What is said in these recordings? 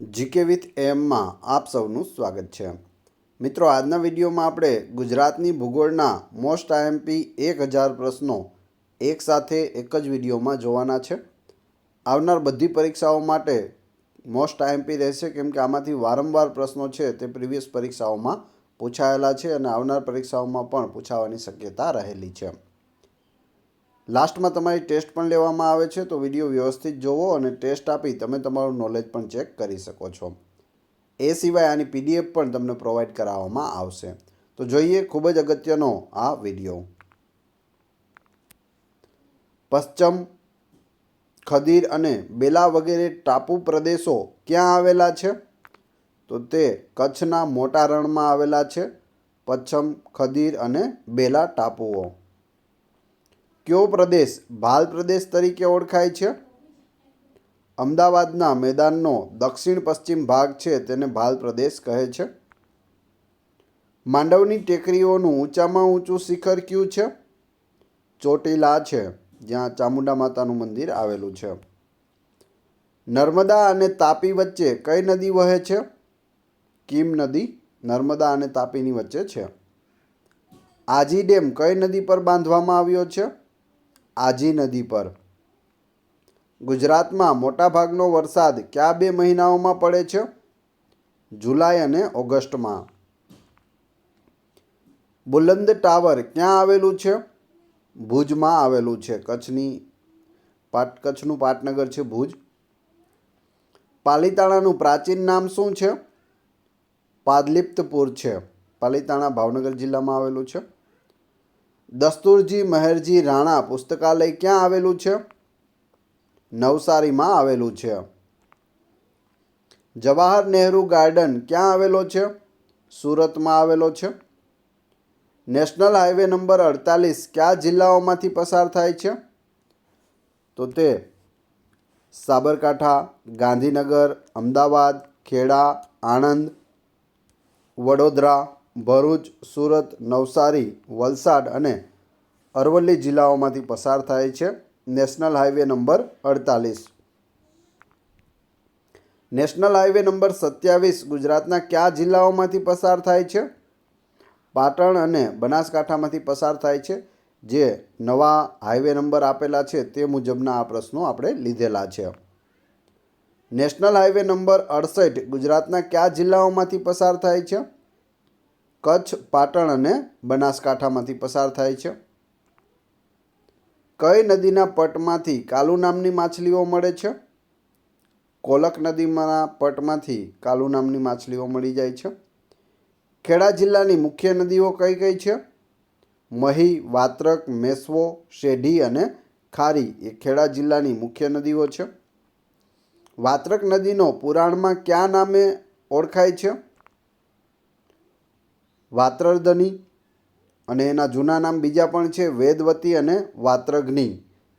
GK with એમમાં આપ સૌનું સ્વાગત છે। મિત્રો, આજના વિડીયોમાં આપણે ગુજરાતની ભૂગોળના મોસ્ટ આઈએમપી 1000 પ્રશ્નો એકસાથે એક જ વિડીયોમાં જોવાના છે। આવનાર બધી પરીક્ષાઓ માટે મોસ્ટ આઈએમપી રહેશે, કેમ કે આમાંથી વારંવાર પ્રશ્નો છે તે પ્રીવિયસ પરીક્ષાઓમાં પૂછાયેલા છે અને આવનાર પરીક્ષાઓમાં પણ પૂછાવાની શક્યતા રહેલી છે। લાસ્ટમાં તમારી ટેસ્ટ પણ લેવામાં આવે છે, તો વિડીયો વ્યવસ્થિત જોવો અને ટેસ્ટ આપી તમે તમારું નોલેજ પણ ચેક કરી શકો છો। એ સિવાય આની પીડીએફ પણ તમને પ્રોવાઈડ કરાવવામાં આવશે। તો જોઈએ ખૂબ જ અગત્યનો આ વિડીયો। પશ્ચિમ, ખદીર અને બેલા વગેરે ટાપુ પ્રદેશો ક્યાં આવેલા છે? તો તે કચ્છના મોટા રણમાં આવેલા છે। પશ્ચિમ, ખદીર અને બેલા ટાપુઓ। કયો પ્રદેશ ભાલ પ્રદેશ તરીકે ઓળખાય છે? અમદાવાદના મેદાનનો દક્ષિણ પશ્ચિમ ભાગ છે તેને ભાલ પ્રદેશ કહે છે। માંડવની ટેકરીઓનું ઊંચામાં ઊંચું શિખર કયું છે? ચોટીલા છે, જ્યાં ચામુંડા માતાનું મંદિર આવેલું છે। નર્મદા અને તાપી વચ્ચે કઈ નદી વહે છે? કીમ નદી નર્મદા અને તાપીની વચ્ચે છે। આજી ડેમ કઈ નદી પર બાંધવામાં આવ્યો છે? આજી નદી પર। ગુજરાતમાં મોટાભાગનો વરસાદ કયા બે મહિનાઓમાં પડે છે? જુલાઈ અને ઓગસ્ટમાં। બુલંદ ટાવર ક્યાં આવેલું છે? ભુજમાં આવેલું છે। કચ્છનું પાટનગર છે ભુજ। પાલીતાણાનું પ્રાચીન નામ શું છે? પાદલિપ્તપુર છે। પાલીતાણા ભાવનગર જિલ્લામાં આવેલું છે। દસ્તુરજી મહેરજી રાણા પુસ્તકાલય ક્યાં આવેલું છે? નવસારીમાં આવેલું છે। જવાહર નહેરુ ગાર્ડન ક્યાં આવેલો છે? સુરતમાં આવેલો છે। નેશનલ હાઈવે નંબર 48 કયા જિલ્લાઓમાંથી પસાર થાય છે? તો તે સાબરકાંઠા, ગાંધીનગર, અમદાવાદ, ખેડા, આણંદ, વડોદરા, ભરૂચ, સુરત, નવસારી, વલસાડ અને અરવલ્લી જિલ્લાઓમાંથી પસાર થાય છે national highway number 48। National highway number 27 ગુજરાતના કયા જિલ્લાઓમાંથી પસાર થાય છે? પાટણ અને બનાસકાંઠામાંથી પસાર થાય છે। જે નવા હાઈવે નંબર આપેલા છે તે મુજબના આ પ્રશ્નો આપણે લીધેલા છે। નેશનલ હાઈવે નંબર 68 ગુજરાતના કયા જિલ્લાઓમાંથી પસાર થાય છે? કચ્છ, પાટણ અને બનાસકાંઠામાંથી પસાર થાય છે। કઈ નદીના પટમાંથી કાલુ નામની માછલીઓ મળે છે? કોલક નદીના પટમાંથી કાલુ નામની માછલીઓ મળી જાય છે। ખેડા જિલ્લાની મુખ્ય નદીઓ કઈ કઈ છે? મહી, વાત્રક, મેશ્વો, શેઢી અને ખારી એ ખેડા જિલ્લાની મુખ્ય નદીઓ છે। વાત્રક નદીનો પુરાણમાં કયા નામે ઓળખાય છે? વાત્રર્ધની, અને એના જૂના નામ બીજા પણ છે વેદવતી અને વાત્રઘ્ની।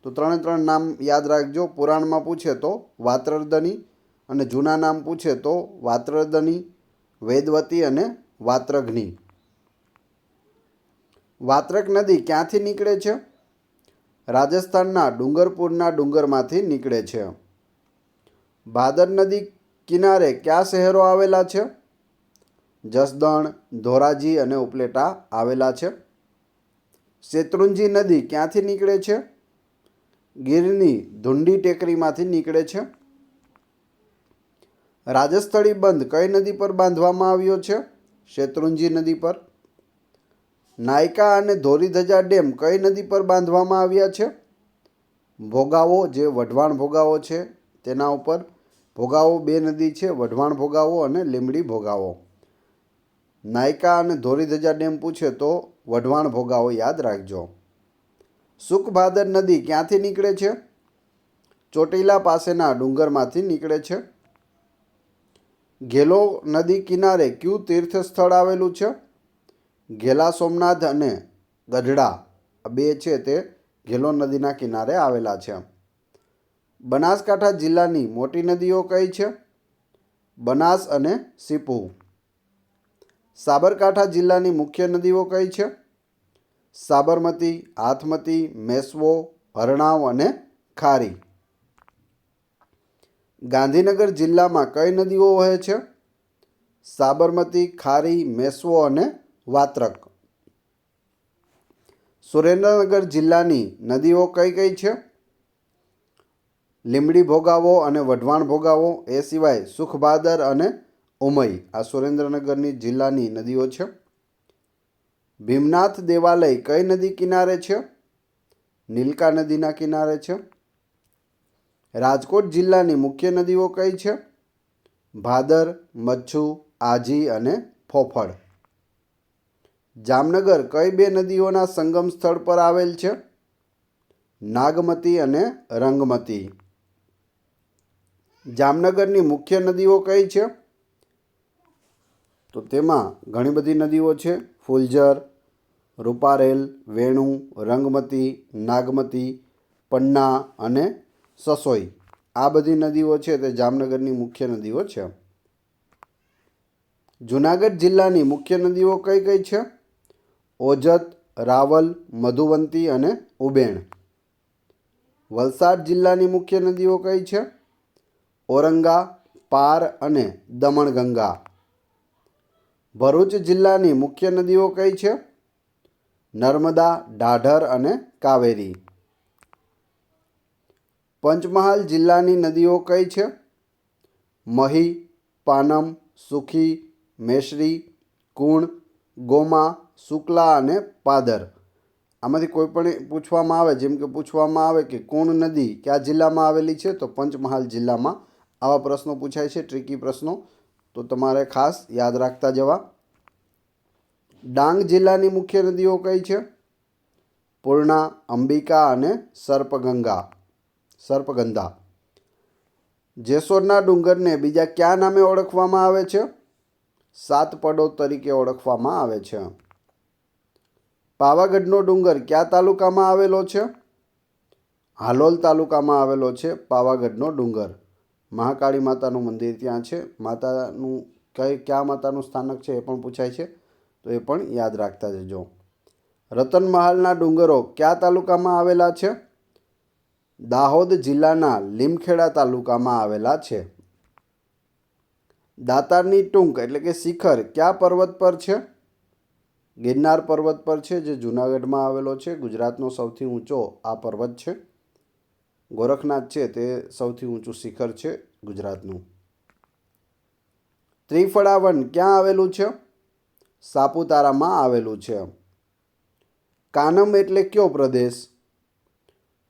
તો ત્રણ નામ યાદ રાખજો। પુરાણમાં પૂછે તો વાત્રર્ધની અને જૂના નામ પૂછે તો વાત્રર્ધની, વેદવતી અને વાત્રઘ્ની। વાત્રક નદી ક્યાંથી નીકળે છે? રાજસ્થાનના ડુંગરપુરના ડુંગરમાંથી નીકળે છે। ભાદર નદી કિનારે કયા શહેરો આવેલા છે? જસદણ, ધોરાજી અને ઉપલેટા આવેલા છે। શેત્રુંજી નદી ક્યાંથી નીકળે છે? ગીરની ધુંડી ટેકરીમાંથી નીકળે છે। રાજસ્થળી બંધ કઈ નદી પર બાંધવામાં આવ્યો છે? શેત્રુંજી નદી પર। નાયકા અને ધોરીધજા ડેમ કઈ નદી પર બાંધવામાં આવ્યા છે? ભોગાવો, જે વઢવાણ ભોગાવો છે તેના ઉપર। ભોગાવો બે નદી છે, વઢવાણ ભોગાવો અને લીંબડી ભોગાવો। નાયકા અને ધોરીધજા ડેમ પૂછે તો વઢવાણ ભોગાવો યાદ રાખજો। સુખભાદર નદી ક્યાંથી નીકળે છે? ચોટીલા પાસેના ડુંગરમાંથી નીકળે છે। ઘેલો નદી કિનારે કયું તીર્થ સ્થળ આવેલું છે? ઘેલા સોમનાથ અને ગઢડા બે છે તે ઘેલો નદીના કિનારે આવેલા છે। બનાસકાંઠા જિલ્લાની મોટી નદીઓ કઈ છે? બનાસ અને સીપુ। સાબરકાંઠા જિલ્લાની મુખ્ય નદીઓ કઈ છે? સાબરમતી, હાથમતી, મેશ્વો, હરણાવ અને ખારી। ગાંધીનગર જિલ્લામાં કઈ નદીઓ વહે છે? સાબરમતી, ખારી, મેશ્વો અને વાત્રક. સુરેન્દ્રનગર જિલ્લાની નદીઓ કઈ કઈ છે? લીંબડી ભોગાવો અને વઢવાણ ભોગાવો. એ સિવાય સુખભાદર અને ઉમઈ. આ સુરેન્દ્રનગરની જિલ્લાની નદીઓ છે. ભીમનાથ દેવાલય કઈ નદી કિનારે છે? નીલકા નદીના કિનારે છે. રાજકોટ જિલ્લાની મુખ્ય નદીઓ કઈ છે? ભાદર, મચ્છુ, આજી અને ફોફળ. જામનગર કઈ બે નદીઓના સંગમ સ્થળ પર આવેલ છે? નાગમતી અને રંગમતી. જામનગરની મુખ્ય નદીઓ કઈ છે? તો તેમાં ઘણી બધી નદીઓ છે. ફુલઝર, રૂપારેલ, વેણુ, રંગમતી, નાગમતી, પન્ના અને સસોઈ. આ બધી નદીઓ છે તે જામનગરની મુખ્ય નદીઓ છે. જૂનાગઢ જિલ્લાની મુખ્ય નદીઓ કઈ કઈ છે? ઓજત, રાવલ, મધુવંતી અને ઉબેણ. વલસાડ જિલ્લાની મુખ્ય નદીઓ કઈ છે? ઔરંગા, પાર અને દમણગંગા. ભરૂચ જિલ્લાની મુખ્ય નદીઓ કઈ છે? નર્મદા, ઢાઢર અને કાવેરી. પંચમહાલ જિલ્લાની નદીઓ કઈ છે? મહી, પાનમ, સુખી, મેશ્રી, કુણ, ગોમા, શુક્લા અને પાદર. આમાંથી કોઈ પણ પૂછવામાં આવે, જેમ કે પૂછવામાં આવે કે કુણ નદી કયા જિલ્લામાં આવેલી છે, તો પંચમહાલ જિલ્લામાં આવા પ્રશ્નો પૂછાય છે, ટ્રિકી પ્રશ્નો. તો તમારે ખાસ યાદ રાખતા જવા. ડાંગ જિલ્લાની મુખ્ય નદીઓ કઈ છે? પૂર્ણા, અંબિકા અને સર્પગંધા. જેસોરના ડુંગરને બીજા કયા નામે ઓળખવામાં આવે છે? સાતપડો તરીકે ઓળખવામાં આવે છે. પાવાગઢનો ડુંગર કયા તાલુકામાં આવેલો છે? હાલોલ તાલુકામાં આવેલો છે પાવાગઢનો ડુંગર. મહાકાળી માતાનું મંદિર ત્યાં છે. માતાનું કયા માતાનું સ્થાનક છે એ પણ પૂછાય છે, તો એ પણ યાદ રાખતા જજો. રતનમહાલના ડુંગરો કયા તાલુકામાં આવેલા છે? દાહોદ જિલ્લાના લીમખેડા તાલુકામાં આવેલા છે. દાતારની ટૂંક એટલે કે શિખર કયા પર્વત પર છે? ગિરનાર પર્વત પર છે, જે જૂનાગઢમાં આવેલો છે. ગુજરાતનો સૌથી ઊંચો આ પર્વત છે. ગોરખનાથ છે તે સૌથી ઊંચું શિખર છે ગુજરાતનું. ત્રિફળા વન ક્યાં આવેલું છે? સાપુતારામાં આવેલું છે. કાનમ એટલે કયો પ્રદેશ?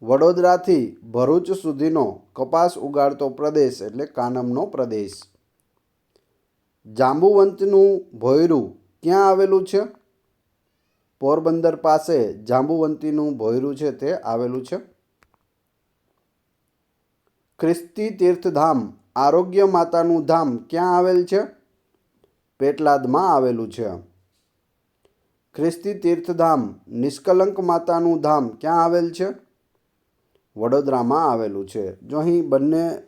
વડોદરાથી ભરૂચ સુધીનો કપાસ ઉગાડતો પ્રદેશ એટલે કાનમનો પ્રદેશ. જાંબુવંતનું ભોંયરું ક્યાં આવેલું છે? પોરબંદર પાસે જાંબુવંતીનું ભોંયરું છે તે આવેલું છે. ખ્રિસ્તી તીર્થધામ આરોગ્ય માતાનું ધામ ક્યાં આવેલ છે? પેટલાદમાં આવેલું છે. ખ્રિસ્તી તીર્થધામ નિષ્કલંક માતાનું ધામ ક્યાં આવેલ છે? વડોદરામાં આવેલું છે. જો અહીં બંને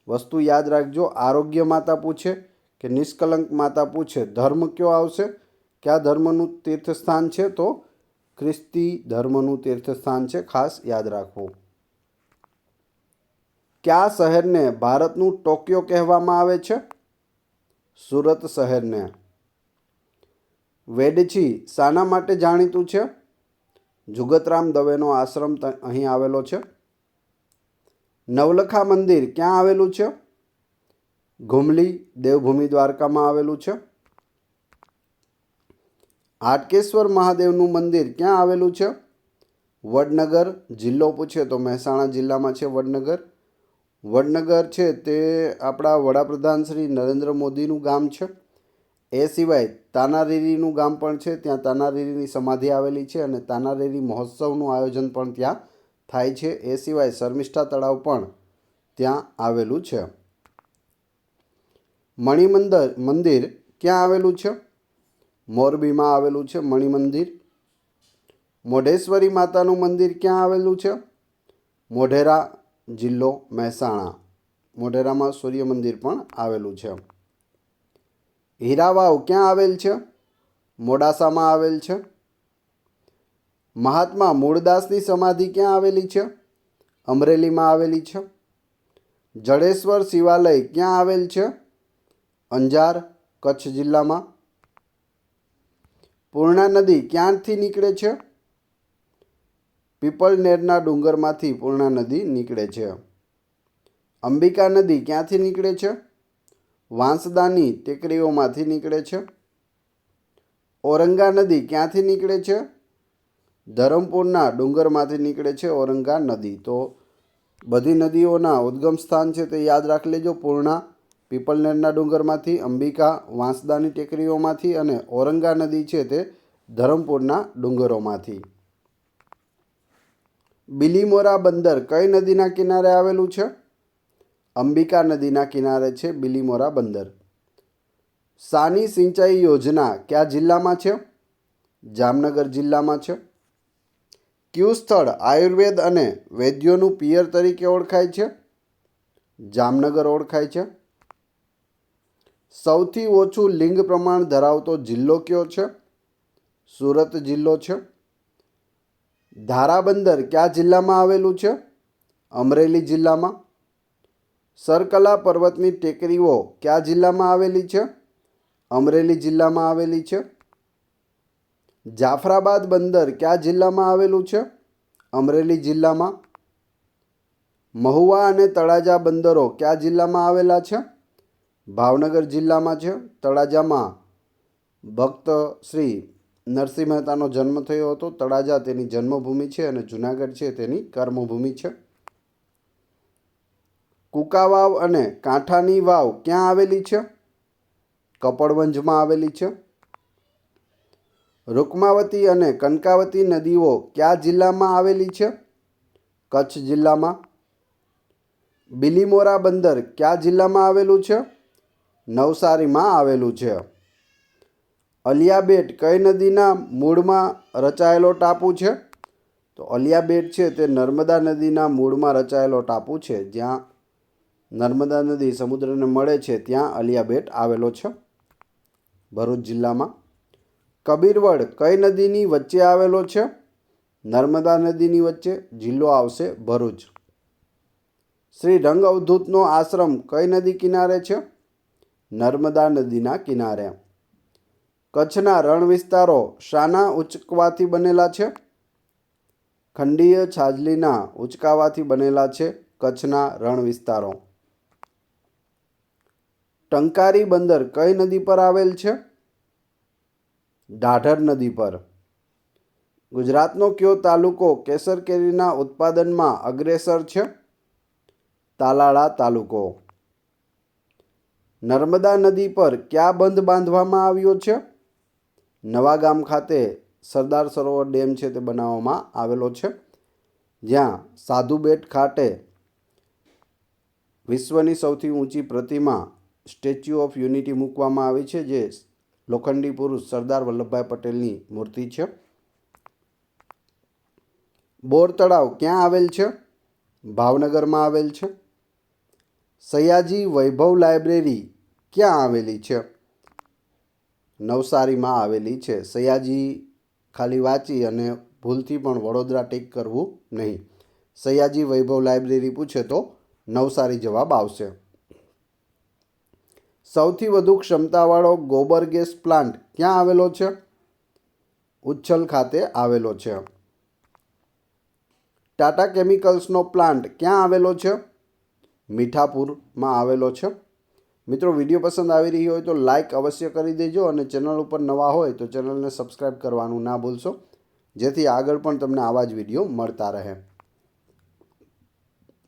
વસ્તુ યાદ રાખજો. આરોગ્ય માતા પૂછે કે નિષ્કલંક માતા પૂછે, ધર્મ કયો આવશે? કયા ધર્મનું તીર્થસ્થાન છે? તો ખ્રિસ્તી ધર્મનું તીર્થસ્થાન છે. ખાસ યાદ રાખવું. કયા શહેરને ભારતનું ટોક્યો કહેવામાં આવે છે? સુરત શહેરને. વેડછી શાના માટે જાણીતું છે? જુગતરામ દવેનો આશ્રમ અહીં આવેલો છે. નવલખા મંદિર ક્યાં આવેલું છે? ઘુમલી, દેવભૂમિ દ્વારકામાં આવેલું છે. હાટકેશ્વર મહાદેવનું મંદિર ક્યાં આવેલું છે? વડનગર. જિલ્લો પૂછે તો મહેસાણા જિલ્લામાં છે વડનગર. વડનગર છે તે આપણા વડાપ્રધાન શ્રી નરેન્દ્ર મોદીનું ગામ છે. એ સિવાય તાનારીરીનું ગામ પણ છે. ત્યાં તાનારીરીની સમાધિ આવેલી છે અને તાનારીરી મહોત્સવનું આયોજન પણ ત્યાં થાય છે. એ સિવાય શર્મિષ્ઠા તળાવ પણ ત્યાં આવેલું છે. મંદિર ક્યાં આવેલું છે? મોરબીમાં આવેલું છે મણિ મંદિર. મોઢેશ્વરી માતાનું મંદિર ક્યાં આવેલું છે? મોઢેરા, જિલ્લો મહેસાણા. મોઢેરામાં સૂર્ય મંદિર પણ આવેલું છે. હીરાવાવ ક્યાં આવેલ છે? મોડાસામાં આવેલ છે. મહાત્મા મૂળદાસની સમાધિ ક્યાં આવેલી છે? અમરેલીમાં આવેલી છે. જડેશ્વર શિવાલય ક્યાં આવેલ છે? અંજાર, કચ્છ જિલ્લામાં. પૂર્ણા નદી ક્યાંથી નીકળે છે? પીપળનેરના ડુંગરમાંથી પૂર્ણા નદી નીકળે છે. અંબિકા નદી ક્યાંથી નીકળે છે? વાંસદાની ટેકરીઓમાંથી નીકળે છે. ઔરંગા નદી ક્યાંથી નીકળે છે? ધરમપુરના ડુંગરમાંથી નીકળે છે ઔરંગા નદી. તો બધી નદીઓના ઉદ્ગમ સ્થાન છે તે યાદ રાખી લેજો. પૂર્ણા પીપળનેરના ડુંગરમાંથી, અંબિકા વાંસદાની ટેકરીઓમાંથી અને ઔરંગા નદી છે તે ધરમપુરના ડુંગરોમાંથી. બિલીમોરા બંદર કઈ નદીના કિનારે આવેલું છે? અંબિકા નદીના કિનારે છે બિલીમોરા બંદર. સાની સિંચાઈ યોજના કયા જિલ્લામાં છે? જામનગર જિલ્લામાં છે. કયું સ્થળ આયુર્વેદ અને વૈદ્યોનું પિયર તરીકે ઓળખાય છે? જામનગર ઓળખાય છે. સૌથી ઓછું લિંગ પ્રમાણ ધરાવતો જિલ્લો કયો છે? સુરત જિલ્લો છે. ધારાબંદર કયા જિલ્લામાં આવેલું છે? અમરેલી જિલ્લામાં. સરકલા પર્વતની ટેકરીઓ કયા જિલ્લામાં આવેલી છે? અમરેલી જિલ્લામાં આવેલી છે. જાફરાબાદ બંદર કયા જિલ્લામાં આવેલું છે? અમરેલી જિલ્લામાં. મહુવા અને તળાજા બંદરો કયા જિલ્લામાં આવેલા છે? ભાવનગર જિલ્લામાં છે. તળાજામાં ભક્ત શ્રી નરસિંહ મહેતાનો જન્મ થયો હતો. તળાજા તેની જન્મભૂમિ છે અને જૂનાગઢ છે તેની કર્મભૂમિ છે. કુકાવાવ અને કાંઠાની વાવ ક્યાં આવેલી છે? કપડવંજમાં આવેલી છે. રૂકમાવતી અને કનકાવતી નદીઓ કયા જિલ્લામાં આવેલી છે? કચ્છ જિલ્લામાં. બિલીમોરા બંદર કયા જિલ્લામાં આવેલું છે? નવસારીમાં આવેલું છે. અલિયા બેટ કઈ નદીના મૂળમાં રચાયેલો ટાપુ છે? તો અલિયા બેટ છે તે નર્મદા નદીના મૂળમાં રચાયેલો ટાપુ છે. જ્યાં નર્મદા નદી સમુદ્રને મળે છે ત્યાં અલિયા બેટ આવેલો છે, ભરૂચ જિલ્લામાં. કબીરવડ કઈ નદીની વચ્ચે આવેલો છે? નર્મદા નદીની વચ્ચે. જિલ્લો આવશે ભરૂચ. શ્રી રંગ અવધૂતનો આશ્રમ કઈ નદી કિનારે છે? નર્મદા નદીના કિનારે. કચ્છના રણ વિસ્તારો શાના ઉંચકવાથી બનેલા છે? ખંડીય છાજલીના ઉંચકાવાથી બનેલા છે કચ્છના રણ વિસ્તારો. ટંકારી બંદર કઈ નદી પર આવેલ છે? ઢાઢર નદી પર. ગુજરાતનો કયો તાલુકો કેસર કેરીના ઉત્પાદનમાં અગ્રેસર છે? તાલાળા તાલુકો. નર્મદા નદી પર કયા બંધ બાંધવામાં આવ્યો છે? નવાગામ ખાતે સરદાર સરોવર ડેમ છે તે બનાવવામાં આવેલો છે, જ્યાં સાધુ બેટ ખાતે વિશ્વની સૌથી ઊંચી પ્રતિમા સ્ટેચ્યુ ઓફ યુનિટી મૂકવામાં આવી છે, જે લોખંડી પુરુષ સરદાર વલ્લભભાઈ પટેલની મૂર્તિ છે. બોર તળાવ ક્યાં આવેલ છે? ભાવનગરમાં આવેલ છે. સયાજી વૈભવ લાઇબ્રેરી ક્યાં આવેલી છે? નવસારીમાં આવેલી છે. સયાજી ખાલી વાંચી અને ભૂલથી પણ વડોદરા ટીક કરવું નહીં. સયાજી વૈભવ લાઇબ્રેરી પૂછે તો નવસારી જવાબ આવશે. સૌથી વધુ ક્ષમતાવાળો ગોબર ગેસ પ્લાન્ટ ક્યાં આવેલો છે? ઉચ્છલ ખાતે આવેલો છે. ટાટા કેમિકલ્સનો પ્લાન્ટ ક્યાં આવેલો છે? મીઠાપુરમાં આવેલો છે. મિત્રો, વિડીયો પસંદ આવી રહી હોય તો લાઈક અવશ્ય કરી દેજો અને ચેનલ ઉપર નવા હોય તો ચેનલને સબસ્ક્રાઈબ કરવાનું ના ભૂલશો, જેથી આગળ પણ તમને આવા જ વિડીયો મળતા રહે.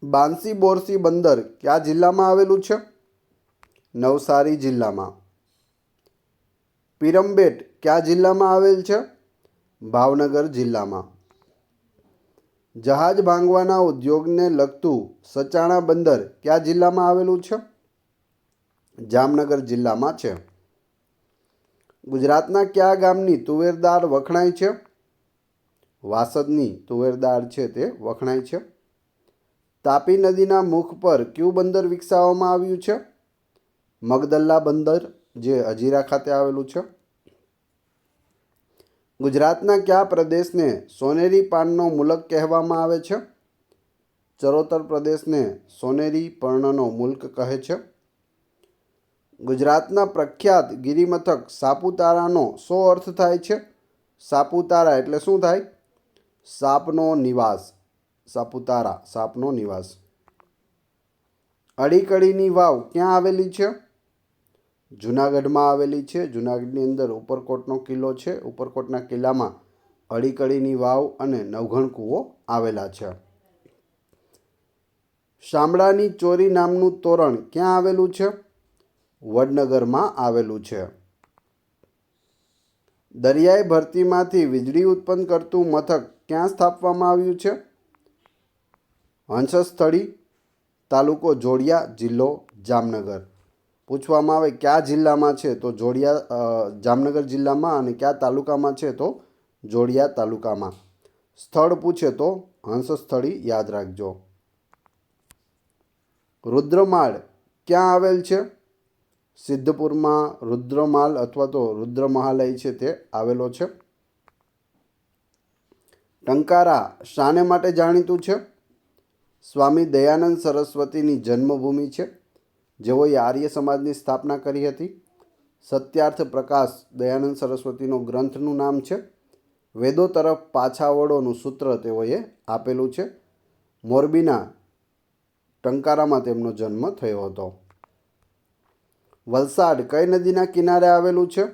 બાંસી બોરસી બંદર કયા જિલ્લામાં આવેલું છે? નવસારી જિલ્લામાં. પીરમબેટ કયા જિલ્લામાં આવેલ છે? ભાવનગર જિલ્લામાં. જહાજ ભાંગવાના ઉદ્યોગને લગતું સચાણા બંદર કયા જિલ્લામાં આવેલું છે? જામનગર જિલ્લામાં છે. ગુજરાતના કયા ગામની તુવેર દાળ વખણાય છે? વાસદની તુવેર દાળ છે તે વખણાય છે. તાપી નદીના મુખ પર કયું બંદર વિકસાવવામાં આવ્યું છે? મગદલ્લા બંદર, જે હજીરા ખાતે આવેલું છે. ગુજરાતના કયા પ્રદેશને સોનેરી પાનનો મુલક કહેવામાં આવે છે? ચરોતર પ્રદેશને સોનેરી પર્ણનો મુલ્ક કહે છે? ગુજરાતના પ્રખ્યાત ગિરિમથક સાપુતારાનો શો અર્થ થાય છે? સાપુતારા એટલે શું થાય? સાપનો નિવાસ. સાપુતારા સાપનો નિવાસ. અડીકડીની વાવ ક્યાં આવેલી છે? જૂનાગઢમાં આવેલી છે. જૂનાગઢની અંદર ઉપરકોટનો કિલ્લો છે. ઉપરકોટના કિલ્લામાં અડીકડીની વાવ અને નવઘણ કૂવો આવેલા છે. શામળાની ચોરી નામનું તોરણ ક્યાં આવેલું છે? વડનગરમાં આવેલું છે. દરિયાઈ ભરતીમાંથી વીજળી ઉત્પન્ન કરતું મથક ક્યાં સ્થાપવામાં આવ્યું છે? હંસસ્થળી, તાલુકો જોડિયા, જિલ્લો જામનગર. પૂછવામાં આવે કયા જિલ્લામાં છે તો જામનગર જિલ્લામાં, અને કયા તાલુકામાં છે તો જોડિયા તાલુકામાં. સ્થળ પૂછે તો હંસસ્થળી યાદ રાખજો. રુદ્રમાળ ક્યાં આવેલ છે? સિદ્ધપુરમાં રુદ્રમાલ અથવા તો રુદ્રમહાલય છે તે આવેલો છે. ટંકારા શાને માટે જાણીતું છે? સ્વામી દયાનંદ સરસ્વતીની જન્મભૂમિ છે, જેઓએ આર્ય સમાજની સ્થાપના કરી હતી. સત્યાર્થ પ્રકાશ દયાનંદ સરસ્વતીનો ગ્રંથનું નામ છે. વેદો તરફ પાછા વળોનું સૂત્ર તેઓએ આપેલું છે. મોરબીના ટંકારામાં તેમનો જન્મ થયો હતો. વલસાડ કઈ નદીના કિનારે આવેલું છે?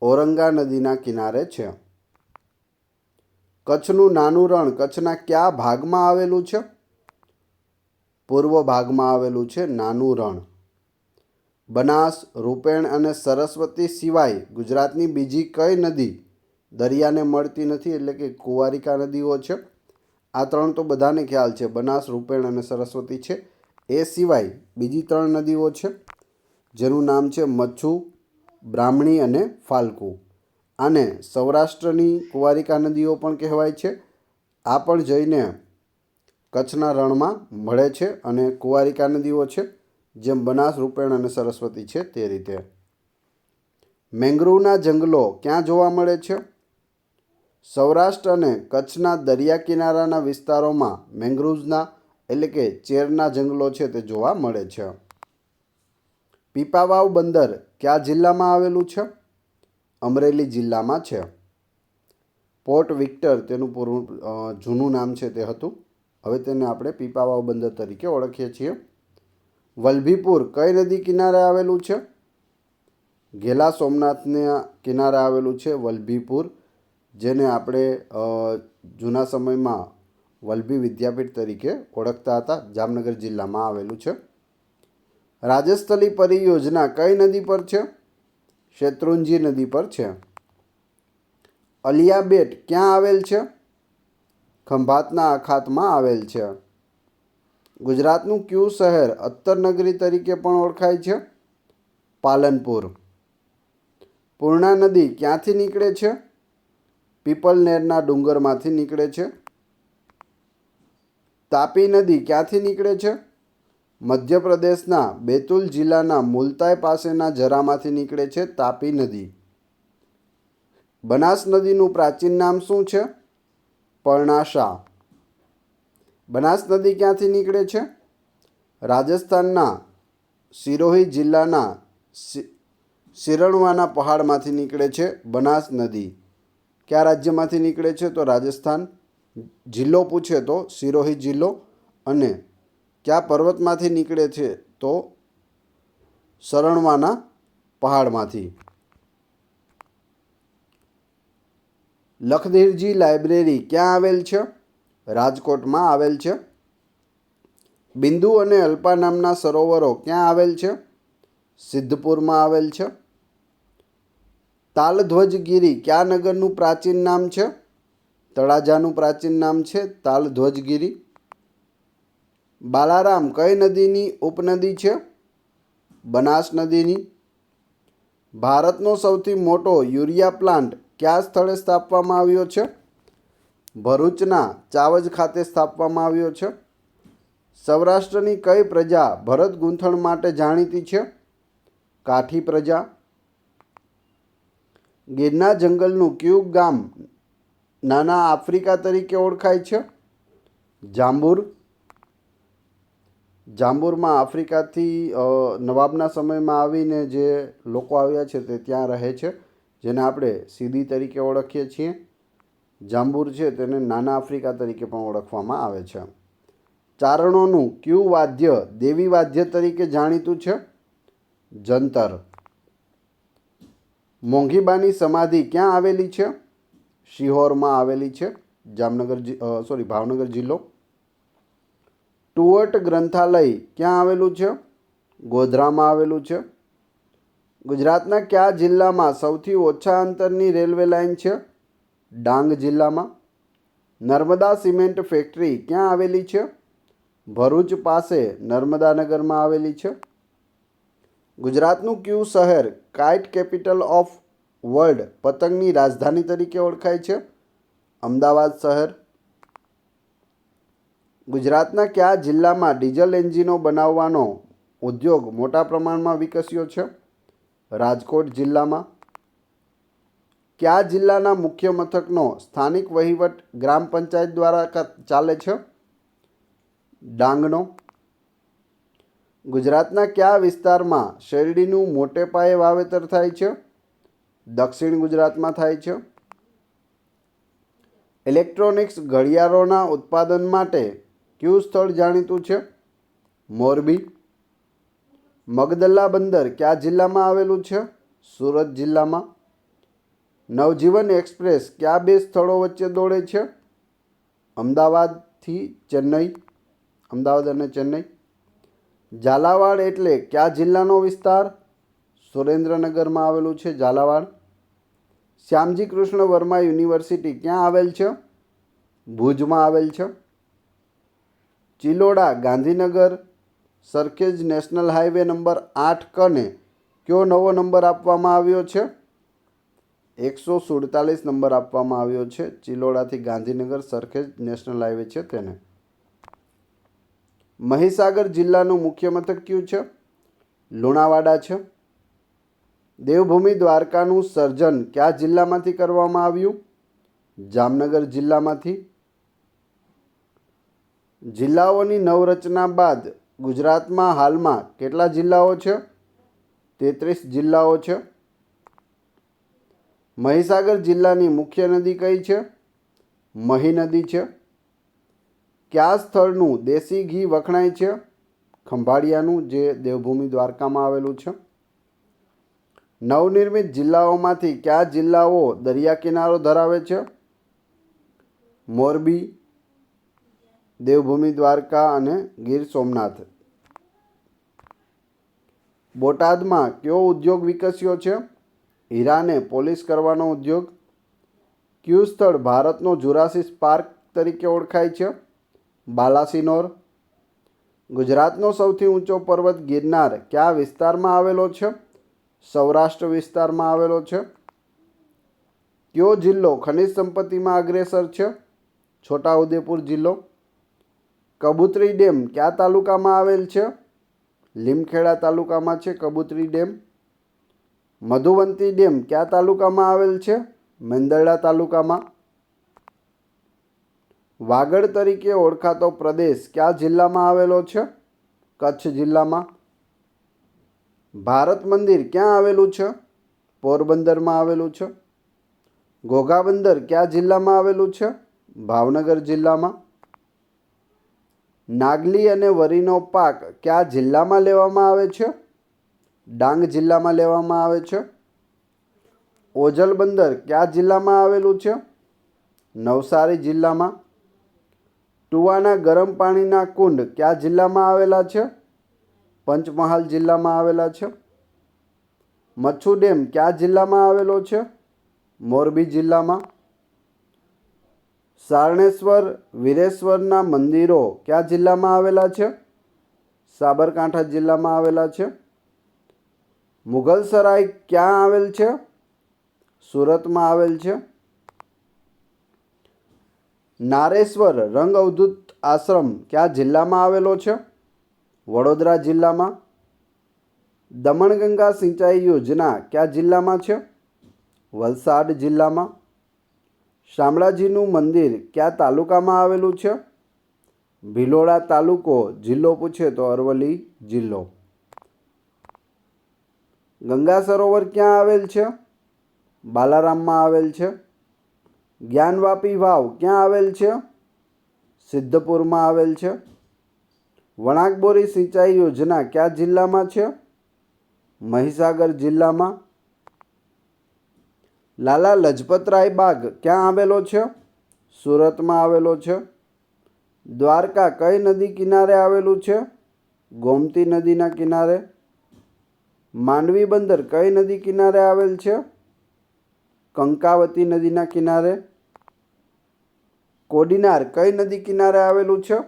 ઔરંગા નદીના કિનારે છે. કચ્છનું નાનું રણ કચ્છના કયા ભાગમાં આવેલું છે? પૂર્વ ભાગમાં આવેલું છે નાનું રણ. બનાસ, રૂપેણ અને સરસ્વતી સિવાય ગુજરાતની બીજી કઈ નદી દરિયાને મળતી નથી, એટલે કે કુંવારિકા નદીઓ છે? આ ત્રણ તો બધાને ખ્યાલ છે, બનાસ, રૂપેણ અને સરસ્વતી છે. એ સિવાય બીજી 3 નદીઓ છે, જેનું નામ છે મચ્છુ, બ્રાહ્મણી અને ફાલ્ગુ. આને સૌરાષ્ટ્રની કુંવારિકા નદીઓ પણ કહેવાય છે. આ પણ જઈને કચ્છના રણમાં મળે છે અને કુંવારિકા નદીઓ છે, જેમ બનાસ, રૂપેણ અને સરસ્વતી છે તે રીતે. મેંગ્રુવના જંગલો ક્યાં જોવા મળે છે? સૌરાષ્ટ્ર અને કચ્છના દરિયા કિનારાના વિસ્તારોમાં મેંગ્રુવ્સના એટલે કે ચેરના જંગલો છે તે જોવા મળે છે. પીપાવાવ બંદર કયા જિલ્લામાં આવેલું છે? અમરેલી જિલ્લામાં છે. પોર્ટ વિક્ટર તેનું જૂનું નામ છે તે હતું. હવે તેને આપણે પીપાવાવ બંદર તરીકે ઓળખીએ છીએ. વલભીપુર કઈ નદી કિનારે આવેલું છે? ઘેલા સોમનાથના કિનારે આવેલું છે વલભીપુર, જેને આપણે જૂના સમયમાં વલભી વિદ્યાપીઠ તરીકે ઓળખતા હતા. જામનગર જિલ્લામાં આવેલું છે. રાજસ્થલી પરિયોજના કઈ નદી પર છે? શેત્રુંજી નદી પર છે. અલિયા બેટ ક્યાં આવેલ છે? ખંભાતના અખાતમાં આવેલ છે. ગુજરાતનું કયું શહેર અત્તરનગરી તરીકે પણ ઓળખાય છે? પાલનપુર. પૂર્ણા નદી ક્યાંથી નીકળે છે? પીપલનેરના ડુંગરમાંથી નીકળે છે. તાપી નદી ક્યાંથી નીકળે છે? મધ્યપ્રદેશના બેતુલ જિલ્લાના મુલતાઈ પાસેના જરામાંથી નીકળે છે તાપી નદી. બનાસ નદીનું પ્રાચીન નામ શું છે? પર્ણાશા. બનાસ નદી ક્યાંથી નીકળે છે? રાજસ્થાનના સિરોહી જિલ્લાના સિરણવાના પહાડમાંથી નીકળે છે બનાસ નદી. કયા રાજ્યમાંથી નીકળે છે તો રાજસ્થાન. જિલ્લો પૂછે તો સિરોહી જિલ્લો. અને કયા પર્વતમાંથી નીકળે છે તો શરણવાના પહાડમાંથી. લખધીરજી લાઇબ્રેરી ક્યાં આવેલ છે? રાજકોટમાં આવેલ છે. બિંદુ અને અલ્પા નામના સરોવરો ક્યાં આવેલ છે? સિદ્ધપુરમાં આવેલ છે. તાલધ્વજગીરી કયા નગરનું પ્રાચીન નામ છે? તળાજાનું પ્રાચીન નામ છે તાલધ્વજગીરી. બાલારામ કઈ નદીની ઉપનદી છે? બનાસ નદીની. ભારતનો સૌથી મોટો યુરિયા પ્લાન્ટ કયા સ્થળે સ્થાપવામાં આવ્યો છે? ભરૂચના ચાવજ ખાતે સ્થાપવામાં આવ્યો છે. સૌરાષ્ટ્રની કઈ પ્રજા ભરત ગૂંથણ માટે જાણીતી છે? કાઠી પ્રજા. ગીરના જંગલનું કયું ગામ નાના આફ્રિકા તરીકે ઓળખાય છે? જાંબુર. જાંબુરમાં આફ્રિકાથી નવાબના સમયમાં આવીને જે લોકો આવ્યા છે તે ત્યાં રહે છે, જેને આપણે સીદી તરીકે ઓળખીએ છીએ. જાંબુર છે તેને નાના આફ્રિકા તરીકે પણ ઓળખવામાં આવે છે. ચારણોનું કયું વાદ્ય દેવી વાદ્ય તરીકે જાણીતું છે? જંતર. મોંઘીબાની સમાધિ ક્યાં આવેલી છે? શિહોરમાં આવેલી છે, ભાવનગર જિલ્લો. ટુવર્ટ ગ્રંથાલય ક્યાં આવેલું છે? ગોધરામાં આવેલું છે. ગુજરાતના કયા જિલ્લામાં સૌથી ઓછા અંતરની રેલવે લાઇન છે? ડાંગ જિલ્લામાં. નર્મદા સિમેન્ટ ફેક્ટરી ક્યાં આવેલી છે? ભરૂચ પાસે નર્મદાનગરમાં આવેલી છે. ગુજરાતનું કયું શહેર કાઇટ કેપિટલ ઓફ વર્લ્ડ પતંગની રાજધાની તરીકે ઓળખાય છે? અમદાવાદ શહેર. ગુજરાતના કયા જિલ્લામાં ડીઝલ એન્જિનો બનાવવાનો ઉદ્યોગ મોટા પ્રમાણમાં વિકસ્યો છે? રાજકોટ જિલ્લામાં. કયા જિલ્લાના મુખ્ય મથકનો સ્થાનિક વહીવટ ગ્રામ પંચાયત દ્વારા ચાલે છે? ડાંગનો. ગુજરાતના કયા વિસ્તારમાં શેરડીનું મોટે પાયે વાવેતર થાય છે? દક્ષિણ ગુજરાતમાં થાય છે. ઇલેક્ટ્રોનિક્સ ઘડિયાળોના ઉત્પાદન માટે કયું સ્થળ જાણીતું છે? મોરબી. મગદલ્લા બંદર કયા જિલ્લામાં આવેલું છે? સુરત જિલ્લામાં. નવજીવન એક્સપ્રેસ કયા બે સ્થળો વચ્ચે દોડે છે? અમદાવાદ અને ચેન્નઈ. ઝાલાવાડ એટલે કયા જિલ્લાનો વિસ્તાર? સુરેન્દ્રનગરમાં આવેલું છે ઝાલાવાડ. શ્યામજી કૃષ્ણ વર્મા યુનિવર્સિટી ક્યાં આવેલ છે? ભુજમાં આવેલ છે. Chiloda Gandhinagar Sarkhej national highway number 8 કને કયો નવો નંબર આપવામાં આવ્યો છે? 147 નંબર આપવામાં આવ્યો છે. ચિલોડાથી ગાંધીનગર સરખેજ નેશનલ હાઈવે છે તેને. મહીસાગર જિલ્લાનું મુખ્ય મથક કયું છે? લુણાવાડા છે. દેવભૂમિ દ્વારકાનું સર્જન કયા જિલ્લામાંથી કરવામાં આવ્યું? જામનગર જિલ્લામાંથી. જિલ્લાઓની નવરચના બાદ ગુજરાતમાં હાલમાં કેટલા જિલ્લાઓ છે? 33 જિલ્લાઓ છે. મહીસાગર જિલ્લાની મુખ્ય નદી કઈ છે? મહી નદી છે. કયા સ્થળનું દેશી ઘી વખણાય છે? ખંભાળિયાનું, જે દેવભૂમિ દ્વારકામાં આવેલું છે. નવનિર્મિત જિલ્લાઓમાંથી કયા જિલ્લાઓ દરિયા કિનારો ધરાવે છે? મોરબી, દેવભૂમિ દ્વારકા અને ગીર સોમનાથ. બોટાદમાં કયો ઉદ્યોગ વિકસ્યો છે? હીરાને પોલિશ કરવાનો ઉદ્યોગ. કયું સ્થળ ભારતનો જુરાસિક પાર્ક તરીકે ઓળખાય છે? બાલાસિનોર. ગુજરાતનો સૌથી ઊંચો પર્વત ગિરનાર કયા વિસ્તારમાં આવેલો છે? સૌરાષ્ટ્ર વિસ્તારમાં આવેલો છે. કયો જિલ્લો ખનિજ સંપત્તિમાં અગ્રેસર છે? છોટાઉદેપુર જિલ્લો. કબૂતરી ડેમ કયા તાલુકામાં આવેલ છે? લીમખેડા તાલુકામાં છે કબૂતરી ડેમ. મધુવંતી ડેમ કયા તાલુકામાં આવેલ છે? મેંદરડા તાલુકામાં. વાગડ તરીકે ઓળખાતો પ્રદેશ કયા જિલ્લામાં આવેલો છે? કચ્છ જિલ્લામાં. ભારત મંદિર ક્યાં આવેલું છે? પોરબંદરમાં આવેલું છે. ઘોઘા બંદર કયા જિલ્લામાં આવેલું છે? ભાવનગર જિલ્લામાં. નાગલી અને વરીનો પાક કયા જિલ્લામાં લેવામાં આવે છે? ડાંગ જિલ્લામાં લેવામાં આવે છે. ઓજલ બંદર કયા જિલ્લામાં આવેલું છે? નવસારી જિલ્લામાં. ટુવાના ગરમ પાણીના કુંડ કયા જિલ્લામાં આવેલા છે? પંચમહાલ જિલ્લામાં આવેલા છે. મચ્છુ ડેમ કયા જિલ્લામાં આવેલો છે? મોરબી જિલ્લામાં. સારણેશ્વર, વીરેશ્વરના મંદિરો કયા જિલ્લામાં આવેલા છે? સાબરકાંઠા જિલ્લામાં આવેલા છે. મુઘલસરાય ક્યાં આવેલ છે? સુરતમાં આવેલ છે. નારેશ્વર રંગ અવધૂત આશ્રમ કયા જિલ્લામાં આવેલો છે? વડોદરા જિલ્લામાં. દમણગંગા સિંચાઈ યોજના કયા જિલ્લામાં છે? વલસાડ જિલ્લામાં. શામળાજીનું મંદિર કયા તાલુકામાં આવેલું છે? ભિલોડા તાલુકો, જિલ્લો પૂછે તો અરવલ્લી જિલ્લો. ગંગા સરોવર ક્યાં આવેલ છે? બાલારામમાં આવેલ છે. જ્ઞાનવાપી વાવ ક્યાં આવેલ છે? સિદ્ધપુરમાં આવેલ છે. વણાકબોરી સિંચાઈ યોજના કયા જિલ્લામાં છે? મહીસાગર જિલ્લામાં. લાલા લજપતરાય બાગ ક્યાં આવેલો છે? સુરતમાં આવેલો છે. દ્વારકા કઈ નદી કિનારે આવેલું છે? ગોમતી નદીના કિનારે. માંડવી બંદર કઈ નદી કિનારે આવેલ છે? કંકાવતી નદીના કિનારે. કોડીનાર કઈ નદી કિનારે આવેલું છે?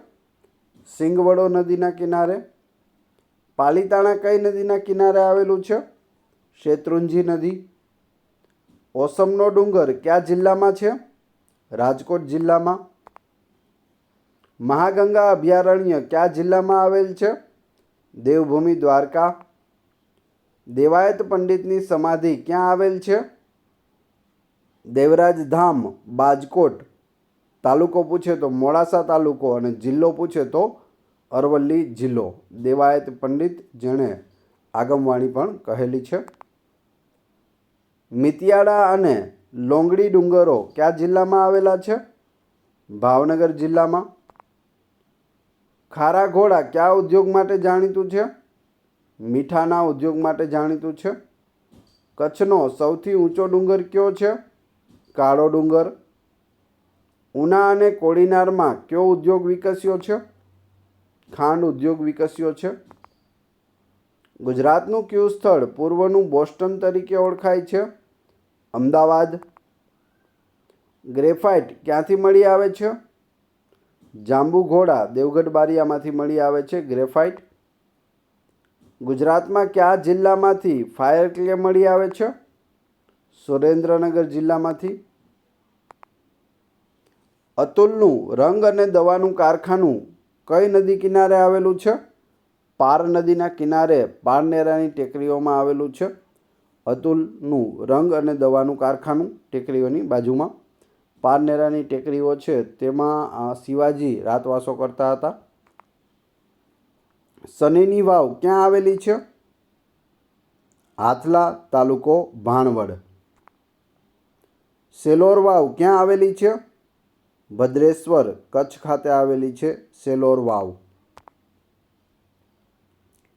સિંગવડો નદીના કિનારે. પાલીતાણા કઈ નદીના કિનારે આવેલું છે? શેત્રુંજી નદી. ઓસમનો ડુંગર કયા જિલ્લામાં છે? રાજકોટ જિલ્લામાં. મહાગંગા અભયારણ્ય કયા જિલ્લામાં આવેલ છે? દેવભૂમિ દ્વારકા. દેવાયત પંડિતની સમાધિ ક્યાં આવેલ છે? દેવરાજ ધામ, બાજકોટ. તાલુકો પૂછે તો મોડાસા તાલુકો અને જિલ્લો પૂછે તો અરવલ્લી જિલ્લો. દેવાયત પંડિત જેણે આગમવાણી પણ કહેલી છે. મિતિયાળા અને લોંગડી ડુંગરો કયા જિલ્લામાં આવેલા છે? ભાવનગર જિલ્લામાં. ખારા ઘોડા કયા ઉદ્યોગ માટે જાણીતું છે? મીઠાના ઉદ્યોગ માટે જાણીતું છે. કચ્છનો સૌથી ઊંચો ડુંગર કયો છે? કાળો ડુંગર. ઉના અને કોડીનારમાં કયો ઉદ્યોગ વિકસ્યો છે? ખાંડ ઉદ્યોગ વિકસ્યો છે. ગુજરાતનું કયું સ્થળ પૂર્વનું બોસ્ટન તરીકે ઓળખાય છે? અમદાવાદ. ગ્રેફાઇટ ક્યાંથી મળી આવે છે? જાંબુઘોડા દેવગઢ બારિયામાંથી મળી આવે છે ગ્રેફાઇટ. ગુજરાતમાં કયા જિલ્લામાંથી ફાયર ક્લે મળી આવે છે? સુરેન્દ્રનગર જિલ્લામાંથી. અતુલનું રંગ અને દવાનું કારખાનું કઈ નદી કિનારે આવેલું છે? પાર નદીના કિનારે પારનેરાની ટેકરીઓમાં આવેલું છે. અતુલનું રંગ અને દવાનું કારખાનું ટેકરીઓની બાજુમાં. પારનેરાની ટેકરીઓ છે તેમાં શિવાજી રાતવાસો કરતા હતા. શનિની વાવ ક્યાં આવેલી છે? હાથલા, તાલુકો ભાણવડ. સેલોર વાવ ક્યાં આવેલી છે? ભદ્રેશ્વર, કચ્છ ખાતે આવેલી છે સેલોર વાવ.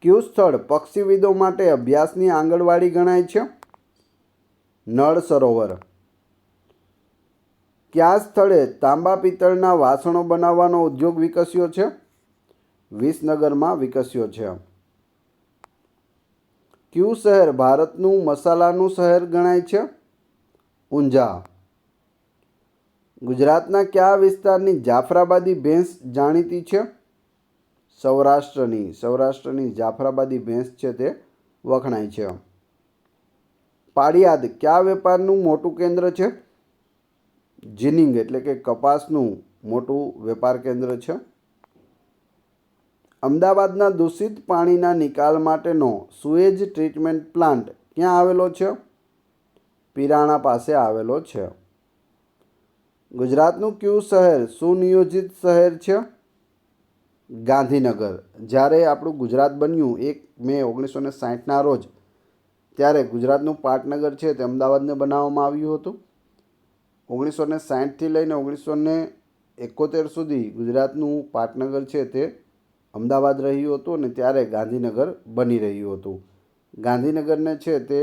કયું સ્થળ પક્ષીવિદો માટે અભ્યાસની આંગણવાડી ગણાય છે? નળ સરોવર. કયા સ્થળે તાંબા પિત્તળના વાસણો બનાવવાનો ઉદ્યોગ વિકસ્યો છે? વિસનગરમાં વિકસ્યો છે. કયું શહેર ભારતનું મસાલાનું શહેર ગણાય છે? ઊંઝા. ગુજરાતના કયા વિસ્તારની જાફરાબાદી ભેંસ જાણીતી છે? સૌરાષ્ટ્રની જાફરાબાદી ભેંસ છે તે વખણાય છે. પાળિયાદ કયા વેપારનું મોટું કેન્દ્ર છે? જીનિંગ એટલે કે કપાસનું મોટું વેપાર કેન્દ્ર છે. અમદાવાદના દૂષિત પાણીના નિકાલ માટેનો સુએજ ટ્રીટમેન્ટ પ્લાન્ટ ક્યાં આવેલો છે? પિરાણા પાસે આવેલો છે. ગુજરાતનું કયું શહેર સુનિયોજિત શહેર છે? ગાંધીનગર. જ્યારે આપણું ગુજરાત બન્યું 1 મે 1960ના રોજ, ત્યારે ગુજરાતનું પાટનગર છે તે અમદાવાદને બનાવવામાં આવ્યું હતું. 1960થી લઈને 1971 સુધી ગુજરાતનું પાટનગર છે તે અમદાવાદ રહ્યું હતું અને ત્યારે ગાંધીનગર બની રહ્યું હતું. ગાંધીનગરને છે તે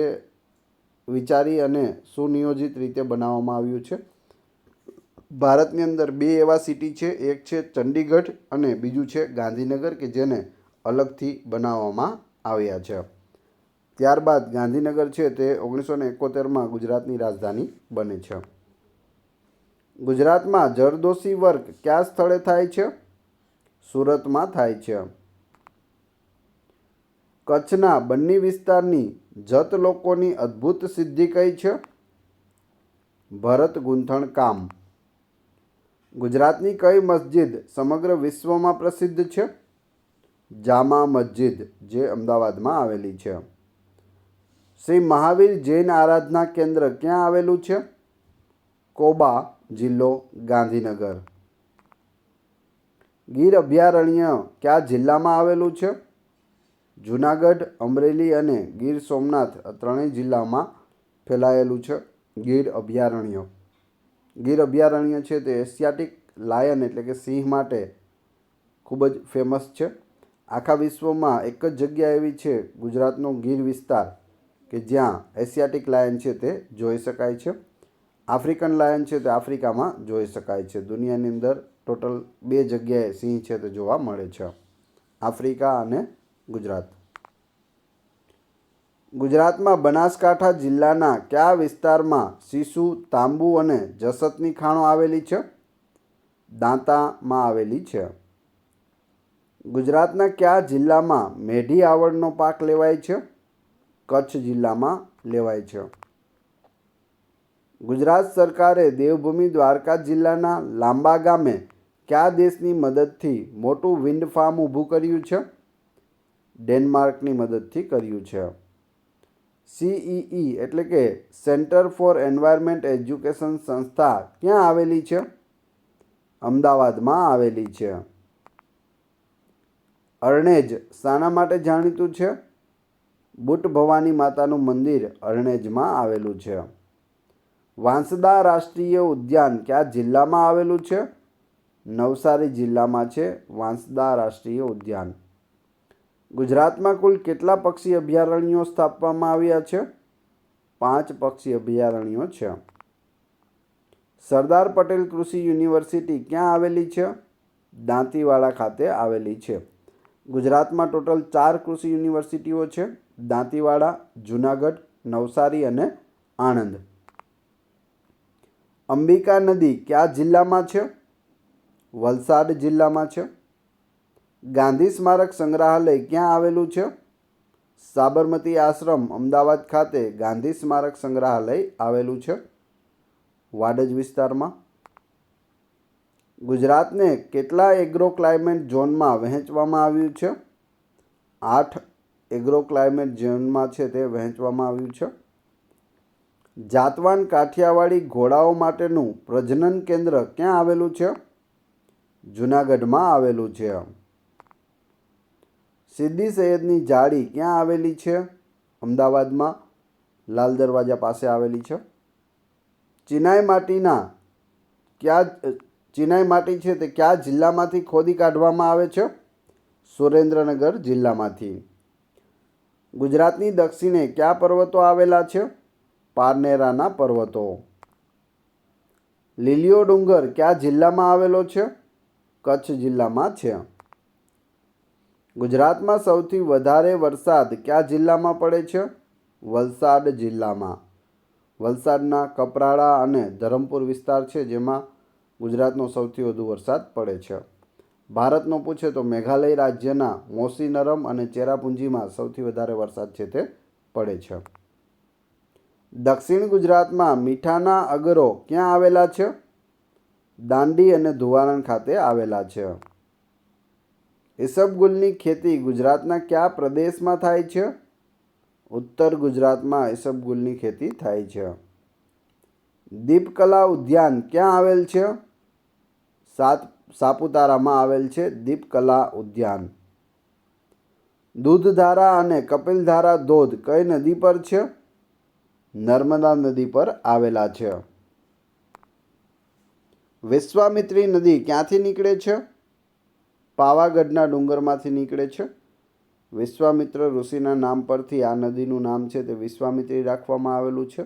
વિચારી અને સુનિયોજિત રીતે બનાવવામાં આવ્યું છે. ભારતની અંદર 2 એવા સિટી છે, એક છે ચંડીગઢ અને બીજું છે ગાંધીનગર, કે જેને અલગથી બનાવવામાં આવ્યા છે. ત્યારબાદ ગાંધીનગર છે તે 1971માં ગુજરાતની રાજધાની બને છે. ગુજરાતમાં જરદોશી વર્ક કયા સ્થળે થાય છે? સુરતમાં થાય છે. કચ્છના બન્ની વિસ્તારની જત લોકોની અદ્ભુત સિદ્ધિ કઈ છે? ભરત ગૂંથણ કામ. ગુજરાતની કઈ મસ્જિદ સમગ્ર વિશ્વમાં પ્રસિદ્ધ છે? જામા મસ્જિદ, જે અમદાવાદમાં આવેલી છે. શ્રી મહાવીર જૈન આરાધના કેન્દ્ર ક્યાં આવેલું છે? કોબા, જિલ્લો ગાંધીનગર. ગીર અભયારણ્ય કયા જિલ્લામાં આવેલું છે? જૂનાગઢ, અમરેલી અને ગીર સોમનાથ ત્રણેય જિલ્લામાં ફેલાયેલું છે ગીર અભયારણ્ય. ગીર અભયારણ્ય છે તે એશિયાટિક લાયન એટલે કે સિંહ માટે ખૂબ જ ફેમસ છે. આખા વિશ્વમાં એક જ જગ્યા એવી છે ગુજરાતનો ગીર વિસ્તાર કે જ્યાં એશિયાટિક લાયન છે તે જોઈ શકાય છે. આફ્રિકન લાયન છે તે આફ્રિકામાં જોઈ શકાય છે. દુનિયાની અંદર ટોટલ 2 જગ્યાએ સિંહ છે તે જોવા મળે છે, આફ્રિકા અને ગુજરાત. ગુજરાતમાં બનાસકાંઠા જિલ્લાના કયા વિસ્તારમાં સીસુ, તાંબુ અને જસતની ખાણો આવેલી છે? દાંતામાં આવેલી છે. ગુજરાતના કયા જિલ્લામાં મેઢી આવળનો પાક લેવાય છે? કચ્છ જિલ્લામાં લેવાય છે. ગુજરાત સરકારે દેવભૂમિ દ્વારકા જિલ્લાના લાંબા ગામે કયા દેશની મદદથી મોટું વિન્ડ ફાર્મ ઊભું કર્યું છે? ડેનમાર્કની મદદથી કર્યું છે. CEE એટલે કે સેન્ટર ફોર એન્વાયરમેન્ટ એજ્યુકેશન સંસ્થા ક્યાં આવેલી છે? અમદાવાદમાં આવેલી છે. અરણેજ શાના માટે જાણીતું છે? બુટ ભવાની માતાનું મંદિર અરણેજમાં આવેલું છે. વાંસદા રાષ્ટ્રીય ઉદ્યાન કયા જિલ્લામાં આવેલું છે? નવસારી જિલ્લામાં છે વાંસદા રાષ્ટ્રીય ઉદ્યાન. ગુજરાતમાં કુલ કેટલા પક્ષી અભયારણ્યો સ્થાપવામાં આવ્યા છે? 5 પક્ષી અભયારણ્યો છે. સરદાર પટેલ કૃષિ યુનિવર્સિટી ક્યાં આવેલી છે? દાંતીવાડા ખાતે આવેલી છે. ગુજરાતમાં ટોટલ 4 કૃષિ યુનિવર્સિટીઓ છે: દાંતીવાડા, જૂનાગઢ, નવસારી અને આણંદ. અંબિકા નદી કયા જિલ્લામાં છે? વલસાડ જિલ્લામાં છે. ગાંધી સ્મારક સંગ્રહાલય ક્યાં આવેલું છે? સાબરમતી આશ્રમ અમદાવાદ ખાતે ગાંધી સ્મારક સંગ્રહાલય આવેલું છે, વાડજ વિસ્તારમાં. ગુજરાતને કેટલા એગ્રો ક્લાઇમેટ ઝોનમાં વહેંચવામાં આવ્યું છે? 8 એગ્રો ક્લાઇમેટ ઝોનમાં છે તે વહેંચવામાં આવ્યું છે. જાતવાન કાઠિયાવાડી ઘોડાઓ માટેનું પ્રજનન કેન્દ્ર ક્યાં આવેલું છે? જૂનાગઢમાં આવેલું છે. સિદ્દી સૈયદની જાળી ક્યાં આવેલી છે? અમદાવાદમાં લાલ દરવાજા પાસે આવેલી છે. ચિનાઈ માટી છે તે કયા જિલ્લામાંથી ખોદી કાઢવામાં આવે છે? સુરેન્દ્રનગર જિલ્લામાંથી. ગુજરાતની દક્ષિણે કયા પર્વતો આવેલા છે? પારનેરાના પર્વતો. લીલીયો ડુંગર કયા જિલ્લામાં આવેલો છે? કચ્છ જિલ્લામાં છે. ગુજરાતમાં સૌથી વધારે વરસાદ કયા જિલ્લામાં પડે છે? વલસાડ જિલ્લામાં. વલસાડના કપરાડા અને ધરમપુર વિસ્તાર છે જેમાં ગુજરાતનો સૌથી વધુ વરસાદ પડે છે. ભારતનો પૂછે તો મેઘાલય રાજ્યના મોસીનરમ અને ચેરાપુંજીમાં સૌથી વધારે વરસાદ છે તે પડે છે. દક્ષિણ ગુજરાતમાં મીઠાના અગરો ક્યાં આવેલા છે? દાંડી અને ધુવારણ ખાતે આવેલા છે. ઈસબગુલની ખેતી ગુજરાતના કયા પ્રદેશમાં થાય છે? ઉત્તર ગુજરાતમાં ઈસબગુલની ખેતી થાય છે. દીપકલા ઉદ્યાન ક્યાં આવેલ છે? સાપુતારામાં આવેલ છે દીપકલા ઉદ્યાન. દૂધધારા અને કપિલધારા ધોધ કઈ નદી પર છે? નર્મદા નદી પર આવેલા છે. વિશ્વામિત્રી નદી ક્યાંથી નીકળે છે? પાવાગઢના ડુંગરમાંથી નીકળે છે. વિશ્વામિત્ર ઋષિના નામ પરથી આ નદીનું નામ છે તે વિશ્વામિત્રી રાખવામાં આવેલું છે.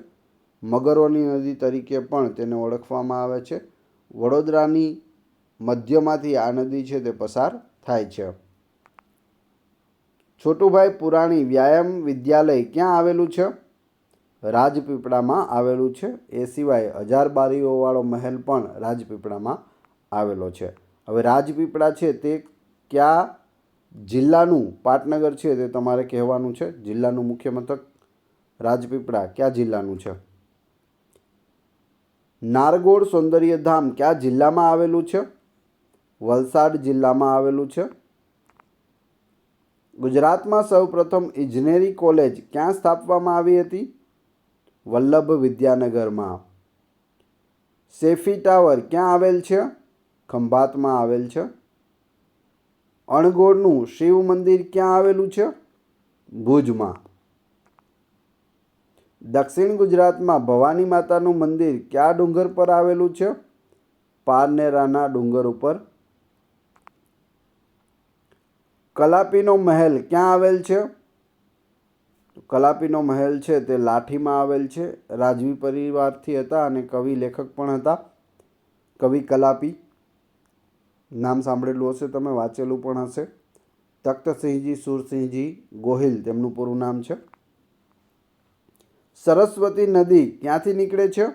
મગરોની નદી તરીકે પણ તેને ઓળખવામાં આવે છે. વડોદરાની મધ્યમાંથી આ નદી છે તે પસાર થાય છે. છોટુભાઈ પુરાણી વ્યાયામ વિદ્યાલય ક્યાં આવેલું છે? રાજપીપળામાં આવેલું છે. એ સિવાય 1000 બારીઓવાળો મહેલ પણ રાજપીપળામાં આવેલો છે. હવે રાજપીપળા છે તે કયા જિલ્લાનું પાટનગર છે તે તમારે કહેવાનું છે. જિલ્લાનું મુખ્ય મથક રાજપીપળા કયા જિલ્લાનું છે? નારગોળ સૌંદર્યધામ કયા જિલ્લામાં આવેલું છે? વલસાડ જિલ્લામાં આવેલું છે. ગુજરાતમાં સૌપ્રથમ ઇજનેરી કોલેજ ક્યાં સ્થાપવામાં આવી હતી? વલ્લભ વિદ્યાનગરમાં. સેફી ટાવર ક્યાં આવેલ છે? ખંભાતમાં આવેલ છે. અણગોળનું શિવ મંદિર ક્યાં આવેલું છે? ભુજમાં. દક્ષિણ ગુજરાતમાં ભવાની માતાનું મંદિર કયા ડુંગર પર આવેલું છે? પારનેરાના ડુંગર ઉપર. કલાપીનો મહેલ ક્યાં આવેલ છે? કલાપીનો મહેલ છે તે લાઠીમાં આવેલ છે. રાજવી પરિવારથી હતા અને કવિ લેખક પણ હતા. કવિ કલાપી નામ સાંભળેલું હશે, તમે વાંચેલું પણ હશે. તખ્તસિંહજી સુરસિંહજી ગોહિલ તેમનું પૂરું નામ છે. સરસ્વતી નદી ક્યાંથી નીકળે છે?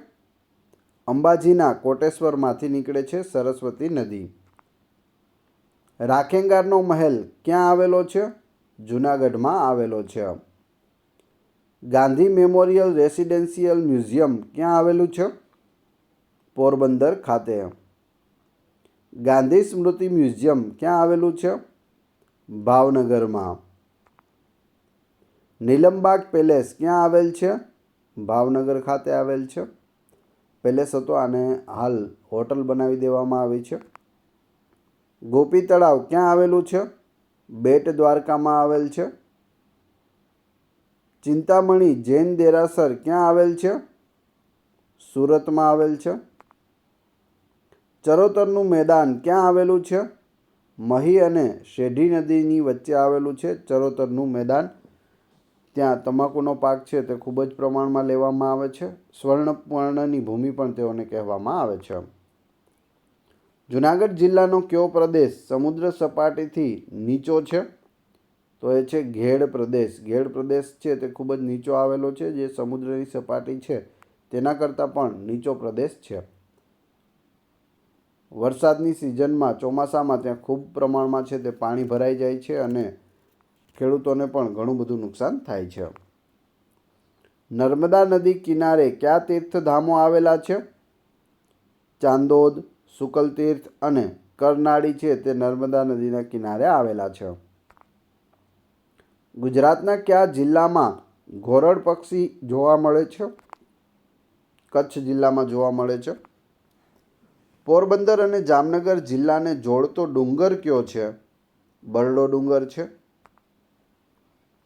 અંબાજીના કોટેશ્વરમાંથી નીકળે છે સરસ્વતી નદી. રાખેંગારનો મહેલ ક્યાં આવેલો છે? જૂનાગઢમાં આવેલો છે. ગાંધી મેમોરિયલ રેસિડેન્શિયલ મ્યુઝિયમ ક્યાં આવેલું છે? પોરબંદર ખાતે. ગાંધી સ્મૃતિ મ્યુઝિયમ ક્યાં આવેલું છે? ભાવનગરમાં. નીલમબાગ પેલેસ ક્યાં આવેલ છે? ભાવનગર ખાતે આવેલ છે. પેલેસ હતો, આને હાલ હોટલ બનાવી દેવામાં આવી છે. ગોપી તળાવ ક્યાં આવેલું છે? બેટ દ્વારકામાં આવેલ છે. ચિંતામણી જૈન દેરાસર ક્યાં આવેલ છે? સુરતમાં આવેલ છે. ચરોતરનું મેદાન ક્યાં આવેલું છે? મહી અને શેઢી નદીની વચ્ચે આવેલું છે ચરોતરનું મેદાન. ત્યાં તમાકુનો પાક છે તે ખૂબ જ પ્રમાણમાં લેવામાં આવે છે. સ્વર્ણપર્ણની ભૂમિ પણ તેઓને કહેવામાં આવે છે. જૂનાગઢ જિલ્લાનો કયો પ્રદેશ સમુદ્ર સપાટીથી નીચો છે? તો એ છે ઘેડ પ્રદેશ. ઘેડ પ્રદેશ છે તે ખૂબ જ નીચો આવેલો છે, જે સમુદ્રની સપાટી છે તેના કરતાં પણ નીચો પ્રદેશ છે. વરસાદની સિઝનમાં ચોમાસામાં ત્યાં ખૂબ પ્રમાણમાં છે તે પાણી ભરાઈ જાય છે અને ખેડૂતોને પણ ઘણું બધું નુકસાન થાય છે. નર્મદા નદી કિનારે કયા તીર્થધામો આવેલા છે? ચાંદોદ, શુકલતીર્થ અને કરનાળી છે તે નર્મદા નદીના કિનારે આવેલા છે. ગુજરાતના કયા જિલ્લામાં ઘોરડ પક્ષી જોવા મળે છે? કચ્છ જિલ્લામાં જોવા મળે છે. પોરબંદર અને જામનગર જિલ્લાને જોડતો ડુંગર કયો છે? બરડો ડુંગર છે.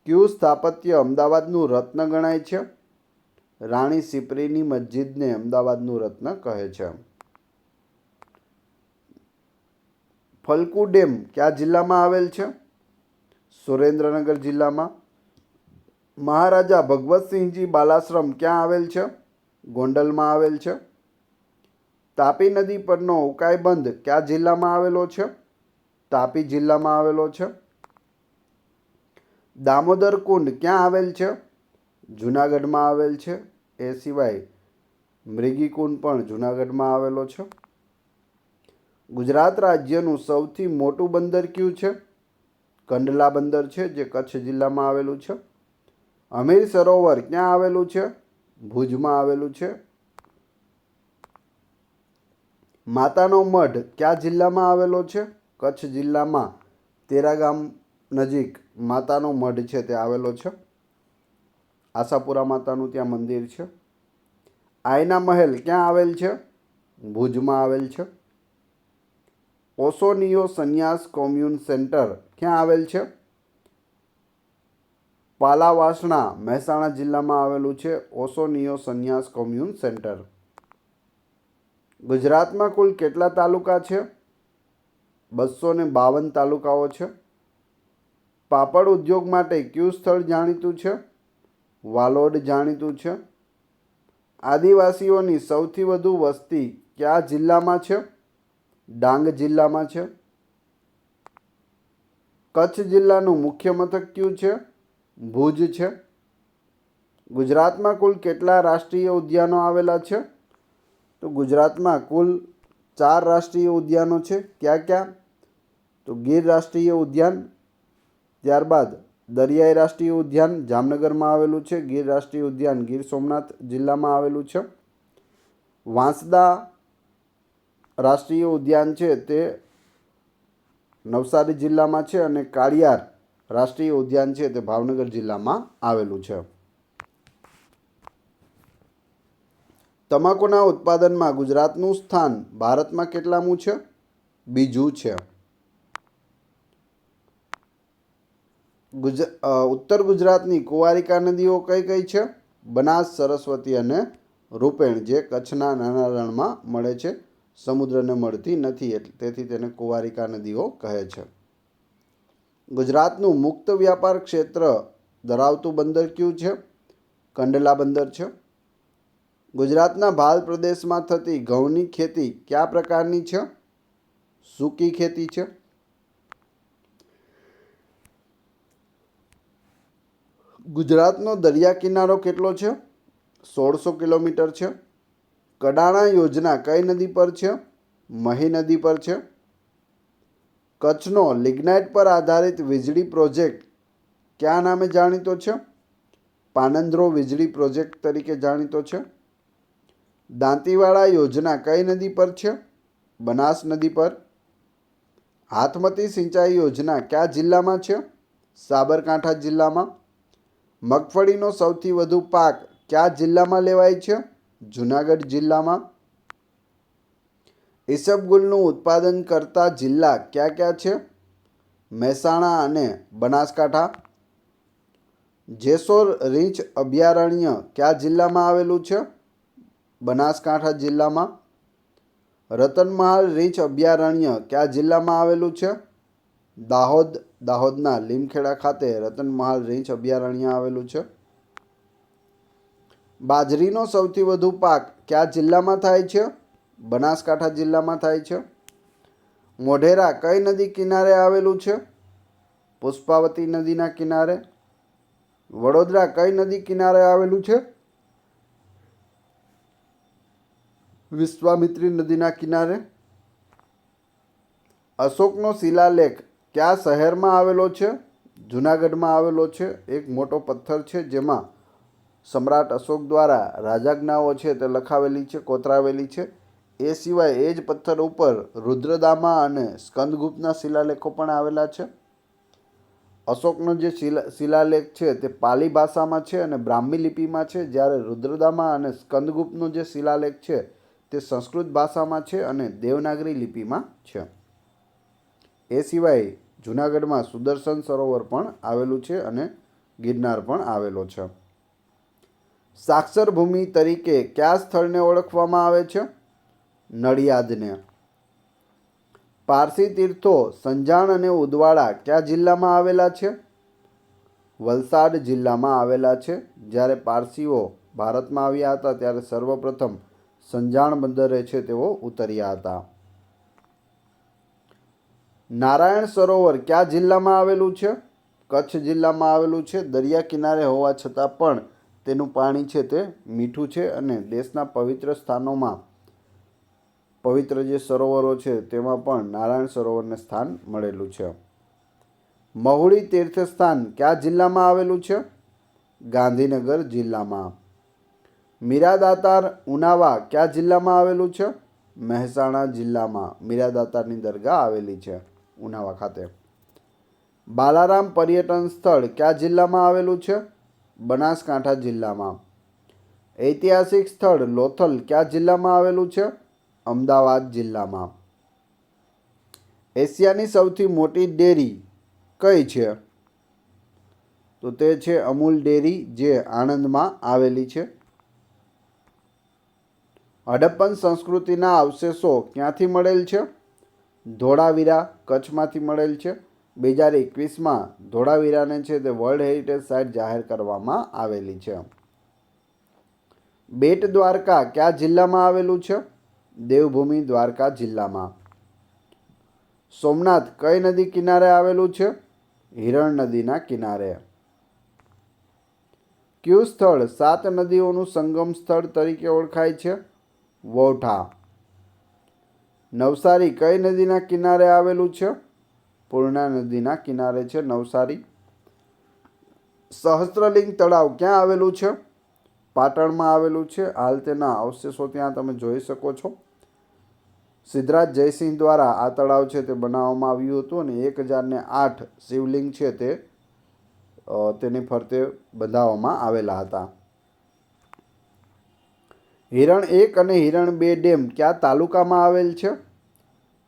કયું સ્થાપત્ય અમદાવાદનું રત્ન ગણાય છે? રાણી સિપ્રીની મસ્જિદને અમદાવાદનું રત્ન કહે છે. ફલકુ ડેમ કયા જિલ્લામાં આવેલ છે? સુરેન્દ્રનગર જિલ્લામાં. મહારાજા ભગવતસિંહજી બાલાશ્રમ ક્યાં આવેલ છે? ગોંડલમાં આવેલ છે. તાપી નદી પરનો ઉકાઈ બંધ કયા જિલ્લામાં આવેલો છે? તાપી જિલ્લામાં આવેલો છે. દામોદર કુંડ ક્યાં આવેલ છે? જૂનાગઢમાં આવેલ છે. એ સિવાય મૃગી કુંડ પણ જૂનાગઢમાં આવેલો છે. ગુજરાત રાજ્યનું સૌથી મોટું બંદર કયું છે? કંડલા બંદર છે, જે કચ્છ જિલ્લામાં આવેલું છે. હમીર સરોવર ક્યાં આવેલું છે? ભુજમાં આવેલું છે. માતાનો મઢ કયા જિલ્લામાં આવેલો છે? કચ્છ જિલ્લામાં તેરા ગામ નજીક માતાનો મઢ છે તે આવેલો છે. આશાપુરા માતાનું ત્યાં મંદિર છે. આયના મહેલ ક્યાં આવેલ છે? ભુજમાં આવેલ છે. ઓશોનિયો સંન્યાસ કોમ્યુન સેન્ટર ક્યાં આવેલ છે? પાલાવાસણા મહેસાણા જિલ્લામાં આવેલું છે ઓશોનિયો સંન્યાસ કોમ્યુન સેન્ટર. ગુજરાતમાં કુલ કેટલા તાલુકા છે? 252 તાલુકાઓ છે. પાપડ ઉદ્યોગ માટે કયું સ્થળ જાણીતું છે? વાલોડ જાણીતું છે. આદિવાસીઓની સૌથી વધુ વસ્તી કયા જિલ્લામાં છે? ડાંગ જિલ્લામાં છે. કચ્છ જિલ્લાનું મુખ્ય મથક કયું છે? ભુજ છે. ગુજરાતમાં કુલ કેટલા રાષ્ટ્રીય ઉદ્યાનો આવેલા છે? તો ગુજરાતમાં કુલ 4 રાષ્ટ્રીય ઉદ્યાનો છે. ક્યાં ક્યાં? તો ગીર રાષ્ટ્રીય ઉદ્યાન, ત્યારબાદ દરિયાઈ રાષ્ટ્રીય ઉદ્યાન જામનગરમાં આવેલું છે. ગીર રાષ્ટ્રીય ઉદ્યાન ગીર સોમનાથ જિલ્લામાં આવેલું છે. વાંસદા રાષ્ટ્રીય ઉદ્યાન છે તે નવસારી જિલ્લામાં છે અને કાળિયાર રાષ્ટ્રીય ઉદ્યાન છે તે ભાવનગર જિલ્લામાં આવેલું છે. તમાકુના ઉત્પાદનમાં ગુજરાતનું સ્થાન ભારતમાં કેટલામું છે? બીજું છે. ઉત્તર ગુજરાતની કુંવારિકા નદીઓ કઈ કઈ છે? બનાસ, સરસ્વતી અને રૂપેણ, જે કચ્છના નાના રણમાં મળે છે, સમુદ્રને મળતી નથી, તેથી તેને કુંવારિકા નદીઓ કહે છે. ગુજરાતનું મુક્ત વ્યાપાર ક્ષેત્ર ધરાવતું બંદર કયું છે? કંડલા બંદર છે. ગુજરાતના ભાલ પ્રદેશમાં થતી ઘઉંની ખેતી કયા પ્રકારની છે? સૂકી ખેતી છે. ગુજરાતનો દરિયા કિનારો કેટલો છે? 1600 કિલોમીટર છે. કડાણા યોજના કઈ નદી પર છે? મહી નદી પર છે. કચ્છનો લિગ્નાઇટ પર આધારિત વીજળી પ્રોજેક્ટ કયા નામે જાણીતો છે? પાનંદ્રો વીજળી પ્રોજેક્ટ તરીકે જાણીતો છે. દાંતીવાડા યોજના કઈ નદી પર છે? બનાસ નદી પર. હાથમતી સિંચાઈ યોજના કયા જિલ્લામાં છે? સાબરકાંઠા જિલ્લામાં. મગફળીનો સૌથી વધુ પાક કયા જિલ્લામાં લેવાય છે? જૂનાગઢ જિલ્લામાં. ઈસબગુલનું ઉત્પાદન કરતા જિલ્લા કયા કયા છે? મહેસાણા અને બનાસકાંઠા. જેસોર રીંછ અભયારણ્ય કયા જિલ્લામાં આવેલું છે? બનાસકાંઠા જિલ્લામાં. રતનમહાલ રીંછ અભયારણ્ય કયા જિલ્લામાં આવેલું છે? દાહોદ. દાહોદના લીમખેડા ખાતે રતનમહાલ રીંછ અભયારણ્ય આવેલું છે. બાજરીનો સૌથી વધુ પાક કયા જિલ્લામાં થાય છે? બનાસકાંઠા જિલ્લામાં થાય છે. મોઢેરા કઈ નદી કિનારે આવેલું છે? પુષ્પાવતી નદીના કિનારે. વડોદરા કઈ નદી કિનારે આવેલું છે? વિશ્વામિત્રી નદીના કિનારે. અશોકનો શિલાલેખ કયા શહેરમાં આવેલો છે? જૂનાગઢમાં આવેલો છે. એક મોટો પથ્થર છે જેમાં સમ્રાટ અશોક દ્વારા રાજ્ઞાઓ છે તે લખાવેલી છે, કોતરાવેલી છે. એ સિવાય એ જ પથ્થર ઉપર રુદ્રદામા અને સ્કંદગુપ્તના શિલાલેખો પણ આવેલા છે. અશોકનો જે શિલાલેખ છે તે પાલી ભાષામાં છે અને બ્રાહ્મી લિપિમાં છે, જ્યારે રુદ્રદામા અને સ્કંદગુપ્તનો જે શિલાલેખ છે તે સંસ્કૃત ભાષામાં છે અને દેવનાગરી લિપિમાં છે. એ સિવાય જૂનાગઢમાં સુદર્શન સરોવર પણ આવેલું છે અને ગિરનાર પણ આવેલો છે. સાક્ષર ભૂમિ તરીકે કયા સ્થળને ઓળખવામાં આવે છે? નડિયાદને. પારસી તીર્થો સંજાણ અને ઉદવાડા કયા જિલ્લામાં આવેલા છે? વલસાડ જિલ્લામાં આવેલા છે. જ્યારે પારસીઓ ભારતમાં આવ્યા હતા ત્યારે સર્વપ્રથમ સંજાણ બંદરે છે તેઓ ઉતર્યા હતા. નારાયણ સરોવર કયા જિલ્લામાં આવેલું છે? કચ્છ જિલ્લામાં આવેલું છે. દરિયા કિનારે હોવા છતાં પણ તેનું પાણી છે તે મીઠું છે અને દેશના પવિત્ર સ્થાનોમાં પવિત્ર જે સરોવરો છે તેમાં પણ નારાયણ સરોવરને સ્થાન મળેલું છે. મહુડી તીર્થસ્થાન કયા જિલ્લામાં આવેલું છે? ગાંધીનગર જિલ્લામાં. મીરાદાતાર ઉનાવા કયા જિલ્લામાં આવેલું છે? મહેસાણા જિલ્લામાં મીરાદાતારની દરગાહ આવેલી છે ઉનાવા ખાતે. બાલારામ પર્યટન સ્થળ કયા જિલ્લામાં આવેલું છે? બનાસકાંઠા જિલ્લામાં. ઐતિહાસિક સ્થળ લોથલ કયા જિલ્લામાં આવેલું છે? અમદાવાદ જિલ્લામાં. એશિયાની સૌથી મોટી ડેરી કઈ છે? તો તે છે અમૂલ ડેરી, જે આણંદમાં આવેલી છે. હડપ્પન સંસ્કૃતિના અવશેષો ક્યાંથી મળેલ છે? ધોળાવીરા કચ્છમાંથી મળેલ છે. 2021માં ધોળાવીરાને છે તે વર્લ્ડ હેરિટેજ સાઇટ જાહેર કરવામાં આવેલી છે. બેટ દ્વારકા કયા જિલ્લામાં આવેલું છે? દેવભૂમિ દ્વારકા જિલ્લામાં. સોમનાથ કઈ નદી કિનારે આવેલું છે? હિરણ નદીના કિનારે. કયું સ્થળ 7 નદીઓનું સંગમ સ્થળ તરીકે ઓળખાય છે? વૌઠા. નવસારી કઈ નદીના કિનારે આવેલું છે? પૂર્ણા નદીના કિનારે છે નવસારી. સહસ્ત્રલિંગ તળાવ ક્યાં આવેલું છે? પાટણમાં આવેલું છે. હાલ તેના અવશેષો ત્યાં તમે જોઈ શકો છો. સિદ્ધરાજ જયસિંહ દ્વારા આ તળાવ છે તે બનાવવામાં આવ્યું હતું અને 1008 શિવલિંગ છે તે તેની ફરતે બંધાવવામાં આવેલા હતા. હિરણ 1 અને હિરણ 2 ડેમ કયા તાલુકામાં આવેલ છે?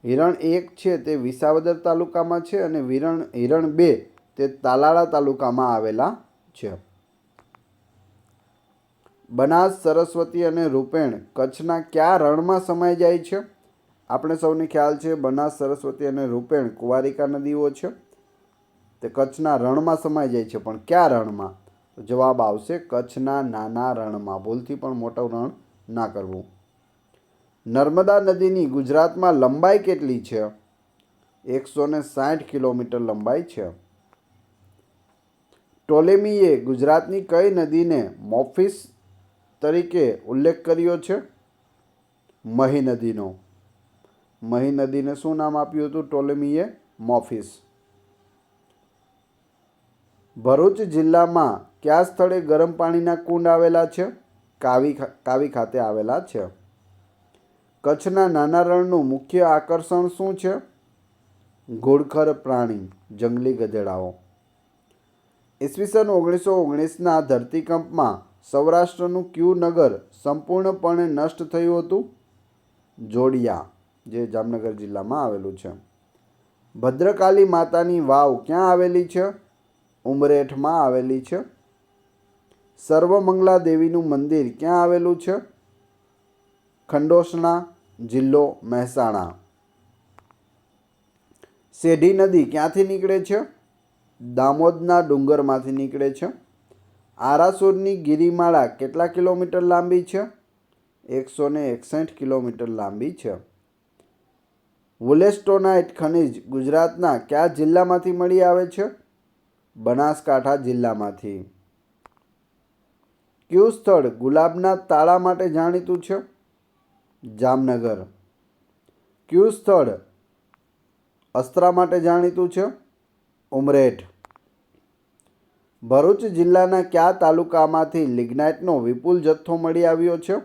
હિરણ 1 છે તે વિસાવદર તાલુકામાં છે અને હિરણ 2 તે તાલાળા તાલુકામાં આવેલા છે. બનાસ, સરસ્વતી અને રૂપેણ કચ્છના કયા રણમાં સમાઈ જાય છે? આપણે સૌને ખ્યાલ છે બનાસ, સરસ્વતી અને રૂપેણ કુંવારિકા નદીઓ છે, તે કચ્છના રણમાં સમાઈ જાય છે. પણ કયા રણમાં? તો જવાબ આવશે કચ્છના નાના રણમાં. ભૂલથી પણ મોટું રણ ના કરવું. નર્મદા નદીની ગુજરાતમાં લંબાઈ કેટલી છે? 160 કિલોમીટર લંબાઈ છે. ટોલેમીએ ગુજરાતની કઈ નદીને મોફિસ તરીકે ઉલ્લેખ કર્યો છે? મહી નદીનો. મહી નદીને શું નામ આપ્યું હતું ટોલેમીએ? મોફિસ. ભરૂચ જિલ્લામાં કયા સ્થળે ગરમ પાણીના કુંડ આવેલા છે? કાવી ખાતે આવેલા છે. કચ્છના નાના રણનું મુખ્ય આકર્ષણ શું છે? ઘુડખર પ્રાણી, જંગલી ગધેડાઓ. ઈસવીસન 1919ના ધરતીકંપમાં સૌરાષ્ટ્રનું કયું નગર સંપૂર્ણપણે નષ્ટ થયું હતું? જોડિયા, જે જામનગર જિલ્લામાં આવેલું છે. ભદ્રકાલી માતાની વાવ ક્યાં આવેલી છે? ઉમરેઠમાં આવેલી છે. સર્વમંગલા દેવીનું મંદિર ક્યાં આવેલું છે? ખંડોસણા, જિલ્લો મહેસાણા. સેઢી નદી ક્યાંથી નીકળે છે? દામોદના ડુંગરમાંથી નીકળે છે. આરાસુરની ગિરિમાળા કેટલા કિલોમીટર લાંબી છે? 161 કિલોમીટર લાંબી છે. વુલેસ્ટોનાઇટ ખનિજ ગુજરાતના કયા જિલ્લામાંથી મળી આવે છે? બનાસકાંઠા જિલ્લામાંથી. કયું સ્થળ ગુલાબના તાળા માટે જાણીતું છે? જામનગર. કયું સ્થળ અસ્ત્રા માટે જાણીતું છે? ઉમરેઠ. ભરૂચ જિલ્લાના કયા તાલુકામાંથી લિગ્નાઇટનો વિપુલ જથ્થો મળી આવ્યો છે?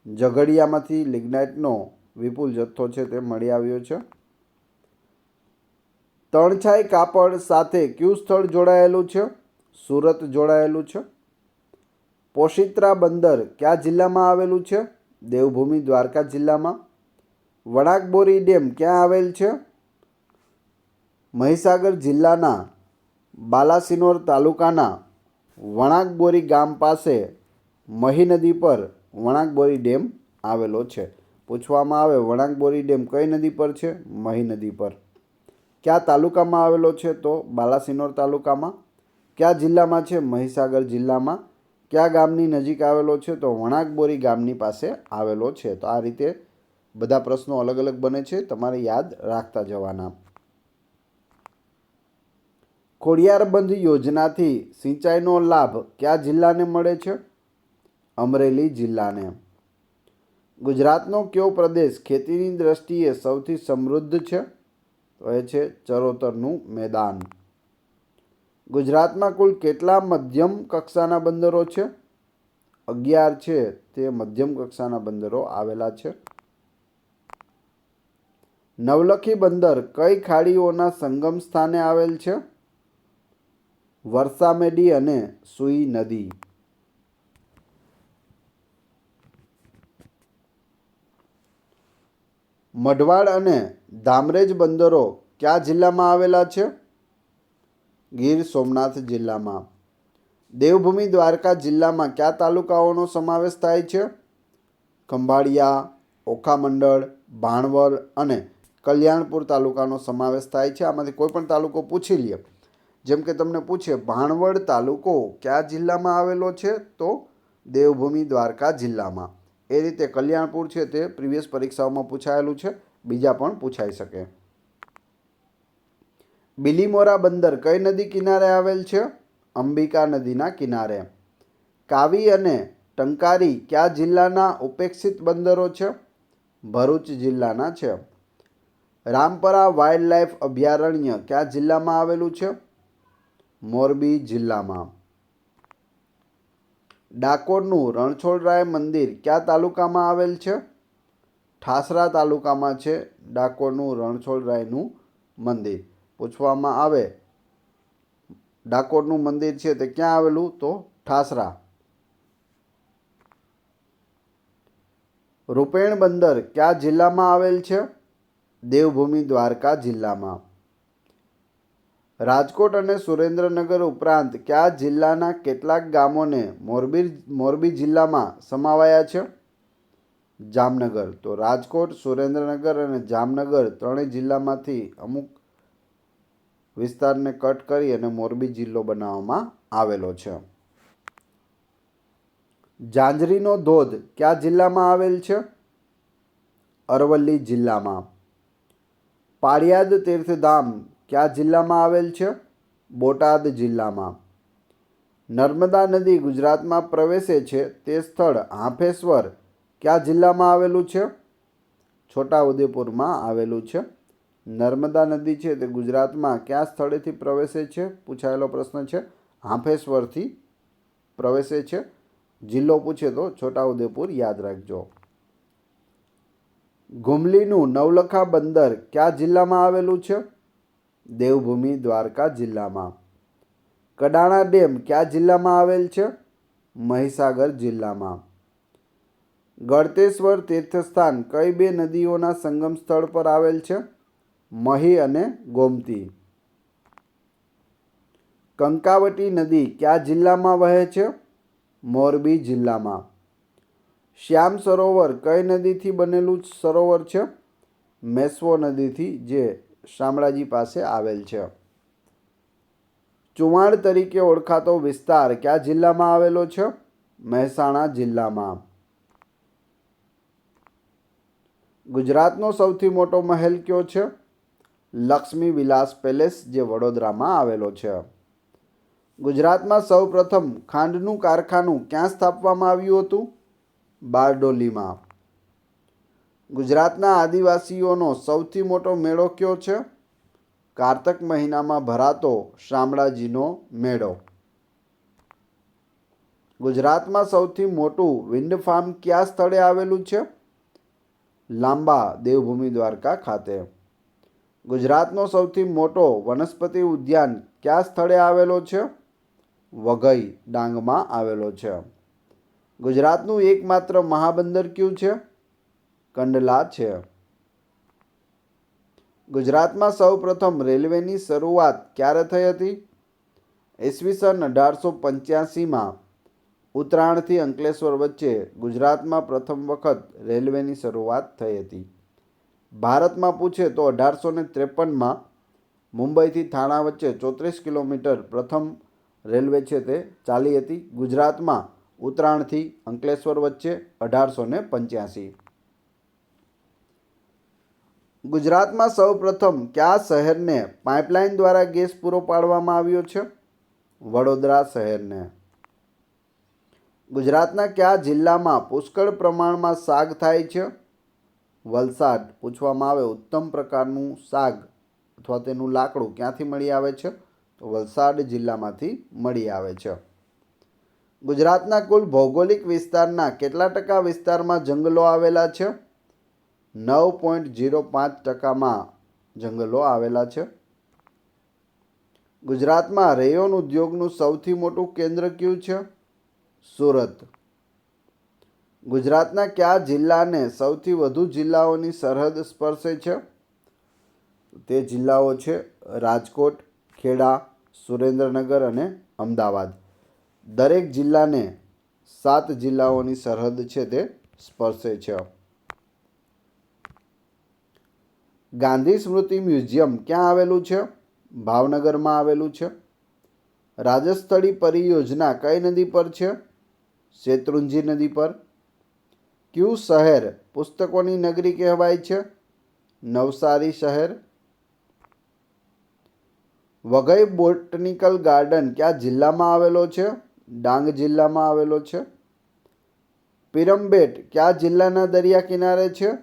ઝઘડિયામાંથી લિગ્નાઇટનો વિપુલ જથ્થો છે તે મળી આવ્યો છે. તણછાઈ કાપડ સાથે કયું સ્થળ જોડાયેલું છે? સુરત જોડાયેલું છે. પોશિત્રા બંદર કયા જિલ્લામાં આવેલું છે? દેવભૂમિ દ્વારકા જિલ્લામાં. વણાકબોરી ડેમ ક્યાં આવેલ છે? મહીસાગર જિલ્લાના બાલાસિનોર તાલુકાના વણાકબોરી ગામ પાસે મહી નદી પર વણાકબોરી ડેમ આવેલો છે. પૂછવામાં આવે વણાકબોરી ડેમ કઈ નદી પર છે? મહી નદી પર. કયા તાલુકામાં આવેલો છે? તો બાલાસિનોર તાલુકામાં. કયા જિલ્લામાં છે? મહીસાગર જિલ્લામાં. કયા ગામની નજીક આવેલો છે? તો વણાકબોરી ગામની પાસે આવેલો છે. તો આ રીતે બધા પ્રશ્નો અલગ અલગ બને છે, તમારે યાદ રાખતા જવાના. ખોડિયારબંધ યોજનાથી સિંચાઈનો લાભ કયા જિલ્લાને મળે છે? અમરેલી જિલ્લાને. ગુજરાતનો કયો પ્રદેશ ખેતીની દ્રષ્ટિએ સૌથી સમૃદ્ધ છે? તો એ છે ચરોતરનું મેદાન. ગુજરાતમાં કુલ કેટલા મધ્યમ કક્ષાના બંદરો છે? 11 છે તે મધ્યમ કક્ષાના બંદરો આવેલા છે. નવલખી બંદર કઈ ખાડીઓના સંગમ સ્થાને આવેલ છે? વરસામેડી અને સુઈ નદી. મઢવાડ અને ધામરેજ બંદરો કયા જિલ્લામાં આવેલા છે? ગીર સોમનાથ જિલ્લામાં. દેવભૂમિ દ્વારકા જિલ્લામાં કયા તાલુકાઓનો સમાવેશ થાય છે? ખંભાળિયા, ઓખામંડળ, ભાણવર અને કલ્યાણપુર તાલુકાનો સમાવેશ થાય છે. આમાંથી કોઈ પણ તાલુકો પૂછી લે. જેમ કે તમને પૂછે ભાણવડ તાલુકો કયા જિલ્લામાં આવેલો છે? તો દેવભૂમિ દ્વારકા જિલ્લામાં. એ રીતે કલ્યાણપુર છે તે પ્રીવિયસ પરીક્ષાઓમાં પૂછાયેલું છે, બીજા પણ પૂછાઈ શકે. બિલીમોરા બંદર કઈ નદી કિનારે આવેલ છે? અંબિકા નદીના કિનારે. કાવી અને ટંકારી કયા જિલ્લાના ઉપેક્ષિત બંદરો છે? ભરૂચ જિલ્લાના છે. રામપરા વાઇલ્ડ લાઇફ અભયારણ્ય કયા જિલ્લામાં આવેલું છે? મોરબી જિલ્લામાં. ડાકોરનું રણછોડરાય મંદિર કયા તાલુકામાં આવેલ છે? ઠાસરા તાલુકામાં છે ડાકોરનું રણછોડરાયનું મંદિર. પૂછવામાં આવે ડાકોરનું મંદિર છે તે ક્યાં આવેલું? તો ઠાસરા. રૂપેણ બંદર કયા જિલ્લામાં આવેલ છે? દેવભૂમિ દ્વારકા જિલ્લામાં. રાજકોટ અને સુરેન્દ્રનગર ઉપરાંત કયા જિલ્લાના કેટલાક ગામોને મોરબી જિલ્લામાં સમાવાયા છે? જામનગર. તો રાજકોટ, સુરેન્દ્રનગર અને જામનગર ત્રણેય જિલ્લામાંથી અમુક વિસ્તારને કટ કરી અને મોરબી જિલ્લો બનાવવામાં આવેલો છે. ઝાંઝરીનો ધોધ કયા જિલ્લામાં આવેલ છે? અરવલ્લી જિલ્લામાં. પાળિયાદ તીર્થધામ કયા જિલ્લામાં આવેલ છે? બોટાદ જિલ્લામાં. નર્મદા નદી ગુજરાતમાં પ્રવેશે છે તે સ્થળ હાંફેશ્વર કયા જિલ્લામાં આવેલું છે? છોટાઉદેપુરમાં આવેલું છે. નર્મદા નદી છે તે ગુજરાતમાં કયા સ્થળેથી પ્રવેશે છે? પૂછાયેલો પ્રશ્ન છે. હાંફેશ્વરથી પ્રવેશે છે. જિલ્લો પૂછે તો છોટાઉદેપુર યાદ રાખજો. ઘુમલીનું નવલખા બંદર કયા જિલ્લામાં આવેલું છે? દેવભૂમિ દ્વારકા જિલ્લામાં. કડાણા ડેમ કયા જિલ્લામાં આવેલ છે? મહીસાગર જિલ્લામાં. ગળતેશ્વર તીર્થસ્થાન કઈ બે નદીઓના સંગમ સ્થળ પર આવેલ છે? મહી અને ગોમતી. કંકાવટી નદી કયા જિલ્લામાં વહે છે? મોરબી જિલ્લામાં. શ્યામ સરોવર કઈ નદીથી બનેલું સરોવર છે? મેશ્વો નદીથી, જે શામળાજી પાસે આવેલ છે. ચુવાણ તરીકે ઓળખાતો વિસ્તાર કયા જિલ્લામાં આવેલો છે? મહેસાણા જિલ્લામાં. ગુજરાતનો સૌથી મોટો મહેલ કયો છે? લક્ષ્મી વિલાસ પેલેસ, જે વડોદરામાં આવેલો છે. ગુજરાતમાં સૌ પ્રથમ ખાંડનું કારખાનું ક્યાં સ્થાપવામાં આવ્યું હતું? બારડોલીમાં. ગુજરાતના આદિવાસીઓનો સૌથી મોટો મેળો કયો છે? કારતક મહિનામાં ભરાતો શામળાજીનો મેળો. ગુજરાતમાં સૌથી મોટું વિન્ડ ફાર્મ કયા સ્થળે આવેલું છે? લાંબા, દેવભૂમિ દ્વારકા ખાતે. ગુજરાતનો સૌથી મોટો વનસ્પતિ ઉદ્યાન કયા સ્થળે આવેલો છે? વઘઈ, ડાંગમાં આવેલો છે. ગુજરાતનું એકમાત્ર મહાબંદર કયું છે? કંડલા છે. ગુજરાતમાં સૌ પ્રથમ રેલવેની શરૂઆત ક્યારે થઈ હતી? ઈસવીસન 1885માં ઉત્તરાયણથી અંકલેશ્વર વચ્ચે ગુજરાતમાં પ્રથમ વખત રેલવેની શરૂઆત થઈ હતી. ભારતમાં પૂછે તો 1853માં મુંબઈથી થાણા વચ્ચે 34 કિલોમીટર પ્રથમ રેલવે છે તે ચાલી હતી. ગુજરાતમાં ઉત્તરાયણથી અંકલેશ્વર વચ્ચે 1885. ગુજરાતમાં સૌ પ્રથમ કયા શહેરને પાઇપલાઇન દ્વારા ગેસ પૂરો પાડવામાં આવ્યો છે? વડોદરા શહેરને. ગુજરાતના કયા જિલ્લામાં પુષ્કળ પ્રમાણમાં સાગ થાય છે? વલસાડ. પૂછવામાં આવે ઉત્તમ પ્રકારનું સાગ અથવા તેનું લાકડું ક્યાંથી મળી આવે છે? તો વલસાડ જિલ્લામાંથી મળી આવે છે. ગુજરાતના કુલ ભૌગોલિક વિસ્તારના કેટલા ટકા વિસ્તારમાં જંગલો આવેલા છે? 9.05% જંગલો આવેલા છે. ગુજરાતમાં રેયોન ઉદ્યોગનું સૌથી મોટું કેન્દ્ર કયું છે? સુરત. ગુજરાતના કયા જિલ્લાને સૌથી વધુ જિલ્લાઓની સરહદ સ્પર્શે છે? તે જિલ્લાઓ છે રાજકોટ, ખેડા, સુરેન્દ્રનગર અને અમદાવાદ. દરેક જિલ્લાને 7 જિલ્લાઓની સરહદ છે તે સ્પર્શે છે. ગાંધી સ્મૃતિ મ્યુઝિયમ ક્યાં આવેલું છે? ભાવનગરમાં આવેલું છે. રાજસ્થળી પરિયોજના કઈ નદી પર છે? શેત્રુંજી નદી પર. કયું શહેર પુસ્તકોની નગરી કહેવાય છે? નવસારી શહેર. વઘઈ બોટનિકલ ગાર્ડન કયા જિલ્લામાં આવેલો છે? ડાંગ જિલ્લામાં આવેલો છે. પિરમબેટ કયા જિલ્લાના દરિયા કિનારે છે?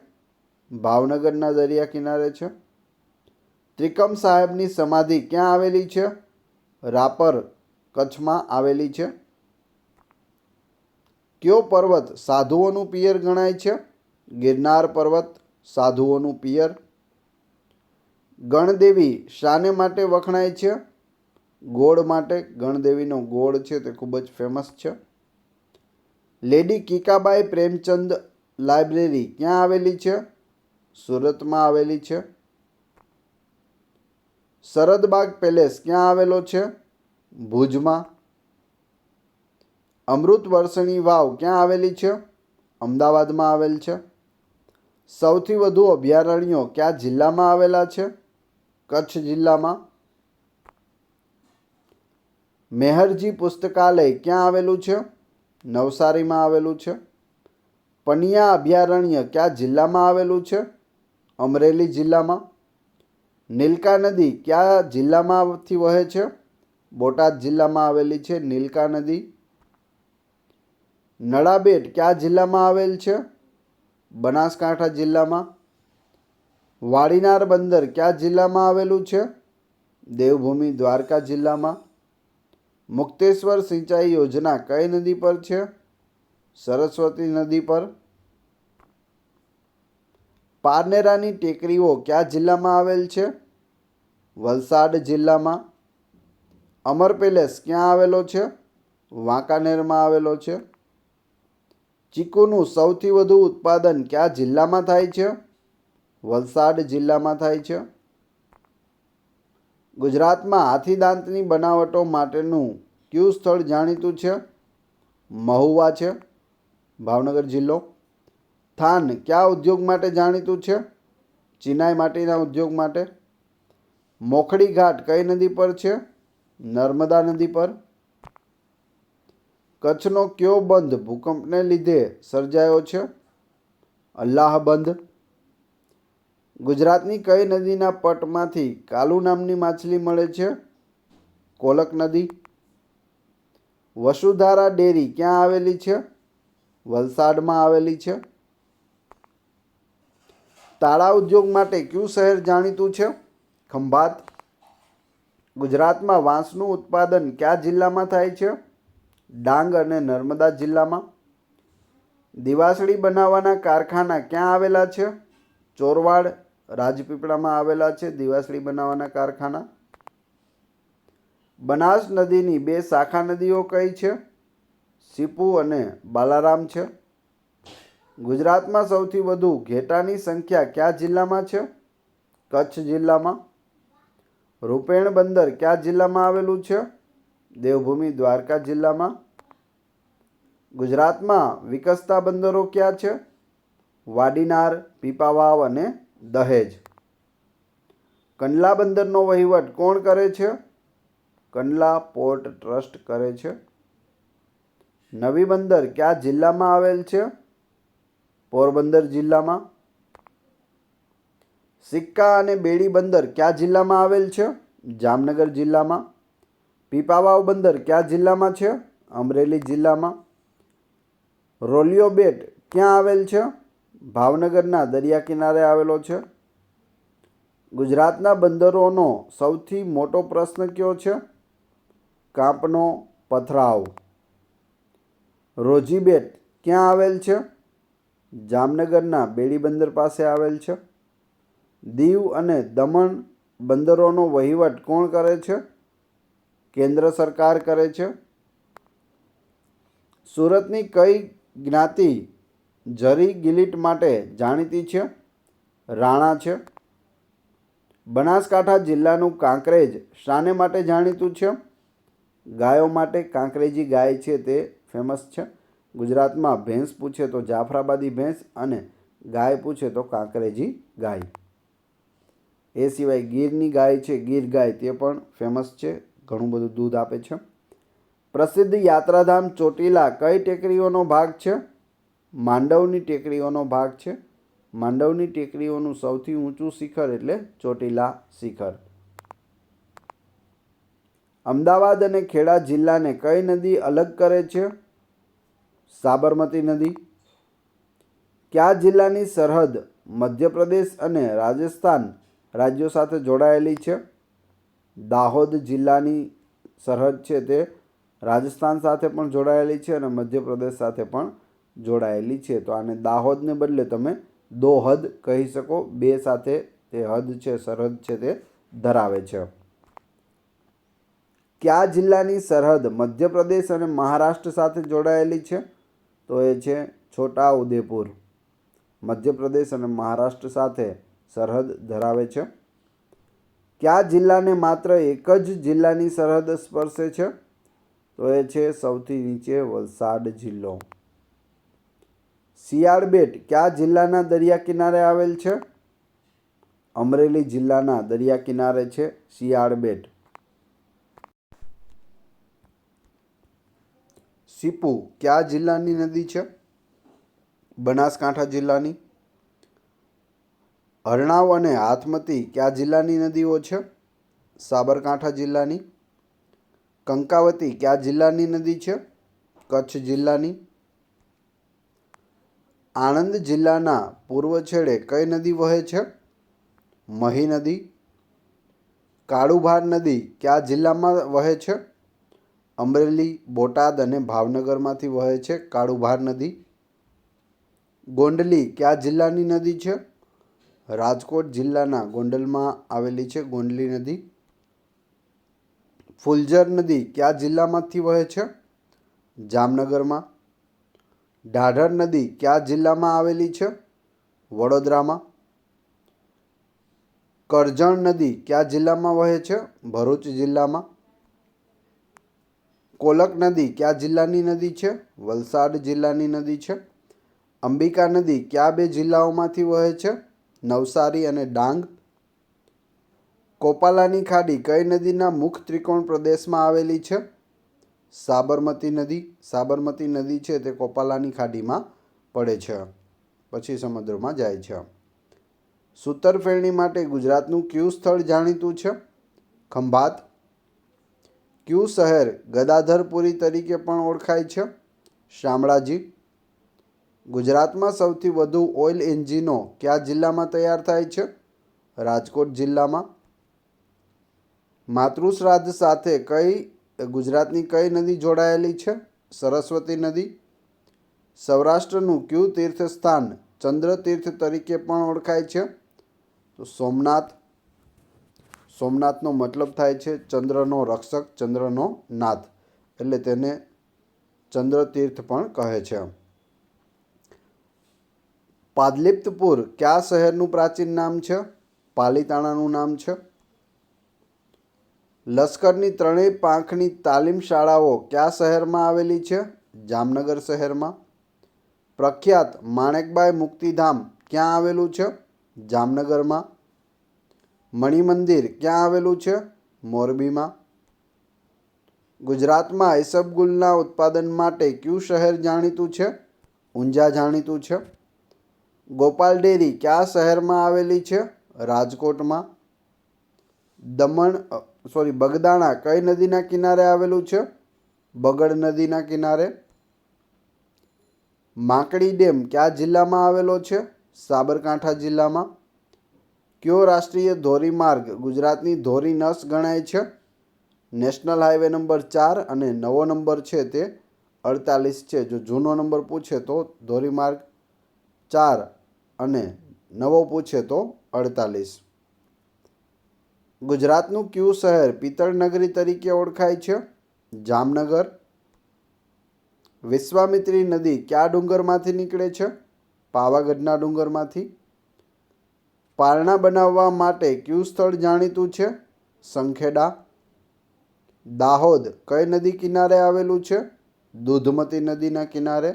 ભાવનગરના દરિયા કિનારે છે. ત્રિકમ સાહેબની સમાધિ ક્યાં આવેલી છે? રાપર, કચ્છમાં આવેલી છે. કયો પર્વત સાધુઓનું પિયર ગણાય છે? ગિરનાર પર્વત સાધુઓનું પિયર. ગણદેવી શાને માટે વખણાય છે? ગોળ માટે. ગણદેવીનો ગોળ છે તે ખૂબ જ ફેમસ છે. લેડી કીકાબાઈ પ્રેમચંદ લાઇબ્રેરી ક્યાં આવેલી છે? સુરતમાં આવેલી છે. શરદબાગ પેલેસ ક્યાં આવેલો છે? ભુજમાં. અમૃત વર્ષની વાવ ક્યાં આવેલી છે? અમદાવાદમાં આવેલ છે. સૌથી વધુ અભયારણ્યો કયા જિલ્લામાં આવેલા છે? કચ્છ જિલ્લામાં. મેહરજી પુસ્તકાલય ક્યાં આવેલું છે? નવસારીમાં આવેલું છે. પનિયા અભયારણ્ય કયા જિલ્લામાં આવેલું છે? અમરેલી જિલ્લામાં. નીલકા નદી કયા જિલ્લામાંથી વહે છે? બોટાદ જિલ્લામાં આવેલી છે નીલકા નદી. નળાબેટ કયા જિલ્લામાં આવેલ છે? બનાસકાંઠા જિલ્લામાં. વાડીનાર બંદર કયા જિલ્લામાં આવેલું છે? દેવભૂમિ દ્વારકા જિલ્લામાં. મુક્તેશ્વર સિંચાઈ યોજના કઈ નદી પર છે? સરસ્વતી નદી પર. પારનેરાની ટેકરીઓ કયા જિલ્લામાં આવેલ છે? વલસાડ જિલ્લામાં. અમર પેલેસ ક્યાં આવેલો છે? વાંકાનેરમાં આવેલો છે. ચીકુનું સૌથી વધુ ઉત્પાદન કયા જિલ્લામાં થાય છે? વલસાડ જિલ્લામાં થાય છે. ગુજરાતમાં હાથીદાંતની બનાવટો માટેનું કયું સ્થળ જાણીતું છે? મહુવા છે, ભાવનગર જિલ્લો. થાન કયા ઉદ્યોગ માટે જાણીતું છે? ચિનાઈ માટીના ઉદ્યોગ માટે. મોખડી ઘાટ કઈ નદી પર છે? નર્મદા નદી પર. કચ્છનો કયો બંધ ભૂકંપને લીધે સર્જાયો છે? અલ્લાહ બંધ. ગુજરાતની કઈ નદીના પટમાંથી કાલુ નામની માછલી મળે છે? કોલક નદી. વસુધારા ડેરી ક્યાં આવેલી છે? વલસાડમાં આવેલી છે. તાળા ઉદ્યોગ માટે કયું શહેર જાણીતું છે? ખંભાત. ગુજરાતમાં વાંસનું ઉત્પાદન કયા જિલ્લામાં થાય છે? ડાંગ અને નર્મદા જિલ્લામાં. દિવાસળી બનાવવાના કારખાના ક્યાં આવેલા છે? ચોરવાડ, રાજપીપળામાં આવેલા છે દિવાસળી બનાવવાના કારખાના. બનાસ નદીની બે શાખા નદીઓ કઈ છે? સીપુ અને બાલારામ છે. ગુજરાતમાં સૌથી વધુ ઘેટાની સંખ્યા કયા જિલ્લામાં છે? કચ્છ જિલ્લામાં. રૂપેણ બંદર કયા જિલ્લામાં આવેલું છે? દેવભૂમિ દ્વારકા જિલ્લામાં. ગુજરાતમાં વિકસતા બંદરો ક્યાં છે? વાડીનાર, પીપાવાવ અને દહેજ. કંડલા બંદરનો વહીવટ કોણ કરે છે? કંડલા પોર્ટ ટ્રસ્ટ કરે છે. નવી બંદર કયા જિલ્લામાં આવેલ છે? પોરબંદર જિલ્લામાં. સિક્કા અને બેડી બંદર કયા જિલ્લામાં આવેલ છે? જામનગર જિલ્લામાં. પીપાવાવ બંદર કયા જિલ્લામાં છે? અમરેલી જિલ્લામાં. રોલિયો બેટ ક્યાં આવેલ છે? ભાવનગરના દરિયા કિનારે આવેલો છે. ગુજરાતના બંદરોનો સૌથી મોટો પ્રશ્ન કયો છે? કાંપનો પથરાવ. રોજી બેટ ક્યાં આવેલ છે? જામનગરના બેડી બંદર પાસે આવેલ છે. દીવ અને દમણ બંદરોનો વહીવટ કોણ કરે છે? કેન્દ્ર સરકાર કરે છે. સુરતની કઈ જ્ઞાતિ જરી ગિલીટ માટે જાણીતી છે? રાણા છે. બનાસકાંઠા જિલ્લાનું કાંકરેજ શાને માટે જાણીતું છે? ગાયો માટે. કાંકરેજી ગાય છે તે ફેમસ છે. ગુજરાતમાં ભેંસ પૂછે તો જાફરાબાદી ભેંસ અને ગાય પૂછે તો કાંકરેજી ગાય. એ સિવાય ગીરની ગાય છે, ગીર ગાય, તે પણ ફેમસ છે, ઘણું બધું દૂધ આપે છે. પ્રસિદ્ધ યાત્રાધામ ચોટીલા કઈ ટેકરીઓનો ભાગ છે? માંડવની ટેકરીઓનો ભાગ છે. માંડવની ટેકરીઓનું સૌથી ઊંચું શિખર એટલે ચોટીલા શિખર. અમદાવાદ અને ખેડા જિલ્લાને કઈ નદી અલગ કરે છે? સાબરમતી નદી. કયા જિલ્લાની સરહદ મધ્યપ્રદેશ અને રાજસ્થાન રાજ્યો સાથે જોડાયેલી છે? દાહોદ જિલ્લાની સરહદ છે તે રાજસ્થાન સાથે પણ જોડાયેલી છે અને મધ્યપ્રદેશ સાથે પણ જોડાયેલી છે. તો આને દાહોદને બદલે તમે દોહદ કહી શકો. બે સાથે તે હદ છે, સરહદ છે તે ધરાવે છે. કયા જિલ્લાની સરહદ મધ્યપ્રદેશ અને મહારાષ્ટ્ર સાથે જોડાયેલી છે? તો એ છે છોટા ઉદેપુર. મધ્યપ્રદેશ અને મહારાષ્ટ્ર સાથે સરહદ ધરાવે છે. કયા જિલ્લાને માત્ર એક જ જિલ્લાની સરહદ સ્પર્શે છે? તો એ છે સૌથી નીચે વલસાડ જિલ્લો. શિયાળ બેટ કયા જિલ્લાના દરિયા કિનારે આવેલ છે? અમરેલી જિલ્લાના દરિયા કિનારે છે શિયાળ બેટ. સીપુ કયા જિલ્લાની નદી છે? બનાસકાંઠા જિલ્લાની. હરણાવ અને હાથમતી કયા જિલ્લાની નદીઓ છે? સાબરકાંઠા જિલ્લાની. કંકાવતી કયા જિલ્લાની નદી છે? કચ્છ જિલ્લાની. આણંદ જિલ્લાના પૂર્વ છેડે કઈ નદી વહે છે? મહી નદી. કાળુભાર નદી કયા જિલ્લામાં વહે છે? અમરેલી, બોટાદ અને ભાવનગરમાંથી વહે છે કાળુભાર નદી. ગોંડલી કયા જિલ્લાની નદી છે? રાજકોટ જિલ્લાના ગોંડલમાં આવેલી છે ગોંડલી નદી. ફુલઝર નદી કયા જિલ્લામાંથી વહે છે? જામનગરમાં. ઢાઢર નદી કયા જિલ્લામાં આવેલી છે? વડોદરામાં. કરજણ નદી કયા જિલ્લામાં વહે છે? ભરૂચ જિલ્લામાં. કોલક નદી કયા જિલ્લાની નદી છે? વલસાડ જિલ્લાની નદી છે. અંબિકા નદી કયા બે જિલ્લાઓમાંથી વહે છે? નવસારી અને ડાંગ. કોપાલાની ખાડી કઈ નદીના મુખ ત્રિકોણ પ્રદેશમાં આવેલી છે? સાબરમતી નદી. સાબરમતી નદી છે તે કોપાલાની ખાડીમાં પડે છે, પછી સમુદ્રમાં જાય છે. સૂતરફેરણી માટે ગુજરાતનું કયું સ્થળ જાણીતું છે? ખંભાત. કયું શહેર ગદાધરપુરી તરીકે પણ ઓળખાય છે? શામળાજી. ગુજરાતમાં સૌથી વધુ ઓઇલ એન્જિનો કયા જિલ્લામાં તૈયાર થાય છે? રાજકોટ જિલ્લામાં. માતૃશ્રાદ્ધ સાથે ગુજરાતની કઈ નદી જોડાયેલી છે? સરસ્વતી નદી. સૌરાષ્ટ્રનું કયું તીર્થસ્થાન ચંદ્રતીર્થ તરીકે પણ ઓળખાય છે? તો સોમનાથ. સોમનાથનો મતલબ થાય છે ચંદ્રનો રક્ષક, ચંદ્રનો નાથ, એટલે તેને ચંદ્રતીર્થ પણ કહે છે. પાદલિપ્તપુર કયા શહેરનું પ્રાચીન નામ છે? પાલીતાણાનું નામ છે. લશ્કરની ત્રણેય પાંખની તાલીમ શાળાઓ કયા શહેરમાં આવેલી છે? જામનગર શહેરમાં. પ્રખ્યાત માણેકબાઈ મુક્તિધામ ક્યાં આવેલું છે? જામનગરમાં. મણિમંદિર ક્યાં આવેલું છે? મોરબીમાં. ગુજરાતમાં ઈસબગુલના ઉત્પાદન માટે કયું શહેર જાણીતું છે? ઊંઝા જાણીતું છે. ગોપાલ ડેરી કયા શહેરમાં આવેલી છે? રાજકોટમાં. બગદાણા કઈ નદીના કિનારે આવેલું છે? બગડ નદીના કિનારે. માકડી ડેમ કયા જિલ્લામાં આવેલો છે? સાબરકાંઠા જિલ્લામાં. કયો રાષ્ટ્રીય ધોરીમાર્ગ ગુજરાતની ધોરી નસ ગણાય છે? નેશનલ હાઈવે નંબર 4 અને નવો નંબર છે તે 48 છે. જો જૂનો નંબર પૂછે તો ધોરીમાર્ગ 4 અને નવો પૂછે તો 48. ગુજરાતનું કયું શહેર પિત્તળ નગરી તરીકે ઓળખાય છે? જામનગર. વિશ્વામિત્રી નદી કયા ડુંગરમાંથી નીકળે છે? પાવાગઢના ડુંગરમાંથી. પારણા બનાવવા માટે કયું સ્થળ જાણીતું છે? સંખેડા. દાહોદ કઈ નદી કિનારે આવેલું છે? દૂધમતી નદીના કિનારે.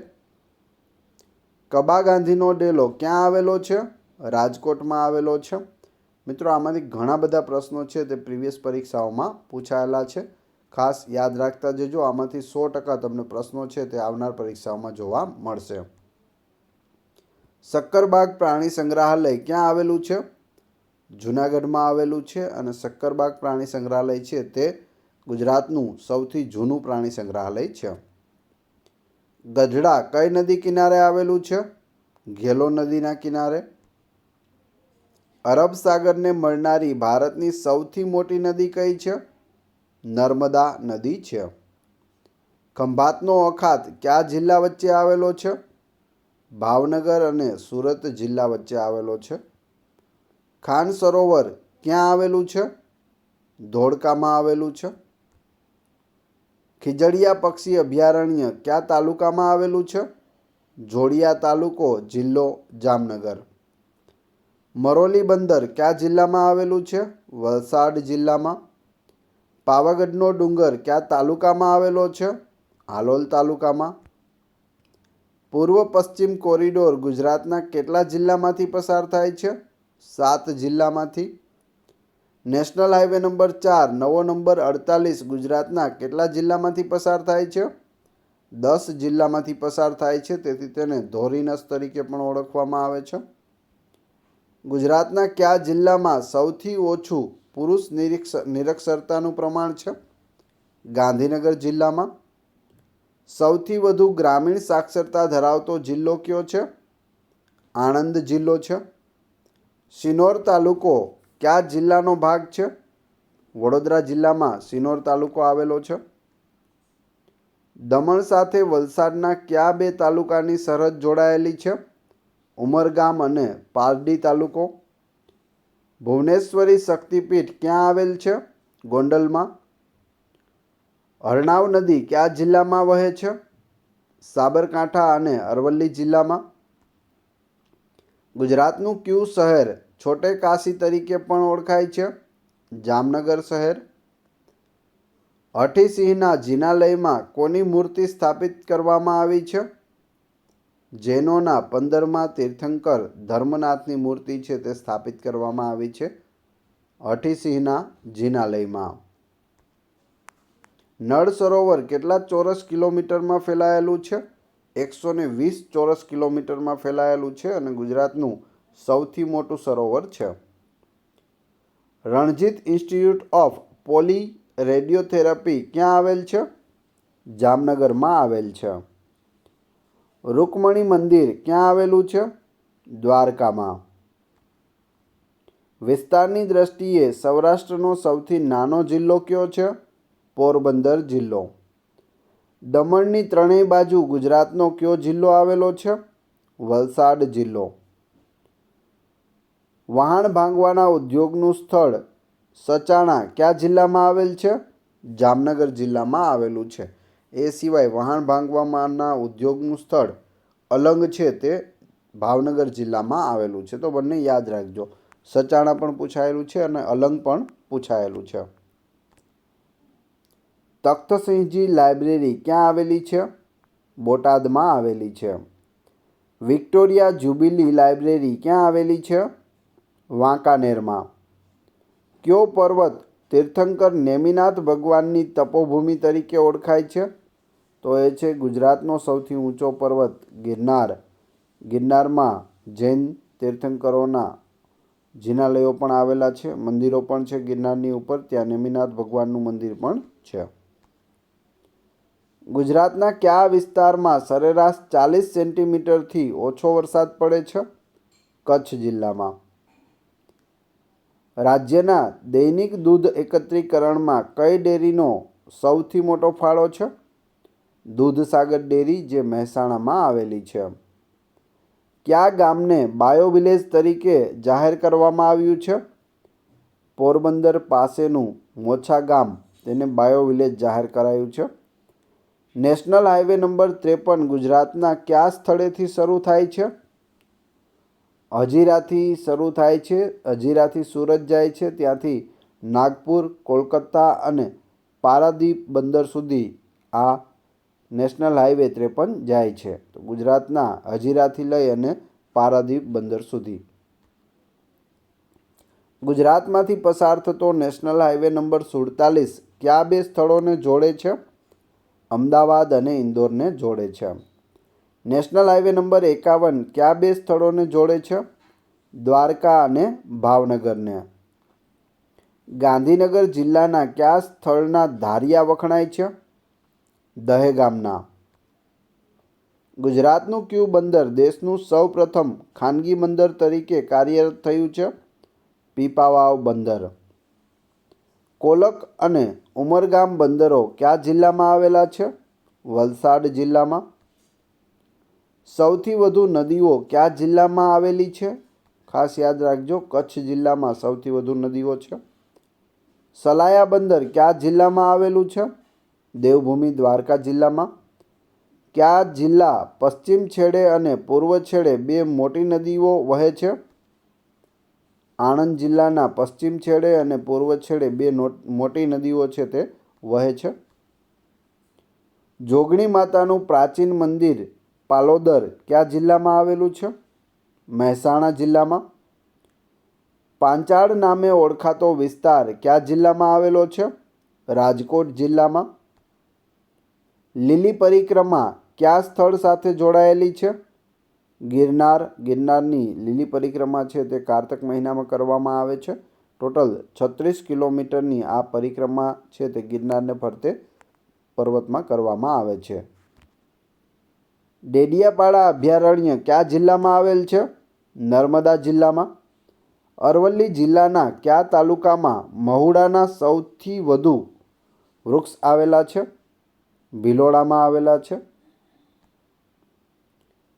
કબા ગાંધીનો ડેલો ક્યાં આવેલો છે? રાજકોટમાં આવેલો છે. મિત્રો, આમાંથી ઘણા બધા પ્રશ્નો છે તે પ્રીવિયસ પરીક્ષાઓમાં પૂછાયેલા છે. ખાસ યાદ રાખતા જજો. આમાંથી 100% તમને પ્રશ્નો છે તે આવનાર પરીક્ષાઓમાં જોવા મળશે. સક્કરબાગ પ્રાણી સંગ્રહાલય ક્યાં આવેલું છે? જૂનાગઢમાં આવેલું છે. અને સક્કરબાગ પ્રાણી સંગ્રહાલય છે તે ગુજરાતનું સૌથી જૂનું પ્રાણી સંગ્રહાલય છે. ગઢડા કઈ નદી કિનારે આવેલું છે? ઘેલો નદીના કિનારે. અરબ સાગરને મળનારી ભારતની સૌથી મોટી નદી કઈ છે? નર્મદા નદી છે. ખંભાતનો અખાત કયા જિલ્લા વચ્ચે આવેલો છે? ભાવનગર અને સુરત જિલ્લા વચ્ચે આવેલો છે. ખાન સરોવર ક્યાં આવેલું છે? ધોળકામાં આવેલું છે. ખીજડીયા પક્ષી અભયારણ્ય કયા તાલુકામાં આવેલું છે? જોડિયા તાલુકો, જિલ્લો જામનગર. મરોલી બંદર કયા જિલ્લામાં આવેલું છે? વલસાડ જિલ્લામાં. પાવાગઢનો ડુંગર કયા તાલુકામાં આવેલો છે? હાલોલ તાલુકામાં. પૂર્વ પશ્ચિમ કોરિડોર ગુજરાતના કેટલા જિલ્લામાંથી પસાર થાય છે? 7 જિલ્લામાંથી. નેશનલ હાઈવે નંબર 4 નવો નંબર 48 ગુજરાતના કેટલા જિલ્લામાંથી પસાર થાય છે? 10 જિલ્લામાંથી પસાર થાય છે. તેથી તેને ધોરીનસ તરીકે પણ ઓળખવામાં આવે છે. ગુજરાતના કયા જિલ્લામાં સૌથી ઓછું પુરુષ નિરક્ષરતાનું પ્રમાણ છે? ગાંધીનગર જિલ્લામાં. સૌથી વધુ ગ્રામીણ સાક્ષરતા ધરાવતો જિલ્લો કયો છે? આણંદ જિલ્લો છે. શિનોર તાલુકો કયા જિલ્લાનો ભાગ છે? વડોદરા જિલ્લામાં શિનોર તાલુકો આવેલો છે. દમણ સાથે વલસાડના કયા 2 તાલુકાની સરહદ જોડાયેલી છે? ઉમરગામ અને પારડી તાલુકો. ભુવનેશ્વરી શક્તિપીઠ ક્યાં આવેલ છે? ગોંડલમાં. હરનાવ નદી કયા જિલ્લામાં વહે છે? સાબરકાંઠા અને અરવલ્લી જિલ્લામાં. ગુજરાતનું કયું શહેર છોટે કાશી તરીકે પણ ઓળખાય છે? જામનગર શહેર. હઠીસિંહના જિનાલયમાં કોની મૂર્તિ સ્થાપિત કરવામાં આવી છે? જૈનોના 15મા તીર્થંકર ધર્મનાથની મૂર્તિ છે તે સ્થાપિત કરવામાં આવી છે હઠીસિંહના જિનાલયમાં. નળ સરોવર કેટલા ચોરસ કિલોમીટરમાં ફેલાયેલું છે? 120 ચોરસ કિલોમીટરમાં ફેલાયેલું છે અને ગુજરાતનું સૌથી મોટું સરોવર છે. Ranjit institute of poly radiotherapy ક્યાં આવેલ છે? જામનગરમાં આવેલ છે. રૂકમણી મંદિર ક્યાં આવેલું છે? દ્વારકામાં. વિસ્તારની દ્રષ્ટિએ સૌરાષ્ટ્રનો સૌથી નાનો જિલ્લો કયો છે? પોરબંદર જિલ્લો. દમણની 3 બાજુ ગુજરાતનો કયો જિલ્લો આવેલો છે? વલસાડ જિલ્લો. વહાણ ભાંગવાના ઉદ્યોગનું સ્થળ સચાણા કયા જિલ્લામાં આવેલ છે? જામનગર જિલ્લામાં આવેલું છે. એ સિવાય વહાણ ભાંગવાના ઉદ્યોગનું સ્થળ અલંગ છે તે ભાવનગર જિલ્લામાં આવેલું છે. તો બંને યાદ રાખજો. સચાણા પણ પૂછાયેલું છે અને અલંગ પણ પૂછાયેલું છે. તખ્તસિંહજી લાઇબ્રેરી ક્યાં આવેલી છે? બોટાદમાં આવેલી છે. વિક્ટોરિયા જ્યુબિલી લાઇબ્રેરી ક્યાં આવેલી છે? વાંકાનેરમાં. કયો પર્વત તીર્થંકર નેમિનાથ ભગવાનની તપોભૂમિ તરીકે ઓળખાય છે? તો એ છે ગુજરાતનો સૌથી ઊંચો પર્વત ગિરનાર. ગિરનારમાં જૈન તીર્થંકરોના જિનાલયો પણ આવેલા છે, મંદિરો પણ છે ગિરનારની ઉપર. ત્યાં નેમિનાથ ભગવાનનું મંદિર પણ છે. ગુજરાતના કયા વિસ્તારમાં સરેરાશ 40 સેન્ટીમીટરથી ઓછો વરસાદ પડે છે? કચ્છ જિલ્લામાં. રાજ્યના દૈનિક દૂધ એકત્રીકરણમાં કઈ ડેરીનો સૌથી મોટો ફાળો છે? દૂધસાગર ડેરી જે મહેસાણામાં આવેલી છે. કયા ગામને બાયોવિલેજ તરીકે જાહેર કરવામાં આવ્યું છે? પોરબંદર પાસેનું મોછા ગામ તેને બાયોવિલેજ જાહેર કરાયું છે. નેશનલ હાઈવે નંબર 53 ગુજરાતના કયા સ્થળેથી શરૂ થાય છે? હજીરાથી શરૂ થાય છે. હજીરાથી સુરત જાય છે. ત્યાંથી નાગપુર, કોલકાતા અને પારાદીપ બંદર સુધી આ નેશનલ હાઈવે 53 જાય છે. તો ગુજરાતના હજીરાથી લઈ અને પારાદીપ બંદર સુધી. ગુજરાતમાંથી પસાર થતો નેશનલ હાઈવે નંબર 47 કયા 2 સ્થળોને જોડે છે? અમદાવાદ અને ઇન્દોરને જોડે છે. નેશનલ હાઈવે નંબર 51 કયા 2 સ્થળોને જોડે છે? દ્વારકા અને ભાવનગરને. ગાંધીનગર જિલ્લાના કયા સ્થળના ધારિયા વખણાય છે? દહેગામના. ગુજરાતનું કયું બંદર દેશનું સૌપ્રથમ ખાનગી બંદર તરીકે કાર્યરત થયું છે? પીપાવાવ બંદર. કોલક અને ઉમરગામ બંદરો કયા જિલ્લામાં આવેલા છે? વલસાડ જિલ્લામાં. સૌથી વધુ નદીઓ કયા જિલ્લામાં આવેલી છે? ખાસ યાદ રાખજો, કચ્છ જિલ્લામાં સૌથી વધુ નદીઓ છે. સલાયા બંદર કયા જિલ્લામાં આવેલું છે? દેવભૂમિ દ્વારકા જિલ્લામાં. કયા જિલ્લા પશ્ચિમ છેડે અને પૂર્વ છેડે 2 મોટી નદીઓ વહે છે? આણંદ જિલ્લાના પશ્ચિમ છેડે અને પૂર્વ છેડે બે મોટી નદીઓ છે તે વહે છે. જોગણી માતાનું પ્રાચીન મંદિર પાલોદર કયા જિલ્લામાં આવેલું છે? મહેસાણા જિલ્લામાં. પાંચાળ નામે ઓળખાતો વિસ્તાર કયા જિલ્લામાં આવેલો છે? રાજકોટ જિલ્લામાં. લીલી પરિક્રમા કયા સ્થળ સાથે જોડાયેલી છે? ગિરનાર. ગિરનારની લીલી પરિક્રમા છે તે કારતક મહિનામાં કરવામાં આવે છે. ટોટલ 36 કિલોમીટરની આ પરિક્રમા છે તે ગિરનારને ફરતે પર્વતમાં કરવામાં આવે છે. ડેડિયાપાડા અભયારણ્ય કયા જિલ્લામાં આવેલ છે? નર્મદા જિલ્લામાં. અરવલ્લી જિલ્લાના કયા તાલુકામાં મહુડાના સૌથી વધુ વૃક્ષ આવેલા છે? ભિલોડામાં આવેલા છે.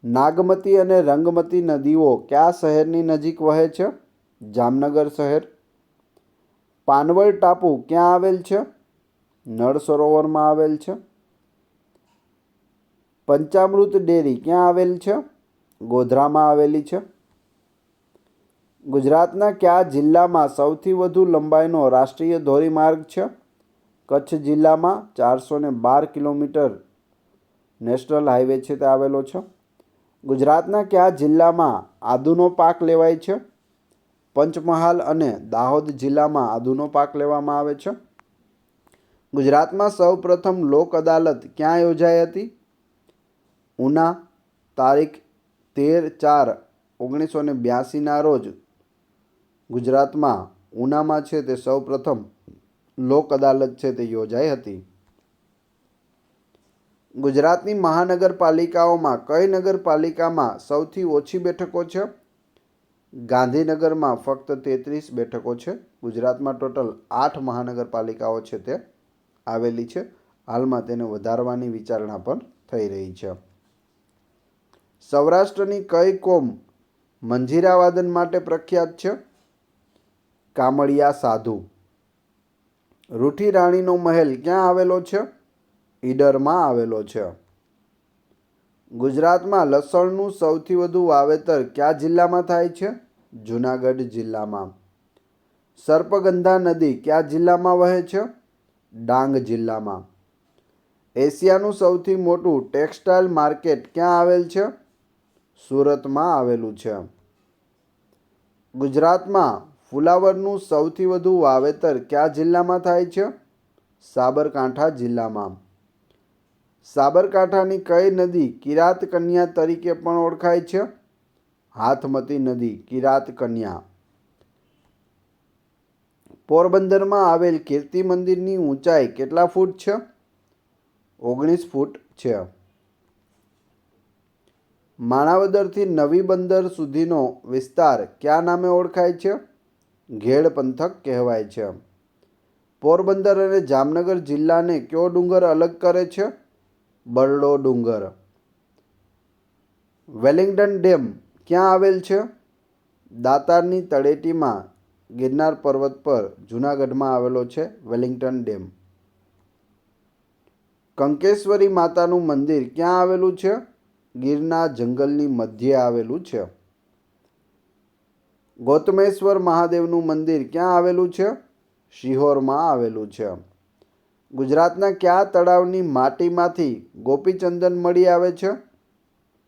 નાગમતી અને રંગમતી નદીઓ કયા શહેરની નજીક વહે છે? જામનગર શહેર. પાનવડ ટાપુ ક્યાં આવેલ છે? નળ સરોવરમાં આવેલ છે. પંચામૃત ડેરી ક્યાં આવેલ છે? ગોધરામાં આવેલી છે. ગુજરાતના કયા જિલ્લામાં સૌથી વધુ લંબાઈનો રાષ્ટ્રીય ધોરીમાર્ગ છે? કચ્છ જિલ્લામાં 412 કિલોમીટર નેશનલ હાઈવે છે તે આવેલો છે. ગુજરાતના કયા જિલ્લામાં આદુનો પાક લેવાય છે? પંચમહાલ અને દાહોદ જિલ્લામાં આદુનો પાક લેવામાં આવે છે. ગુજરાતમાં સૌપ્રથમ લોક અદાલત ક્યાં યોજાઈ હતી? ઉના. તારીખ 13/4/1982ના રોજ ગુજરાતમાં ઉનામાં છે તે સૌપ્રથમ લોક અદાલત છે તે યોજાઈ હતી. ગુજરાતની મહાનગરપાલિકાઓમાં કઈ નગરપાલિકામાં સૌથી ઓછી બેઠકો છે? ગાંધીનગરમાં ફક્ત 33 બેઠકો છે. ગુજરાતમાં ટોટલ 8 મહાનગરપાલિકાઓ છે તે આવેલી છે. હાલમાં તેને વધારવાની વિચારણા પણ થઈ રહી છે. સૌરાષ્ટ્રની કઈ કોમ મંજીરા વાદન માટે પ્રખ્યાત છે? કામળિયા સાધુ. રૂઠી રાણીનો મહેલ ક્યાં આવેલો છે? ઈડરમાં આવેલો છે. ગુજરાતમાં લસણનું સૌથી વધુ વાવેતર કયા જિલ્લામાં થાય છે? જૂનાગઢ જિલ્લામાં. સર્પગંધા નદી કયા જિલ્લામાં વહે છે? ડાંગ જિલ્લામાં. એશિયાનું સૌથી મોટું ટેક્સટાઇલ માર્કેટ ક્યાં આવેલ છે? સુરતમાં આવેલું છે. ગુજરાતમાં ફુલાવરનું સૌથી વધુ વાવેતર કયા જિલ્લામાં થાય છે? સાબરકાંઠા જિલ્લામાં. સાબરકાંઠાની કઈ નદી કિરાત કન્યા તરીકે પણ ઓળખાય છે? હાથમતી નદી કિરાત કન્યા. પોરબંદરમાં આવેલ કીર્તિ મંદિરની ઊંચાઈ કેટલા ફૂટ છે? 19 ફૂટ છે. માણાવદરથી નવી બંદર સુધીનો વિસ્તાર કયા નામે ઓળખાય છે? ઘેડ પંથક કહેવાય છે. પોરબંદર અને જામનગર જિલ્લાને કયો ડુંગર અલગ કરે છે? બરડો ડુંગર. વેલિંગ્ટન ડેમ ક્યાં આવેલ છે? દાતારની તળેટીમાં ગિરનાર પર્વત પર જૂનાગઢમાં આવેલો છે વેલિંગ્ટન ડેમ. કંકેશ્વરી માતાનું મંદિર ક્યાં આવેલું છે? ગીરના જંગલની મધ્યે આવેલું છે. ગૌતમેશ્વર મહાદેવનું મંદિર ક્યાં આવેલું છે? શિહોરમાં આવેલું છે. ગુજરાતના કયા તળાવની માટીમાંથી ગોપીચંદન મળી આવે છે?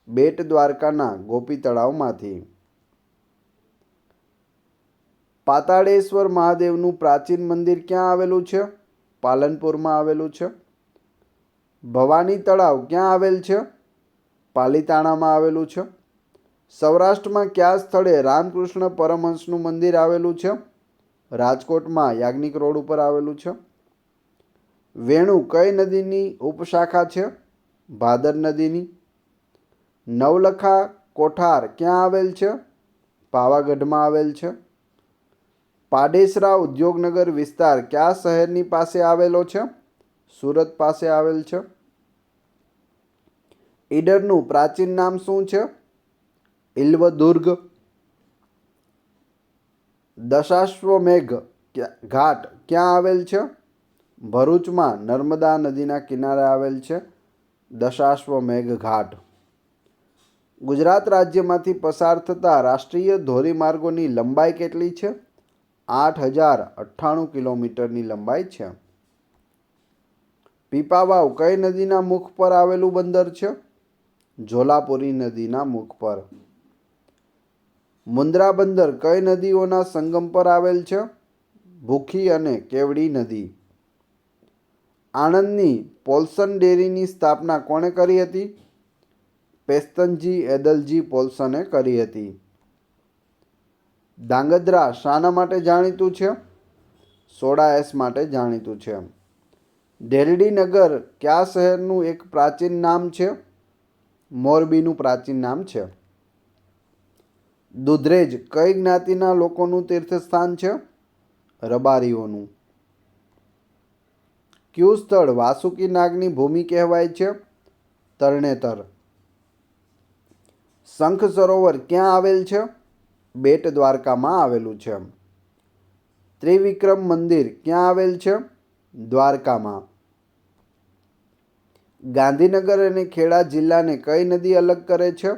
બેટ દ્વારકાના ગોપી તળાવમાંથી. પાતાળેશ્વર મહાદેવનું પ્રાચીન મંદિર ક્યાં આવેલું છે? પાલનપુરમાં આવેલું છે. ભવાની તળાવ ક્યાં આવેલ છે? પાલીતાણામાં આવેલું છે. સૌરાષ્ટ્રમાં કયા સ્થળે રામકૃષ્ણ પરમહંસનું મંદિર આવેલું છે? રાજકોટમાં યાજ્ઞિક રોડ ઉપર આવેલું છે. વેણુ કઈ નદીની ઉપશાખા છે? ભાદર નદીની. નવલખા કોઠાર ક્યાં આવેલ છે? પાવાગઢમાં આવેલ છે. પાડેસરા ઉદ્યોગનગર વિસ્તાર કયા શહેરની પાસે આવેલો છે? સુરત પાસે આવેલ છે. ઈડરનું પ્રાચીન નામ શું છે? ઇલ્વદુર્ગ. દશાશ્વમેઘ ઘાટ ક્યાં આવેલ છે? ભરૂચમાં નર્મદા નદીના કિનારે આવેલ છે દશાશ્વમેઘ ઘાટ. ગુજરાત રાજ્યમાંથી પસાર થતા રાષ્ટ્રીય ધોરીમાર્ગોની લંબાઈ કેટલી છે? 8098 કિલોમીટરની લંબાઈ છે. પીપાવાવ કઈ નદીના મુખ પર આવેલું બંદર છે? જોલાપુરી નદીના મુખ પર. મુન્દ્રા બંદર કઈ નદીઓના સંગમ પર આવેલ છે? ભૂખી અને કેવડી નદી. આણંદની પોલ્સન ડેરીની સ્થાપના કોણે કરી હતી? પેસ્તનજી એદલજી પોલ્સને કરી હતી. ધાંગધ્રા શાના માટે જાણીતું છે? સોડા એશ માટે જાણીતું છે. ઢેલડી નગર કયા શહેરનું એક પ્રાચીન નામ છે? મોરબીનું પ્રાચીન નામ છે. દુધરેજ કઈ જ્ઞાતિના લોકોનું તીર્થસ્થાન છે? રબારીઓનું. કયું સ્થળ વાસુકી નાગની ભૂમિ કહેવાય છે? તરણેતર. શંખ સરોવર ક્યાં આવેલ છે? બેટ દ્વારકામાં આવેલું છે. ત્રિવિક્રમ મંદિર ક્યાં આવેલ છે? દ્વારકામાં. ગાંધીનગર અને ખેડા જિલ્લાને કઈ નદી અલગ કરે છે?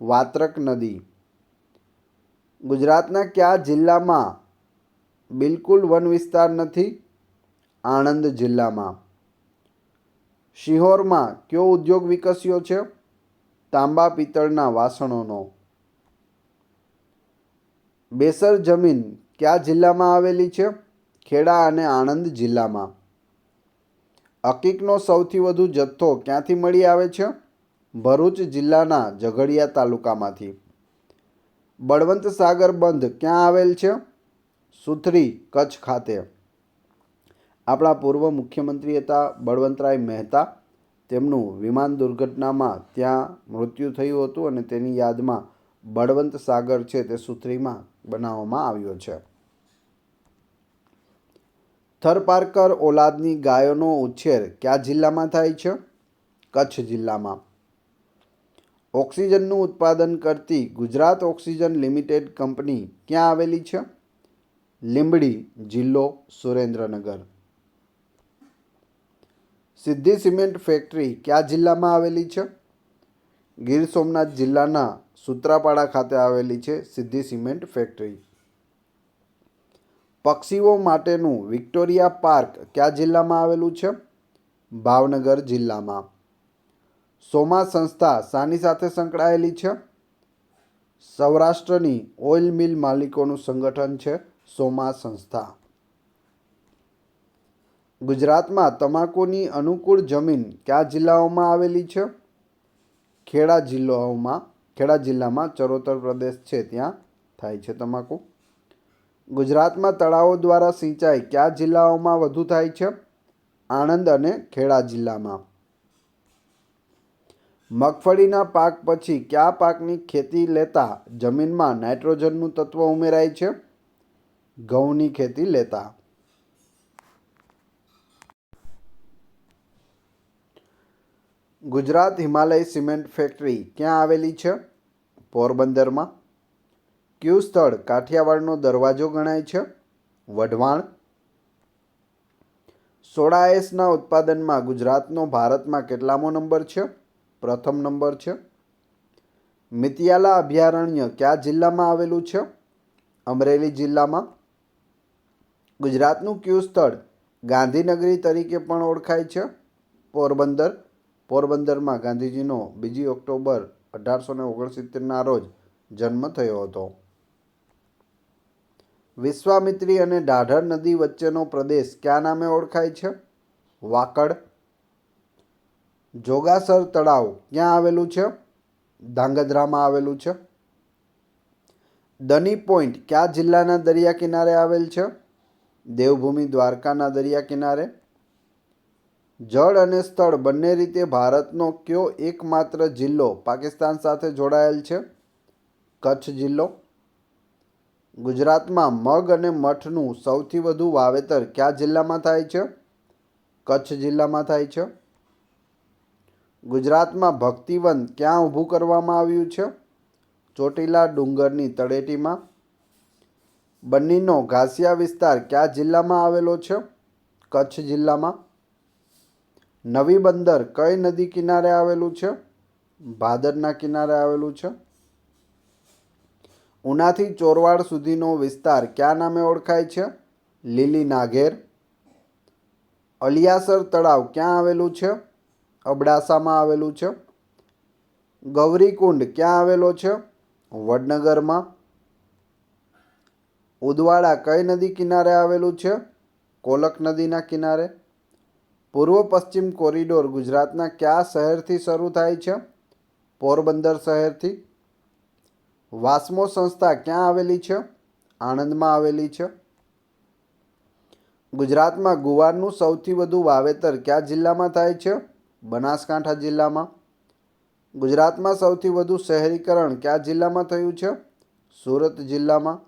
વાત્રક નદી. ગુજરાતના કયા જિલ્લામાં બિલકુલ વન વિસ્તાર નથી? આણંદ જિલ્લામાં. શિહોરમાં કયો ઉદ્યોગ વિકસ્યો છે? તાંબા પિત્તળના વાસણોનો. બેસર જમીન કયા જિલ્લામાં આવેલી છે? ખેડા અને આણંદ જિલ્લામાં. અકીકનો સૌથી વધુ જથ્થો ક્યાંથી મળી આવે છે? ભરૂચ જિલ્લાના ઝઘડિયા તાલુકામાંથી. બળવંત સાગર બંધ ક્યાં આવેલ છે? સુથરી કચ્છ ખાતે. આપણા પૂર્વ મુખ્યમંત્રી હતા બળવંતરાય મહેતા. તેમનું વિમાન દુર્ઘટનામાં ત્યાં મૃત્યુ થયું હતું અને તેની યાદમાં બળવંત સાગર છે તે સુથરીમાં બનાવવામાં આવ્યો છે. થરપારકર ઓલાદની ગાયોનો ઉછેર કયા જિલ્લામાં થાય છે? કચ્છ જિલ્લામાં. ઓક્સિજનનું ઉત્પાદન કરતી ગુજરાત ઓક્સિજન લિમિટેડ કંપની ક્યાં આવેલી છે? લીંબડી જિલ્લો સુરેન્દ્રનગર. સિદ્ધિ સિમેન્ટ ફેક્ટરી કયા જિલ્લામાં આવેલી છે? ગીર સોમનાથ જિલ્લાના સૂત્રાપાડા ખાતે આવેલી છે સિદ્ધિ સિમેન્ટ ફેક્ટરી. પક્ષીઓ માટેનું વિક્ટોરિયા પાર્ક કયા જિલ્લામાં આવેલું છે? ભાવનગર જિલ્લામાં. સોમા સંસ્થા શાની સાથે સંકળાયેલી છે? સૌરાષ્ટ્રની ઓઇલ મિલ માલિકોનું સંગઠન છે સોમા સંસ્થા. ગુજરાતમાં તમાકુની અનુકૂળ જમીન કયા જિલ્લાઓમાં આવેલી છે? ખેડા જિલ્લામાં ચરોતર પ્રદેશ છે ત્યાં થાય છે તમાકુ. ગુજરાતમાં તળાવો દ્વારા સિંચાઈ કયા જિલ્લાઓમાં વધુ થાય છે? આણંદ અને ખેડા જિલ્લામાં. મગફળીના પાક પછી કયા પાકની ખેતી લેતા જમીનમાં નાઇટ્રોજનનું તત્વ ઉમેરાય છે? ઘઉંની ખેતી લેતા. ગુજરાત હિમાલય સિમેન્ટ ફેક્ટરી ક્યાં આવેલી છે? પોરબંદરમાં. કયું સ્થળ કાઠિયાવાડનો દરવાજો ગણાય છે? વઢવાણ. સોડા એશના ઉત્પાદનમાં ગુજરાતનો ભારતમાં કેટલામો નંબર છે? પ્રથમ નંબર છે. મિતિયાલા અભયારણ્ય કયા જિલ્લામાં આવેલું છે? અમરેલી જિલ્લામાં. ગુજરાતનું કયું સ્થળ ગાંધીનગરી તરીકે પણ ઓળખાય છે? પોરબંદર. પોરબંદરમાં ગાંધીજીનો 2 ઓક્ટોબર 1869ના રોજ જન્મ થયો હતો. વિશ્વામિત્રી અને ઢાઢર નદી વચ્ચેનો પ્રદેશ કયા નામે ઓળખાય છે? વાકડ. જોગાસર તળાવ ક્યાં આવેલું છે? ધાંગધ્રામાં આવેલું છે. દની પોઈન્ટ કયા જિલ્લાના દરિયા કિનારે આવેલ છે? દેવભૂમિ દ્વારકાના દરિયા કિનારે. જળ અને સ્થળ બંને રીતે ભારતનો કયો એકમાત્ર જિલ્લો પાકિસ્તાન સાથે જોડાયેલ છે? કચ્છ જિલ્લો. ગુજરાતમાં મગ અને મઠનું સૌથી વધુ વાવેતર કયા જિલ્લામાં થાય છે? કચ્છ જિલ્લામાં થાય છે. ગુજરાતમાં ભક્તિવન ક્યાં ઊભું કરવામાં આવ્યું છે? ચોટીલા ડુંગરની તળેટીમાં. બન્નીનો ઘાસિયા વિસ્તાર કયા જિલ્લામાં આવેલો છે? કચ્છ જિલ્લામાં. નવી બંદર કઈ નદી કિનારે આવેલું છે? ભાદરના કિનારે આવેલું છે. ઉનાથી ચોરવાડ સુધીનો વિસ્તાર કયા નામે ઓળખાય છે? લીલી નાગેર. અલિયાસર તળાવ ક્યાં આવેલું છે? અબડાસામાં આવેલું છે. ગૌરીકુંડ ક્યાં આવેલો છે? વડનગરમાં. ઉદવાડા કઈ નદી કિનારે આવેલું છે? કોલક નદીના કિનારે. પૂર્વ પશ્ચિમ કોરિડોર ગુજરાતના કયા શહેરથી શરૂ થાય છે? પોરબંદર શહેરથી. વાસ્મો સંસ્થા ક્યાં આવેલી છે? આણંદમાં આવેલી છે. ગુજરાતમાં ગુવારનું સૌથી વધુ વાવેતર કયા જિલ્લામાં થાય છે? બનાસકાંઠા જિલ્લામાં. ગુજરાતમાં સૌથી વધુ શહેરીકરણ કયા જિલ્લામાં થયું છે? સુરત જિલ્લામાં.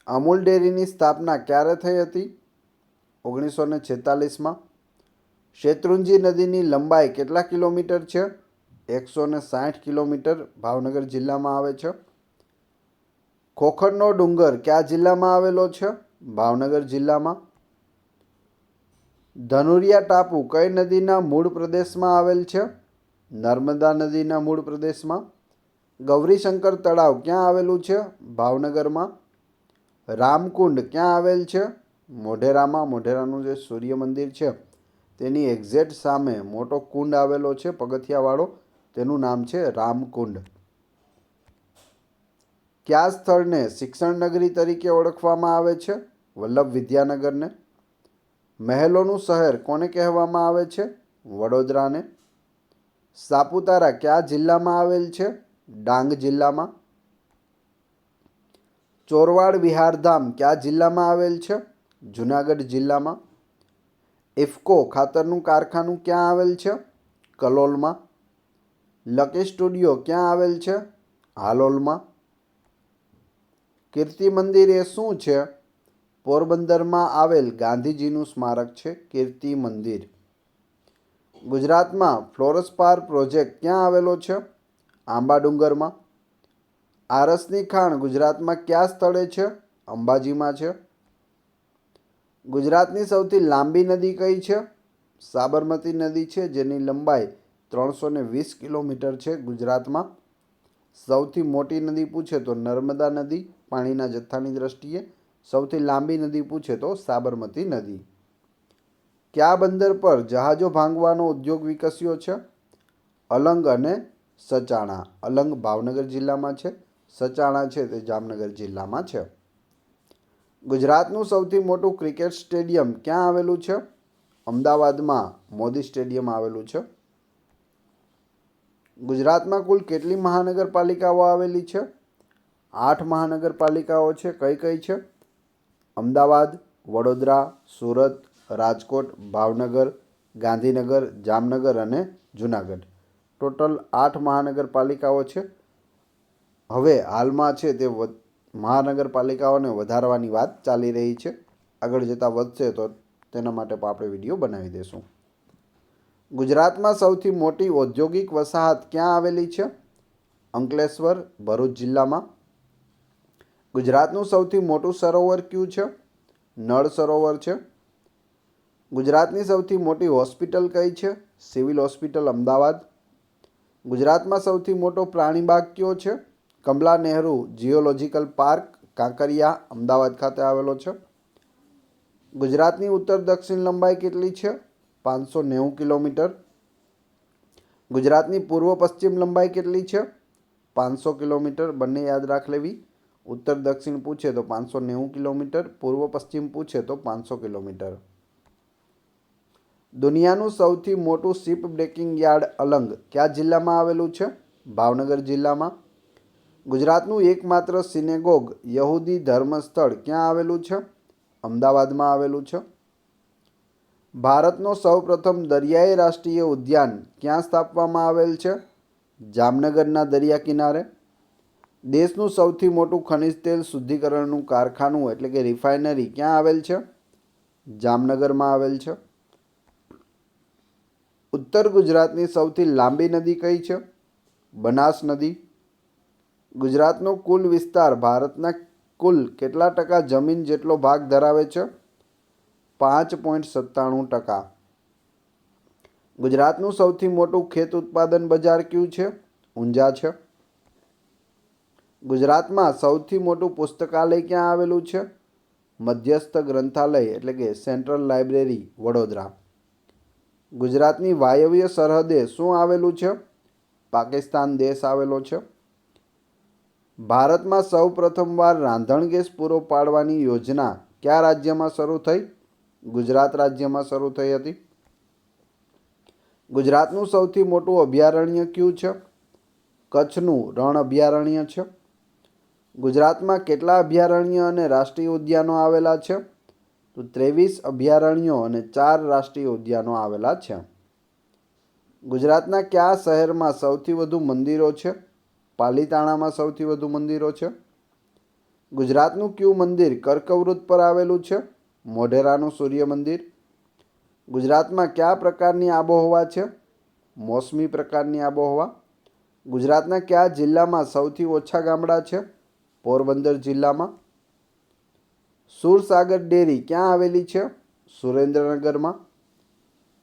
અમૂલ ડેરીની સ્થાપના ક્યારે થઈ હતી? 1946માં. શેત્રુંજી નદીની લંબાઈ કેટલા કિલોમીટર છે? 160 કિલોમીટર. ભાવનગર જિલ્લામાં આવે છે. ખોખરનો ડુંગર કયા જિલ્લામાં આવેલો છે? ભાવનગર જિલ્લામાં. ધનુરિયા ટાપુ કઈ નદીના મૂળ પ્રદેશમાં આવેલ છે? નર્મદા નદીના મૂળ પ્રદેશમાં. ગૌરીશંકર તળાવ ક્યાં આવેલું છે? ભાવનગરમાં. રામકુંડ ક્યાં આવેલ છે? મોઢેરામાં. મોઢેરાનું જે સૂર્ય મંદિર છે તેની એક્ઝેક્ટ સામે મોટો કુંડ આવેલો છે પગથિયાવાળો, તેનું નામ છે રામકુંડ. કયા સ્થળને શિક્ષણ નગરી તરીકે ઓળખવામાં આવે છે? વલ્લભ વિદ્યાનગરને. મહેલોનું શહેર કોને કહેવામાં આવે છે? વડોદરાને. સાપુતારા કયા જિલ્લામાં આવેલ છે? ડાંગ જિલ્લામાં. ચોરવાડ વિહારધામ કયા જિલ્લામાં આવેલ છે? જુનાગઢ જિલ્લામાં. ઇફકો ખાતરનું કારખાનું ક્યાં આવેલ છે? કલોલમાં. લકી સ્ટુડિયો ક્યાં આવેલ છે? હાલોલમાં. કીર્તિ મંદિર એ શું છે? પોરબંદરમાં આવેલ ગાંધીજીનું સ્મારક છે કીર્તિ મંદિર. ગુજરાતમાં ફ્લોરસ્પાર પ્રોજેક્ટ ક્યાં આવેલો છે? આંબાડુંગરમાં. આરસની ખાણ ગુજરાતમાં કયા સ્થળે છે? અંબાજીમાં છે. ગુજરાતની સૌથી લાંબી નદી કઈ છે? સાબરમતી નદી છે, જેની લંબાઈ 320 કિલોમીટર છે. ગુજરાતમાં સૌથી મોટી નદી પૂછે તો નર્મદા નદી પાણીના જથ્થાની દ્રષ્ટિએ. સૌથી લાંબી નદી પૂછે તો સાબરમતી નદી. કયા બંદર પર જહાજો ભાંગવાનો ઉદ્યોગ વિકસ્યો છે? અલંગ અને સચાણા. અલંગ ભાવનગર જિલ્લામાં છે, સચાણા છે તે જામનગર જિલ્લામાં છે. ગુજરાતનું સૌથી મોટું ક્રિકેટ સ્ટેડિયમ ક્યાં આવેલું છે? અમદાવાદમાં મોદી સ્ટેડિયમ આવેલું છે. ગુજરાતમાં કુલ કેટલી મહાનગરપાલિકાઓ આવેલી છે? 8 મહાનગરપાલિકાઓ છે. કઈ કઈ છે? અમદાવાદ, વડોદરા, સુરત, રાજકોટ, ભાવનગર, ગાંધીનગર, જામનગર અને જુનાગઢ. ટોટલ 8 મહાનગરપાલિકાઓ છે. હવે હાલમાં છે તે મહાનગરપાલિકાઓને વધારવાની વાત ચાલી રહી છે. આગળ જતાં વધશે તો તેના માટે પણ આપણે વિડીયો બનાવી દઈશું. ગુજરાતમાં સૌથી મોટી ઔદ્યોગિક વસાહત ક્યાં આવેલી છે? અંકલેશ્વર, ભરૂચ જિલ્લામાં. ગુજરાતનું સૌથી મોટું સરોવર કયું છે? નળ સરોવર છે. ગુજરાતની સૌથી મોટી હોસ્પિટલ કઈ છે? Civil hospital Ahmedabad. ગુજરાતમાં સૌથી મોટો પ્રાણીબાગ કયો છે? કમલા નહેરુ ઝિયોલોજિકલ પાર્ક, કાંકરિયા, અમદાવાદ ખાતે આવેલો છે. ગુજરાતની ઉત્તર દક્ષિણ લંબાઈ કેટલી છે? 590 કિલોમીટર. ગુજરાતની પૂર્વ પશ્ચિમ લંબાઈ કેટલી છે? 500 કિલોમીટર. બંને યાદ રાખ લેવી. ઉત્તર દક્ષિણ પૂછે તો 590 કિલોમીટર, પૂર્વ પશ્ચિમ પૂછે તો 500 કિલોમીટર. દુનિયાનું સૌથી મોટું શિપ બ્રેકિંગ યાર્ડ અલંગ કયા જિલ્લામાં આવેલું છે? ભાવનગર જિલ્લામાં. ગુજરાતનું એકમાત્ર સિનેગોગ યહૂદી ધર્મસ્થળ ક્યાં આવેલું છે? અમદાવાદમાં આવેલું છે. ભારતનો સૌપ્રથમ દરિયાઈ રાષ્ટ્રીય ઉદ્યાન ક્યાં સ્થાપવામાં આવેલ છે? જામનગરના દરિયા કિનારે. દેશનું સૌથી મોટું ખનિજ તેલ શુદ્ધિકરણનું કારખાનું એટલે કે રિફાઇનરી ક્યાં આવેલ છે? જામનગરમાં આવેલ છે. ઉત્તર ગુજરાતની સૌથી લાંબી નદી કઈ છે? બનાસ નદી. ગુજરાતનો કુલ વિસ્તાર ભારતના કુલ કેટલા ટકા જમીન જેટલો ભાગ ધરાવે છે? 5.97%. ગુજરાતનું સૌથી મોટું ખેત ઉત્પાદન બજાર કયું છે? ઊંઝા છે. ગુજરાતમાં સૌથી મોટું પુસ્તકાલય ક્યાં આવેલું છે? મધ્યસ્થ ગ્રંથાલય એટલે કે સેન્ટ્રલ લાઇબ્રેરી, વડોદરા. ગુજરાતની વાયવ્ય સરહદે શું આવેલું છે? પાકિસ્તાન દેશ આવેલો છે. ભારતમાં સૌ પ્રથમવાર રાંધણ ગેસ પૂરો પાડવાની યોજના કયા રાજ્યમાં શરૂ થઈ? ગુજરાત રાજ્યમાં શરૂ થઈ હતી. ગુજરાતનું સૌથી મોટું અભયારણ્ય કયું છે? કચ્છનું રણ અભયારણ્ય છે. ગુજરાતમાં કેટલા અભયારણ્ય અને રાષ્ટ્રીય ઉદ્યાનો આવેલા છે? તો 23 અભયારણ્યો અને 4 રાષ્ટ્રીય ઉદ્યાનો આવેલા છે. ગુજરાતના કયા શહેરમાં સૌથી વધુ મંદિરો છે? પાલીતાણામાં સૌથી વધુ મંદિરો છે. ગુજરાતનું કયું મંદિર કર્કવૃત પર આવેલું છે? મોઢેરાનું સૂર્ય મંદિર. ગુજરાતમાં કયા પ્રકારની આબોહવા છે? મોસમી પ્રકારની આબોહવા. ગુજરાતના કયા જિલ્લામાં સૌથી ઓછા ગામડા છે? પોરબંદર જિલ્લામાં. સુરસાગર ડેરી ક્યાં આવેલી છે? સુરેન્દ્રનગરમાં.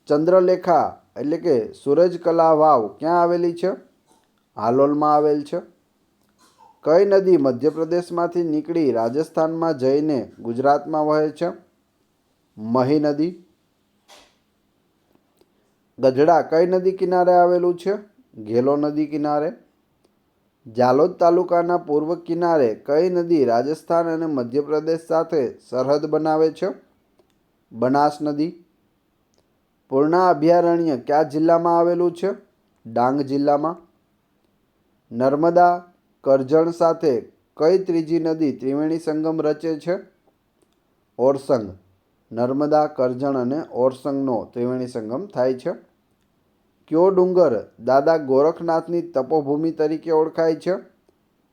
ચંદ્રલેખા એટલે કે સૂરજકલા વાવ ક્યાં આવેલી છે? હાલોલમાં આવેલ છે. કઈ નદી મધ્યપ્રદેશમાંથી નીકળી રાજસ્થાનમાં જઈને ગુજરાતમાં વહે છે? મહી નદી. ગઢડા કઈ નદી કિનારે આવેલું છે? ઘેલો નદી કિનારે. જાલોદ તાલુકાના પૂર્વ કિનારે કઈ નદી રાજસ્થાન અને મધ્યપ્રદેશ સાથે સરહદ બનાવે છે? બનાસ નદી. પૂર્ણા અભયારણ્ય કયા જિલ્લામાં આવેલું છે? ડાંગ જિલ્લામાં. નર્મદા કરજણ સાથે કઈ ત્રીજી નદી ત્રિવેણી સંગમ રચે છે? ઓરસંગ. નર્મદા, કરજણ અને ઓરસંગનો ત્રિવેણી સંગમ થાય છે. કયો ડુંગર દાદા ગોરખનાથની તપોભૂમિ તરીકે ઓળખાય છે?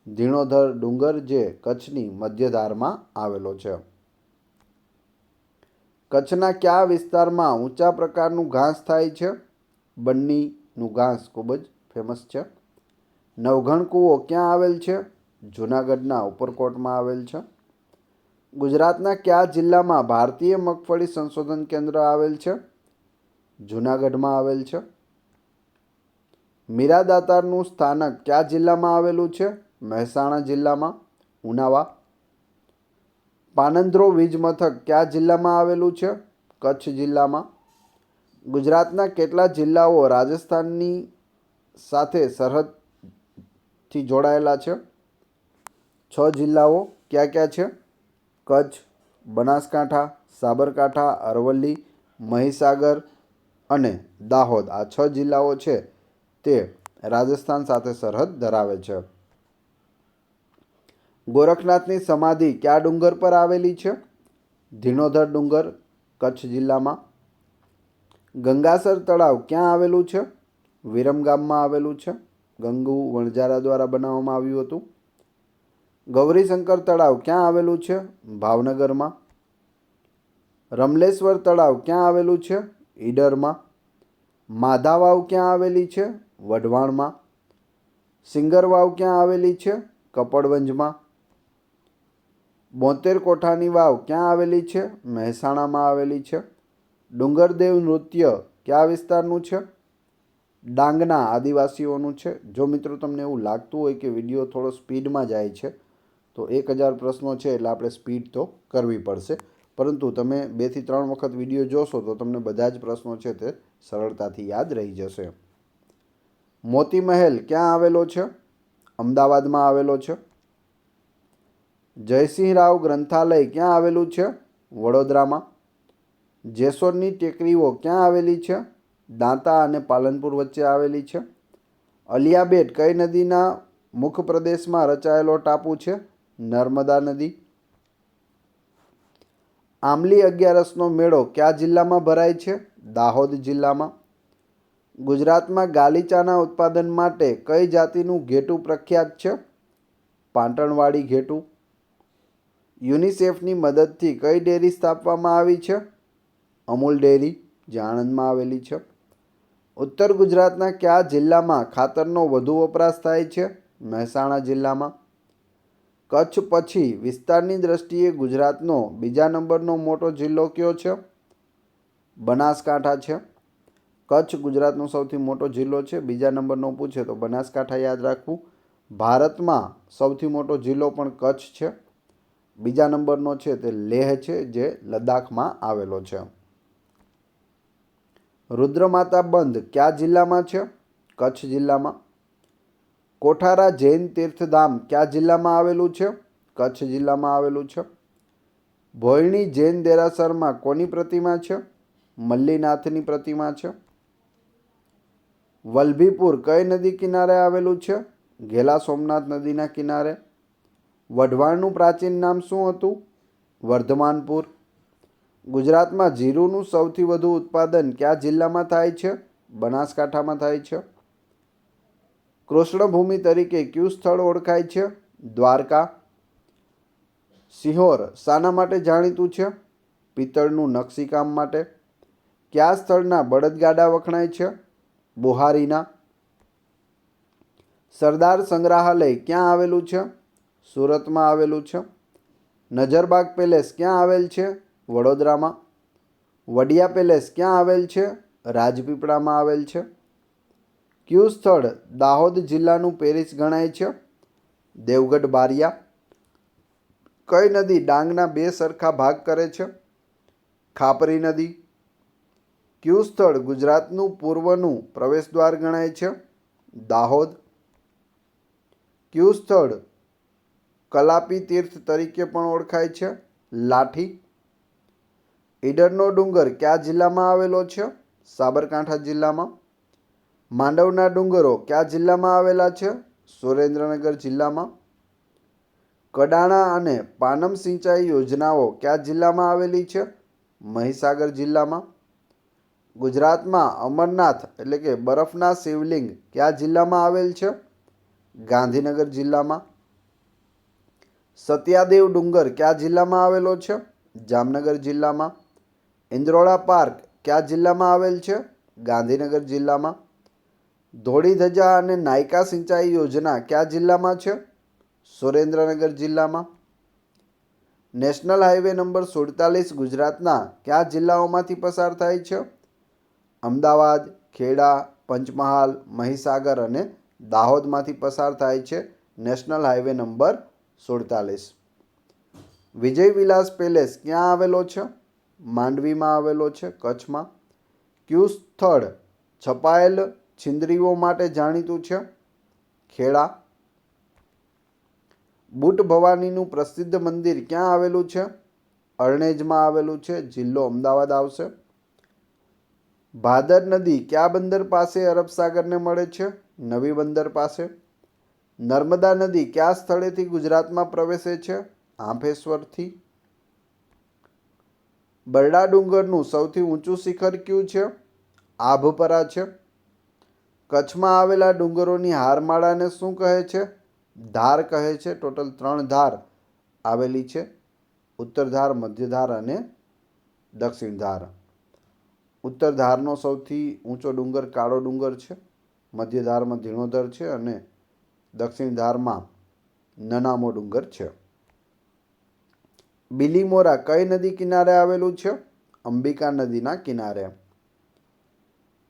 ધીણોધર ડુંગર, જે કચ્છની મધ્યધારમાં આવેલો છે. કચ્છના કયા વિસ્તારમાં ઊંચા પ્રકારનું ઘાસ થાય છે? બન્નીનું ઘાસ ખૂબ જ ફેમસ છે. નવઘણ કૂવો ક્યાં આવેલ છે? જૂનાગઢના ઉપરકોટમાં આવેલ છે. ગુજરાતના કયા જિલ્લામાં ભારતીય મગફળી સંશોધન કેન્દ્ર આવેલ છે? જૂનાગઢમાં આવેલ છે. મીરા દાતારનું સ્થાનક કયા જિલ્લામાં આવેલું છે? મહેસાણા જિલ્લામાં, ઉનાવા. પાનંદ્રો વીજ મથક કયા જિલ્લામાં આવેલું છે? કચ્છ જિલ્લામાં. ગુજરાતના કેટલા જિલ્લાઓ રાજસ્થાનની સાથે સરહદથી જોડાયેલા છે? 6 જિલ્લાઓ. ક્યાં ક્યાં છે? કચ્છ, બનાસકાંઠા, સાબરકાંઠા, અરવલ્લી, મહીસાગર અને દાહોદ. આ 6 જિલ્લાઓ છે તે રાજસ્થાન સાથે સરહદ ધરાવે છે. ગોરખનાથની સમાધિ કયા ડુંગર પર આવેલી છે? ધીણોધર ડુંગર, કચ્છ જિલ્લામાં. ગંગાસર તળાવ ક્યાં આવેલું છે? વિરમગામમાં આવેલું છે. ગંગુ વણજારા દ્વારા બનાવવામાં આવ્યું હતું. ગૌરીશંકર તળાવ ક્યાં આવેલું છે? ભાવનગરમાં. રમલેશ્વર તળાવ ક્યાં આવેલું છે? ઈડરમાં. માધા વાવ ક્યાં આવેલી છે? વઢવાણમાં. સિંગર વાવ ક્યાં આવેલી છે? કપડવંજમાં. બોતેર કોઠાની વાવ ક્યાં આવેલી છે? મહેસાણામાં આવેલી છે. ડુંગરદેવ નૃત્ય કયા વિસ્તારનું છે? ડાંગના આદિવાસીઓનું છે. જો મિત્રો તમને એવું લાગતું હોય કે વિડીયો થોડો સ્પીડમાં જાય છે તો 1000 પ્રશ્નો છે એટલે આપણે સ્પીડ તો કરવી પડશે, પરંતુ તમે 2 થી 3 વખત વિડીયો જોશો તો તમને બધા જ પ્રશ્નો છે તે સરળતાથી યાદ રહી જશે. મોતી મહેલ ક્યાં આવેલો છે? અમદાવાદમાં આવેલો છે. જયસિંહ રાવ ગ્રંથાલય ક્યાં આવેલું છે? વડોદરામાં. જેસોરની ટેકરીઓ ક્યાં આવેલી છે? દાંતા અને પાલનપુર વચ્ચે આવેલી છે. અલિયાબેટ કઈ નદીના મુખ પ્રદેશમાં રચાયેલો ટાપુ છે? નર્મદા નદી. આંબલી 11રસનો મેળો કયા જિલ્લામાં ભરાય છે? દાહોદ જિલ્લામાં. ગુજરાતમાં ગાલીચાના ઉત્પાદન માટે કઈ જાતિનું ઘેટું પ્રખ્યાત છે? પાટણવાડી ઘેટું. યુનિસેફની મદદથી કઈ ડેરી સ્થાપવામાં આવી છે? અમૂલ ડેરી, જે આણંદમાં આવેલી છે. ઉત્તર ગુજરાતના કયા જિલ્લામાં ખાતરનો વધુ વપરાશ થાય છે? મહેસાણા જિલ્લામાં. કચ્છ પછી વિસ્તારની દ્રષ્ટિએ ગુજરાતનો બીજા નંબરનો મોટો જિલ્લો કયો છે? બનાસકાંઠા છે. કચ્છ ગુજરાતનો સૌથી મોટો જિલ્લો છે. બીજા નંબરનો પૂછે તો બનાસકાંઠા યાદ રાખવું. ભારતમાં સૌથી મોટો જિલ્લો પણ કચ્છ છે. બીજા નંબરનો છે તે લેહ છે, જે લદ્દાખમાં આવેલો છે. રુદ્રમાતા બંધ કયા જિલ્લામાં છે? કચ્છ જિલ્લામાં. કોઠારા જૈન તીર્થધામ કયા જિલ્લામાં આવેલું છે? કચ્છ જિલ્લામાં આવેલું છે. ભોયણી જૈન દેરાસરમાં કોની પ્રતિમા છે? મલ્લીનાથની પ્રતિમા છે. વલભીપુર કઈ નદી કિનારે આવેલું છે? ઘેલા સોમનાથ નદીના કિનારે. વઢવાણનું પ્રાચીન નામ શું હતું? વર્ધમાનપુર. ગુજરાતમાં જીરુંનું સૌથી વધુ ઉત્પાદન કયા જિલ્લામાં થાય છે? બનાસકાંઠામાં થાય છે. કૃષ્ણભૂમિ તરીકે કયું સ્થળ ઓળખાય છે? દ્વારકા. સિહોર શાના માટે જાણીતું છે? પિત્તળનું નકશીકામ માટે. કયા સ્થળના બળદગાડા વખણાય છે? બુહારીના. સરદાર સંગ્રહાલય ક્યાં આવેલું છે? સુરતમાં આવેલું છે. નજરબાગ પેલેસ ક્યાં આવેલ છે? વડોદરામાં. વડિયા પેલેસ ક્યાં આવેલ છે? રાજપીપળામાં આવેલ છે. કયું સ્થળ દાહોદ જિલ્લાનું પેરિસ ગણાય છે? દેવગઢ બારિયા. કઈ નદી ડાંગના 2 સરખા ભાગ કરે છે? ખાપરી નદી. કયું સ્થળ ગુજરાતનું પૂર્વનું પ્રવેશદ્વાર ગણાય છે? દાહોદ. કયું સ્થળ કલાપી તીર્થ તરીકે પણ ઓળખાય છે? લાઠી. ઈડરનો ડુંગર કયા જિલ્લામાં આવેલો છે? સાબરકાંઠા જિલ્લામાં. માંડવના ડુંગરો કયા જિલ્લામાં આવેલા છે? સુરેન્દ્રનગર જિલ્લામાં. કડાણા અને પાનમ સિંચાઈ યોજનાઓ કયા જિલ્લામાં આવેલી છે? મહીસાગર જિલ્લામાં. ગુજરાતમાં અમરનાથ એટલે કે બરફના શિવલિંગ કયા જિલ્લામાં આવેલ છે? ગાંધીનગર જિલ્લામાં. સત્યાદેવ ડુંગર કયા જિલ્લામાં આવેલો છે? જામનગર જિલ્લામાં. ઇન્દ્રોળા પાર્ક કયા જિલ્લામાં આવેલ છે? ગાંધીનગર જિલ્લામાં. ધોળી ધજા અને નાયકા સિંચાઈ યોજના કયા જિલ્લામાં છે? સુરેન્દ્રનગર જિલ્લામાં. નેશનલ હાઈવે નંબર 47 ગુજરાતના કયા જિલ્લાઓમાંથી પસાર થાય છે? અમદાવાદ, ખેડા, પંચમહાલ, મહીસાગર અને દાહોદમાંથી પસાર થાય છે નેશનલ હાઈવે નંબર 47. વિજય વિલાસ પેલેસ ક્યાં આવેલો છે? માંડવીમાં આવેલો છે, કચ્છમાં. કયું સ્થળ છપાયેલ છીંદરીઓ માટે જાણીતું છે? ખેડા. બુટ ભવાનીનું પ્રસિદ્ધ મંદિર ક્યાં આવેલું છે? અરણેજમાં આવેલું છે, જિલ્લો અમદાવાદ આવશે. ભાદર નદી કયા બંદર પાસે અરબ સાગરને મળે છે? નવી બંદર પાસે. નર્મદા નદી કયા સ્થળેથી ગુજરાતમાં પ્રવેશે છે? આંભેશ્વરથી. બરડા ડુંગરનું સૌથી ઊંચું શિખર કયું છે? આભપરા છે. કચ્છમાં આવેલા ડુંગરોની હારમાળાને શું કહે છે? ધાર કહે છે. ટોટલ 3 ધાર આવેલી છે, ઉત્તર ધાર, મધ્ય ધાર અને દક્ષિણ ધાર. ઉત્તર ધારનો સૌથી ઊંચો ડુંગર કાળો ડુંગર છે, મધ્ય ધારમાં ધીણોધર છે અને દક્ષિણ ધારમાં નનામો ડુંગર છે. બિલીમોરા કઈ નદી કિનારે આવેલું છે? અંબિકા નદીના કિનારે.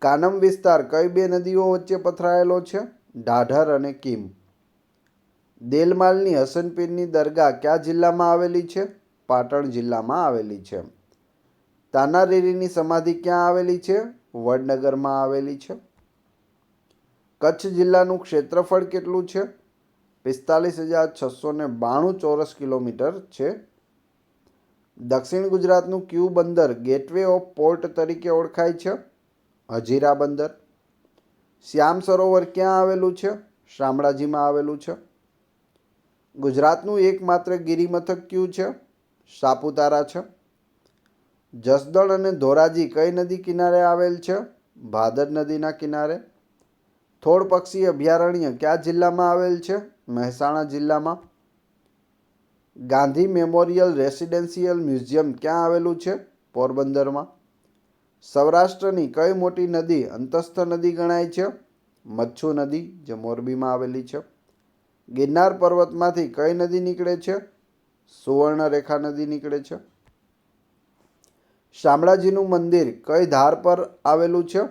કાનમ વિસ્તાર કઈ 2 નદીઓ વચ્ચે પથરાયેલો છે? ઢાઢર અને કીમ. દેલમાલની હસનપીરની દરગાહ કયા જિલ્લામાં આવેલી છે? પાટણ જિલ્લામાં આવેલી છે. તાનારીરીની સમાધિ ક્યાં આવેલી છે? વડનગરમાં આવેલી છે. કચ્છ જિલ્લાનું ક્ષેત્રફળ કેટલું છે? 45,692 ચોરસ કિલોમીટર છે. દક્ષિણ ગુજરાતનું કયું બંદર ગેટવે ઓફ પોર્ટ તરીકે ઓળખાય છે? હજીરા બંદર. શ્યામ સરોવર ક્યાં આવેલું છે? શામળાજીમાં આવેલું છે. ગુજરાતનું એકમાત્ર ગિરિમથક કયું છે? સાપુતારા છે. જસદણ અને ધોરાજી કઈ નદી કિનારે આવેલ છે? ભાદર નદીના કિનારે. થોળ પક્ષી અભયારણ્ય કયા જિલ્લામાં આવેલ છે? મહેસાણા જિલ્લામાં. ગાંધી મેમોરિયલ રેસિડેન્શિયલ મ્યુઝિયમ ક્યાં આવેલું છે? પોરબંદરમાં. સૌરાષ્ટ્રની કઈ મોટી નદી અંતસ્થ નદી ગણાય છે? મચ્છુ નદી, જે મોરબીમાં આવેલી છે. ગિરનાર પર્વતમાંથી કઈ નદી નીકળે છે? સુવર્ણરેખા નદી નીકળે છે. શામળાજીનું મંદિર કઈ ધાર પર આવેલું છે?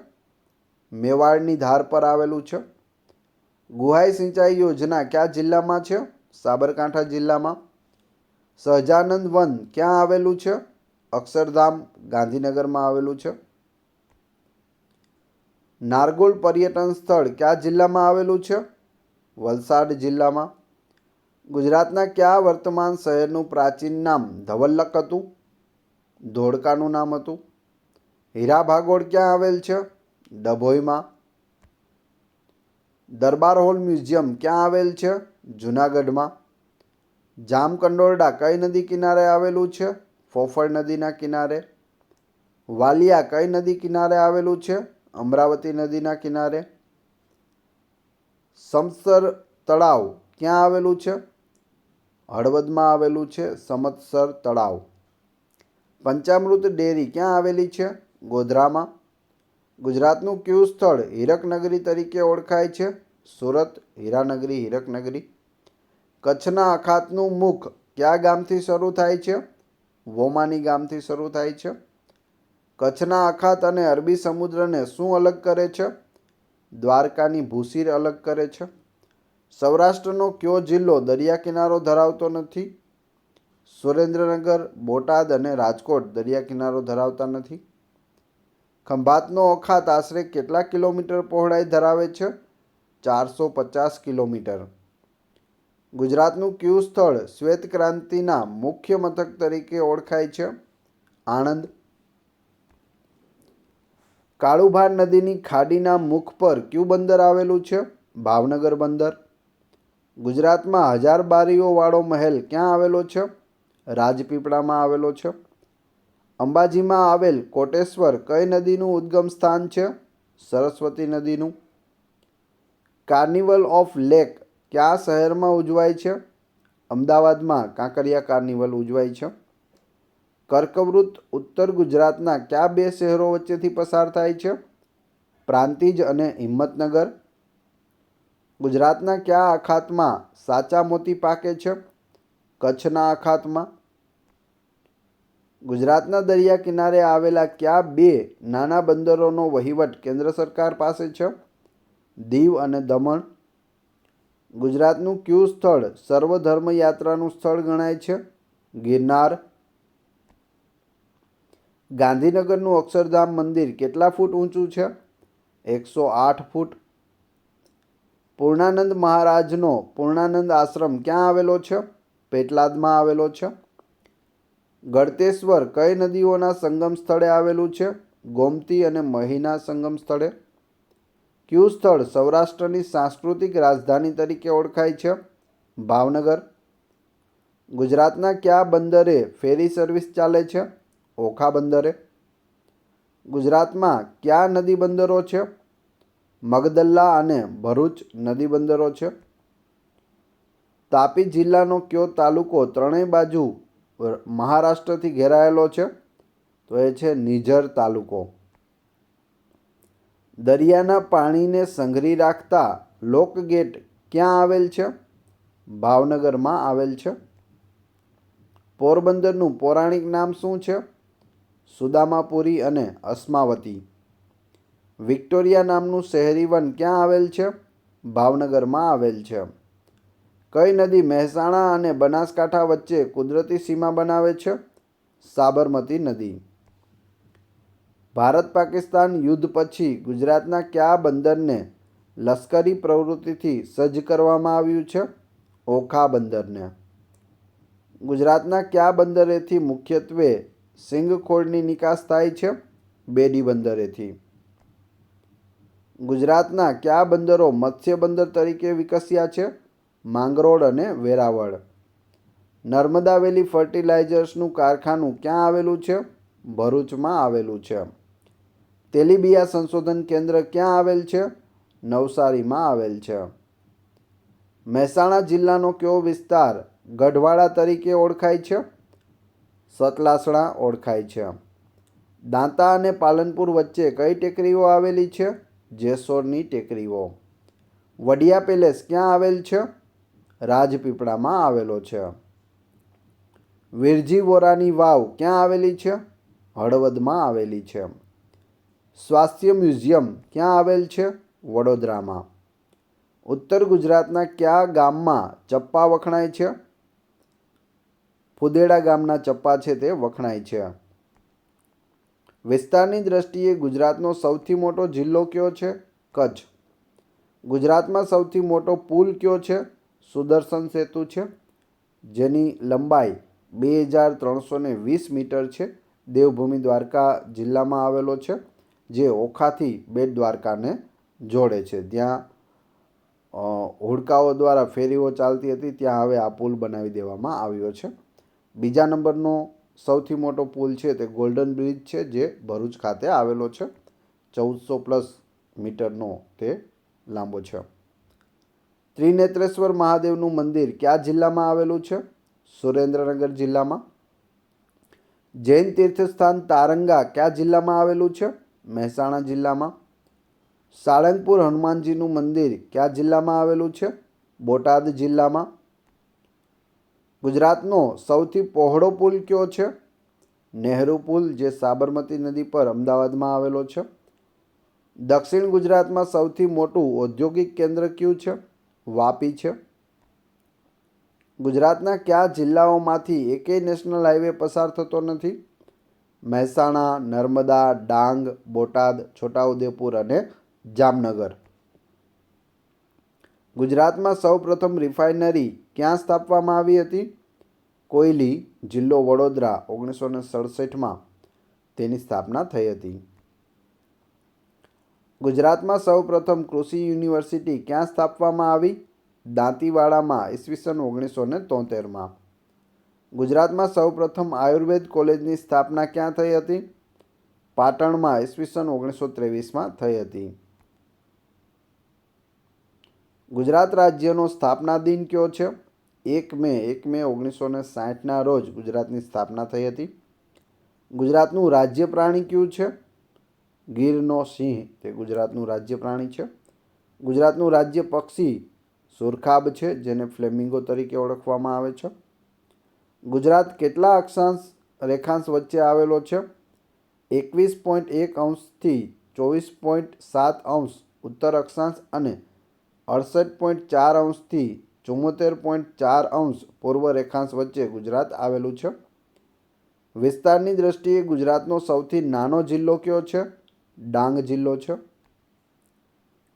મેવાડની ધાર પર આવેલું છે. ગુહાઈ સિંચાઈ યોજના કયા જિલ્લામાં છે? સાબરકાંઠા જિલ્લામાં. સહજાનંદ વન ક્યાં આવેલું છે? અક્ષરધામ ગાંધીનગરમાં આવેલું છે. નારગોલ પર્યટન સ્થળ કયા જિલ્લામાં આવેલું છે? વલસાડ જિલ્લામાં. ગુજરાતના કયા વર્તમાન શહેરનું પ્રાચીન નામ ધવલ્લક હતું? ધોળકાનું નામ હતું. હીરા ભાગોળ ક્યાં આવેલ છે? ડભોઈમાં. દરબાર હોલ મ્યુઝિયમ ક્યાં આવેલ છે? જૂનાગઢમાં. જામકંડોરડા કઈ નદી કિનારે આવેલું છે? ફોફળ નદીના કિનારે. વાલિયા કઈ નદી કિનારે આવેલું છે? અમરાવતી નદીના કિનારે. સમસર તળાવ ક્યાં આવેલું છે? હળવદમાં આવેલું છે સમત્સર તળાવ. પંચામૃત ડેરી ક્યાં આવેલી છે? ગોધરામાં. ગુજરાતનું કયું સ્થળ હીરકનગરી તરીકે ઓળખાય છે? સુરત. હીરાનગરી હીરકનગરી. કચ્છના અખાતનું મુખ કયા ગામથી શરૂ થાય છે? વોમાની ગામથી શરૂ થાય છે. કચ્છના અખાત અને અરબી સમુદ્રને શું અલગ કરે છે? દ્વારકાની ભૂશીર અલગ કરે છે. સૌરાષ્ટ્રનો કયો જિલ્લો દરિયા કિનારો ધરાવતો નથી? સુરેન્દ્રનગર, બોટાદ અને રાજકોટ દરિયા કિનારો ધરાવતા નથી. ખંભાતનો અખાત આશરે કેટલા કિલોમીટર પહોળાઈ ધરાવે છે? 450 કિલોમીટર. ગુજરાતનું કયું સ્થળ શ્વેત ક્રાંતિના મુખ્ય મથક તરીકે ઓળખાય છે? આણંદ. કાળુભાર નદીની ખાડીના મુખ પર કયું બંદર આવેલું છે? ભાવનગર બંદર. ગુજરાતમાં 1000 બારીઓવાળો મહેલ ક્યાં આવેલો છે? રાજપીપળામાં આવેલો છે. અંબાજીમાં આવેલ કોટેશ્વર કઈ નદીનું ઉદ્ગમ સ્થાન છે? સરસ્વતી નદીનું. કાર્નિવલ ઓફ લેક કયા શહેરમાં ઉજવાય છે? અમદાવાદમાં કાંકરિયા કાર્નિવલ ઉજવાય છે. કર્કવૃત ઉત્તર ગુજરાતના કયા બે શહેરો વચ્ચેથી પસાર થાય છે? પ્રાંતિજ અને હિંમતનગર. ગુજરાતના કયા અખાતમાં સાચા મોતી પાકે છે? કચ્છના અખાતમાં. ગુજરાતના દરિયા કિનારે આવેલા કયા બે નાના બંદરોનો વહીવટ કેન્દ્ર સરકાર પાસે છે? દીવ અને દમણ. ગુજરાતનું કયું સ્થળ સર્વધર્મ યાત્રાનું સ્થળ ગણાય છે? ગિરનાર. ગાંધીનગરનું અક્ષરધામ મંદિર કેટલા ફૂટ ઊંચું છે? 108 ફૂટ. પૂર્ણાનંદ મહારાજનો પૂર્ણાનંદ આશ્રમ ક્યાં આવેલો છે? પેટલાદમાં આવેલો છે. ગળતેશ્વર કઈ નદીઓના સંગમ સ્થળે આવેલું છે? ગોમતી અને મહીના સંગમ સ્થળે. કયું સ્થળ સૌરાષ્ટ્રની સાંસ્કૃતિક રાજધાની તરીકે ઓળખાય છે? ભાવનગર. ગુજરાતના કયા બંદરે ફેરી સર્વિસ ચાલે છે? ઓખા બંદરે. ગુજરાતમાં કયા નદી બંદરો છે? મગદલ્લા અને ભરૂચ નદી બંદરો છે. તાપી જિલ્લાનો કયો તાલુકો ત્રણેય બાજુ મહારાષ્ટ્રથી ઘેરાયેલો છે? તો એ છે નિઝર તાલુકો. દરિયાના પાણીને સંઘરી રાખતા લોકગેટ ક્યાં આવેલ છે? ભાવનગરમાં આવેલ છે. પોરબંદરનું પૌરાણિક નામ શું છે? સુદામાપુરી અને અસ્માવતી. વિક્ટોરિયા નામનું શહેરી વન ક્યાં આવેલ છે? ભાવનગરમાં આવેલ છે. કઈ નદી મહેસાણા અને બનાસકાંઠા વચ્ચે કુદરતી સીમા બનાવે છે? સાબરમતી નદી. ભારત પાકિસ્તાન યુદ્ધ પછી ગુજરાતના કયા બંદરને લશ્કરી પ્રવૃત્તિથી સજ્જ કરવામાં આવ્યું છે? ઓખા બંદરને. ગુજરાતના કયા બંદરેથી મુખ્યત્વે સિંગખોળની નિકાસ થાય છે? બેડી બંદરેથી. ગુજરાતના કયા બંદરો મત્સ્ય બંદર તરીકે વિકસ્યા છે? માંગરોળ અને વેરાવળ. નર્મદા વેલી ફર્ટિલાઇઝર્સનું કારખાનું ક્યાં આવેલું છે? ભરૂચમાં આવેલું છે. તેલીબિયા સંશોધન કેન્દ્ર ક્યાં આવેલ છે? નવસારીમાં આવેલ છે. મહેસાણા જિલ્લાનો કયો વિસ્તાર ગઢવાડા તરીકે ઓળખાય છે? સતલાસણા ઓળખાય છે. દાંતા અને પાલનપુર વચ્ચે કઈ ટેકરીઓ આવેલી છે? જેસોરની ટેકરીઓ. વડિયા પેલેસ ક્યાં આવેલ છે? રાજપીપળામાં આવેલો છે. વિરજી વોરાની વાવ ક્યાં આવેલી છે? હળવદમાં આવેલી છે. સ્વાસ્થ્ય મ્યુઝિયમ ક્યાં આવેલ છે? વડોદરામાં. ઉત્તર ગુજરાતના કયા ગામમાં ચપ્પા વખણાય છે? ફુદેડા ગામના ચપ્પા છે તે વખણાય છે. વિસ્તારની દ્રષ્ટિએ ગુજરાતનો સૌથી મોટો જિલ્લો કયો છે? કચ્છ. ગુજરાતમાં સૌથી મોટો પુલ કયો છે? સુદર્શન સેતુ છે, જેની લંબાઈ 2320 મીટર છે. દેવભૂમિ દ્વારકા જિલ્લામાં આવેલો છે, જે ઓખાથી બેટ દ્વારકાને જોડે છે. ત્યાં હોડકાઓ દ્વારા ફેરીઓ ચાલતી હતી, ત્યાં હવે આ પુલ બનાવી દેવામાં આવ્યો છે. બીજા નંબરનો સૌથી મોટો પુલ છે તે ગોલ્ડન બ્રિજ છે, જે ભરૂચ ખાતે આવેલો છે. 1400+ મીટરનો તે લાંબો છે. ત્રિનેત્રેશ્વર મહાદેવનું મંદિર કયા જિલ્લામાં આવેલું છે? સુરેન્દ્રનગર જિલ્લામાં. જૈન તીર્થસ્થાન તારંગા કયા જિલ્લામાં આવેલું છે? મહેસાણા જિલ્લામાં. સાળંગપુર હનુમાનજીનું મંદિર કયા જિલ્લામાં આવેલું છે? બોટાદ જિલ્લામાં. ગુજરાતનો સૌથી પહોળો પુલ કયો છે? નહેરુ પુલ, જે સાબરમતી નદી પર અમદાવાદમાં આવેલો છે. દક્ષિણ ગુજરાતમાં સૌથી મોટું ઔદ્યોગિક કેન્દ્ર કયું છે? વાપી છે. ગુજરાતના કયા જિલ્લાઓમાંથી એકેય નેશનલ હાઈવે પસાર થતો નથી? મહેસાણા, નર્મદા, ડાંગ, બોટાદ, છોટાઉદેપુર અને જામનગર. ગુજરાતમાં સૌપ્રથમ રિફાઇનરી ક્યાં સ્થાપવામાં આવી હતી? કોયલી, જિલ્લો વડોદરા, 1967માં તેની સ્થાપના થઈ હતી. ગુજરાતમાં સૌપ્રથમ કૃષિ યુનિવર્સિટી ક્યાં સ્થાપવામાં આવી? દાંતીવાડામાં, ઈસવીસન 1973માં. ગુજરાતમાં સૌપ્રથમ આયુર્વેદ કોલેજની સ્થાપના ક્યાં થઈ હતી? પાટણમાં, ઈસવીસન 1923માં થઈ હતી. ગુજરાત રાજ્યનો સ્થાપના દિન કયો છે? 1 મે 1960ના રોજ ગુજરાતની સ્થાપના થઈ હતી. ગુજરાતનું રાજ્ય પ્રાણી કયું છે? ગીરનો સિંહ તે ગુજરાતનું રાજ્ય પ્રાણી છે. ગુજરાતનું રાજ્ય પક્ષી સુરખાબ છે, જેને ફ્લેમિંગો તરીકે ઓળખવામાં આવે છે. ગુજરાત કેટલા અક્ષાંશ રેખાંશ વચ્ચે આવેલો છે? 21.1° થી 24.7° ઉત્તર અક્ષાંશ અને 68.4° થી 74.4° પૂર્વ રેખાંશ વચ્ચે ગુજરાત આવેલું છે. વિસ્તારની દ્રષ્ટિએ ગુજરાતનો સૌથી નાનો જિલ્લો કયો છે? ડાંગ જિલ્લો છે.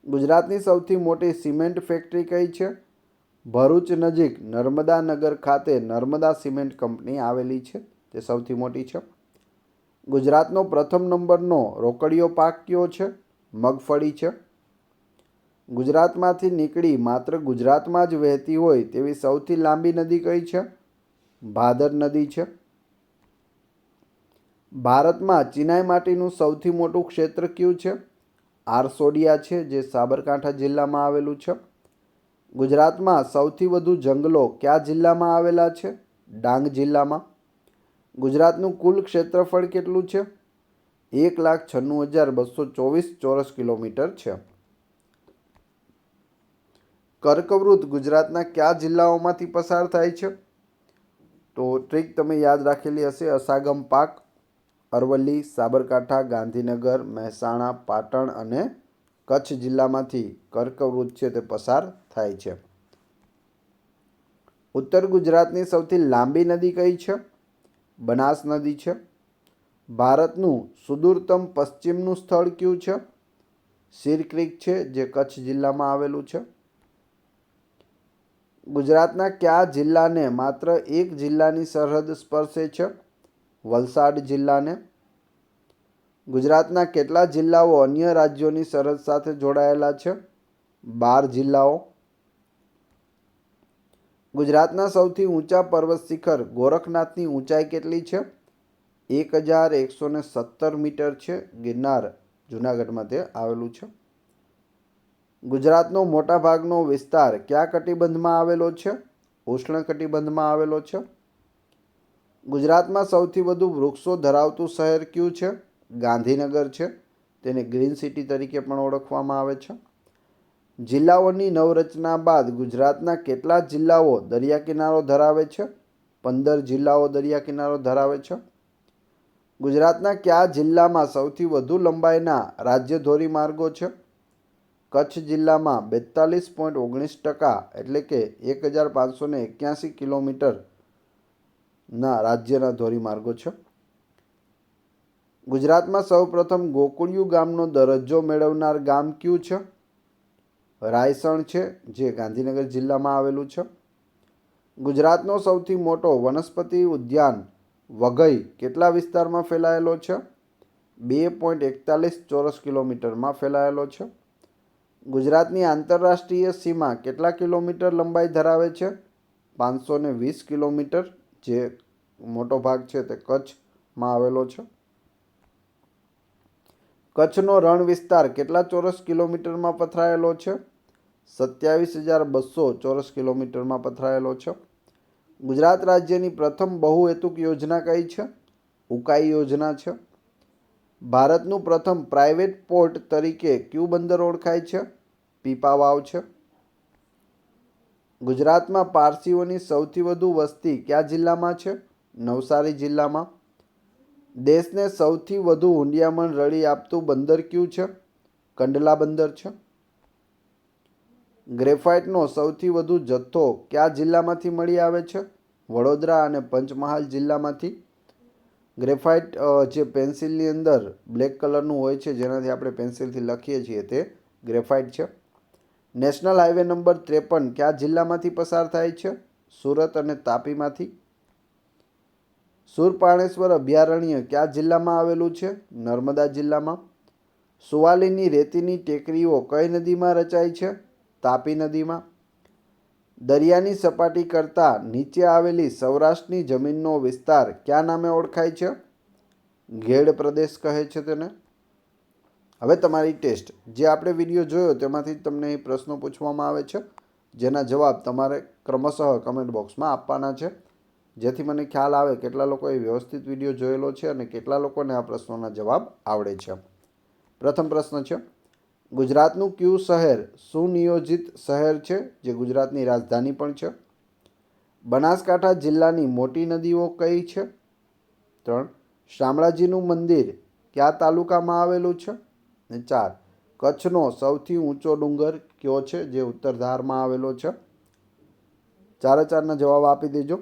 ગુજરાતની સૌથી મોટી સિમેન્ટ ફેક્ટરી કઈ છે? ભરૂચ નજીક નર્મદા નગર ખાતે નર્મદા સિમેન્ટ કંપની આવેલી છે, તે સૌથી મોટી છે. ગુજરાતનો પ્રથમ નંબરનો રોકડિયો પાક કયો છે? મગફળી છે. ગુજરાતમાંથી નીકળી માત્ર ગુજરાતમાં જ વહેતી હોય તેવી સૌથી લાંબી નદી કઈ છે? ભાદર નદી છે. ભારતમાં ચિનાઈ માટીનું સૌથી મોટું ક્ષેત્ર કયું છે? આરસોડિયા છે, જે સાબરકાંઠા જિલ્લામાં આવેલું છે. ગુજરાતમાં સૌથી વધુ જંગલો કયા જિલ્લામાં આવેલા છે? ડાંગ જિલ્લામાં. ગુજરાતનું કુલ ક્ષેત્રફળ કેટલું છે? 1,96,224 ચોરસ કિલોમીટર છે. કર્કવૃત ગુજરાતના કયા જિલ્લાઓમાંથી પસાર થાય છે? તો ટ્રીક તમે યાદ રાખેલી હશે. અસાગમ પાક અરવલ્લી, સાબરકાંઠા, ગાંધીનગર, મહેસાણા, પાટણ અને કચ્છ જિલ્લામાંથી કર્કવૃત છે તે પસાર થાય છે. ઉત્તર ગુજરાતની સૌથી લાંબી નદી કઈ છે? બનાસ નદી છે. ભારતનું સુદૂરતમ પશ્ચિમનું સ્થળ કયું છે? સિર ક્રીક છે, જે કચ્છ જિલ્લામાં આવેલું છે. ગુજરાતના કયા જિલ્લાને માત્ર એક જિલ્લાની સરહદ સ્પર્શે છે? વલસાડ જિલ્લાને. ગુજરાતના કેટલા જિલ્લાઓ અન્ય રાજ્યોની સરહદ સાથે જોડાયેલા છે? 12 જિલ્લાઓ. ગુજરાતના સૌથી ઊંચા પર્વત શિખર ગોરખનાથની ઊંચાઈ કેટલી છે? 1117 મીટર છે. ગિરનાર જૂનાગઢમાં તે આવેલું છે. ગુજરાતનો મોટા ભાગનો વિસ્તાર કયા કટિબંધમાં આવેલો છે? ઉષ્ણકટિબંધમાં આવેલો છે. ગુજરાતમાં સૌથી વધુ વૃક્ષો ધરાવતું શહેર કયું છે? ગાંધીનગર છે. તેને ગ્રીન સિટી તરીકે પણ ઓળખવામાં આવે છે. જિલ્લાઓની નવરચના બાદ ગુજરાતના કેટલા જિલ્લાઓ દરિયા કિનારો ધરાવે છે? 15 જિલ્લાઓ દરિયા કિનારો ધરાવે છે. ગુજરાતના કયા જિલ્લામાં સૌથી વધુ લંબાઈના રાજ્ય ધોરીમાર્ગો છે? કચ્છ જિલ્લામાં 42.19% એટલે કે 1581 કિલોમીટરના રાજ્યના ધોરીમાર્ગો છે. ગુજરાતમાં સૌપ્રથમ ગોકુળિયું ગામનો દરજ્જો મેળવનાર ગામ કયું છે? રાયસણ છે, જે ગાંધીનગર જિલ્લામાં આવેલું છે. ગુજરાતનો સૌથી મોટો વનસ્પતિ ઉદ્યાન વઘઈ કેટલા વિસ્તારમાં ફેલાયેલો છે? 2.41 ચોરસ કિલોમીટરમાં ફેલાયેલો છે. ગુજરાતની આંતરરાષ્ટ્રીય સીમા કેટલા કિલોમીટર લંબાઈ ધરાવે છે? 520 કિલોમીટર, જે મોટો ભાગ છે તે કચ્છમાં આવેલો છે. કચ્છનો રણ વિસ્તાર કેટલા ચોરસ કિલોમીટરમાં પથરાયેલો છે? 27,200 ચોરસ કિલોમીટરમાં પથરાયેલો છે. ગુજરાત રાજ્યની પ્રથમ બહુહેતુક યોજના કઈ છે? ઉકાઈ યોજના છે. ભારતનું પ્રથમ પ્રાઇવેટ પોર્ટ તરીકે કયું બંદર ઓળખાય છે? પીપાવાવ છે. ગુજરાતમાં પારસીઓની સૌથી વધુ વસ્તી કયા જિલ્લામાં છે? નવસારી જિલ્લામાં. દેશને સૌથી વધુ હૂંડિયામણ રળી આપતું બંદર કયું છે? કંડલા બંદર છે. ગ્રેફાઇટનો સૌથી વધુ જથ્થો કયા જિલ્લામાંથી મળી આવે છે? વડોદરા અને પંચમહાલ જિલ્લામાંથી. ગ્રેફાઇટ જે પેન્સિલની અંદર બ્લેક કલરનું હોય છે, જેનાથી આપણે પેન્સિલથી લખીએ છીએ, તે ગ્રેફાઇટ છે. નેશનલ હાઈવે નંબર 53 કયા જિલ્લામાંથી પસાર થાય છે? સુરત અને તાપીમાંથી. સુરપાણેશ્વર અભયારણ્ય કયા જિલ્લામાં આવેલું છે? નર્મદા જિલ્લામાં. સુવાલીની રેતીની ટેકરીઓ કઈ નદીમાં રચાય છે? તાપી નદીમાં. દરિયાની સપાટી કરતાં નીચે આવેલી સૌરાષ્ટ્રની જમીનનો વિસ્તાર કયા નામે ઓળખાય છે? ઘેડ પ્રદેશ કહે છે તેને. હવે તમારી ટેસ્ટ. જે આપણે વિડીયો જોયો તેમાંથી તમને એ પ્રશ્નો પૂછવામાં આવે છે, જેના જવાબ તમારે ક્રમશઃ કમેન્ટ બોક્સમાં આપવાના છે, જેથી મને ખ્યાલ આવે કેટલા લોકોએ વ્યવસ્થિત વિડીયો જોયેલો છે અને કેટલા લોકોને આ પ્રશ્નોના જવાબ આવડે છે. પ્રથમ પ્રશ્ન છે, ગુજરાતનું કયું શહેર સુનિયોજિત શહેર છે, જે ગુજરાતની રાજધાની પણ છે? બનાસકાંઠા જિલ્લાની મોટી નદીઓ કઈ છે? 3. શામળાજીનું મંદિર કયા તાલુકામાં આવેલું છે? 4. કચ્છનો સૌથી ઊંચો ડુંગર કયો છે, જે ઉત્તર ધારમાં આવેલો છે? 4-4ના જવાબ આપી દેજો.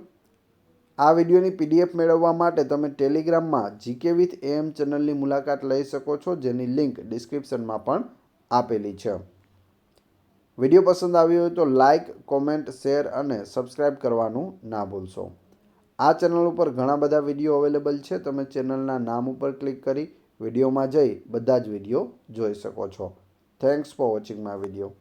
આ વિડીયોની PDF મેળવવા માટે તમે ટેલિગ્રામમાં GK with AM ચેનલની મુલાકાત લઈ શકો છો, જેની લિંક ડિસ્ક્રિપ્શનમાં પણ આપેલી છે. વિડીયો પસંદ આવ્યો હોય તો લાઇક, કોમેન્ટ, શેર અને સબસ્ક્રાઈબ કરવાનું ના ભૂલશો. આ ચેનલ ઉપર ઘણા બધા વિડીયો અવેલેબલ છે. તમે ચેનલના નામ ઉપર ક્લિક કરી વિડીયોમાં જઈ બધા જ વિડીયો જોઈ શકો છો. Thanks for watching my video.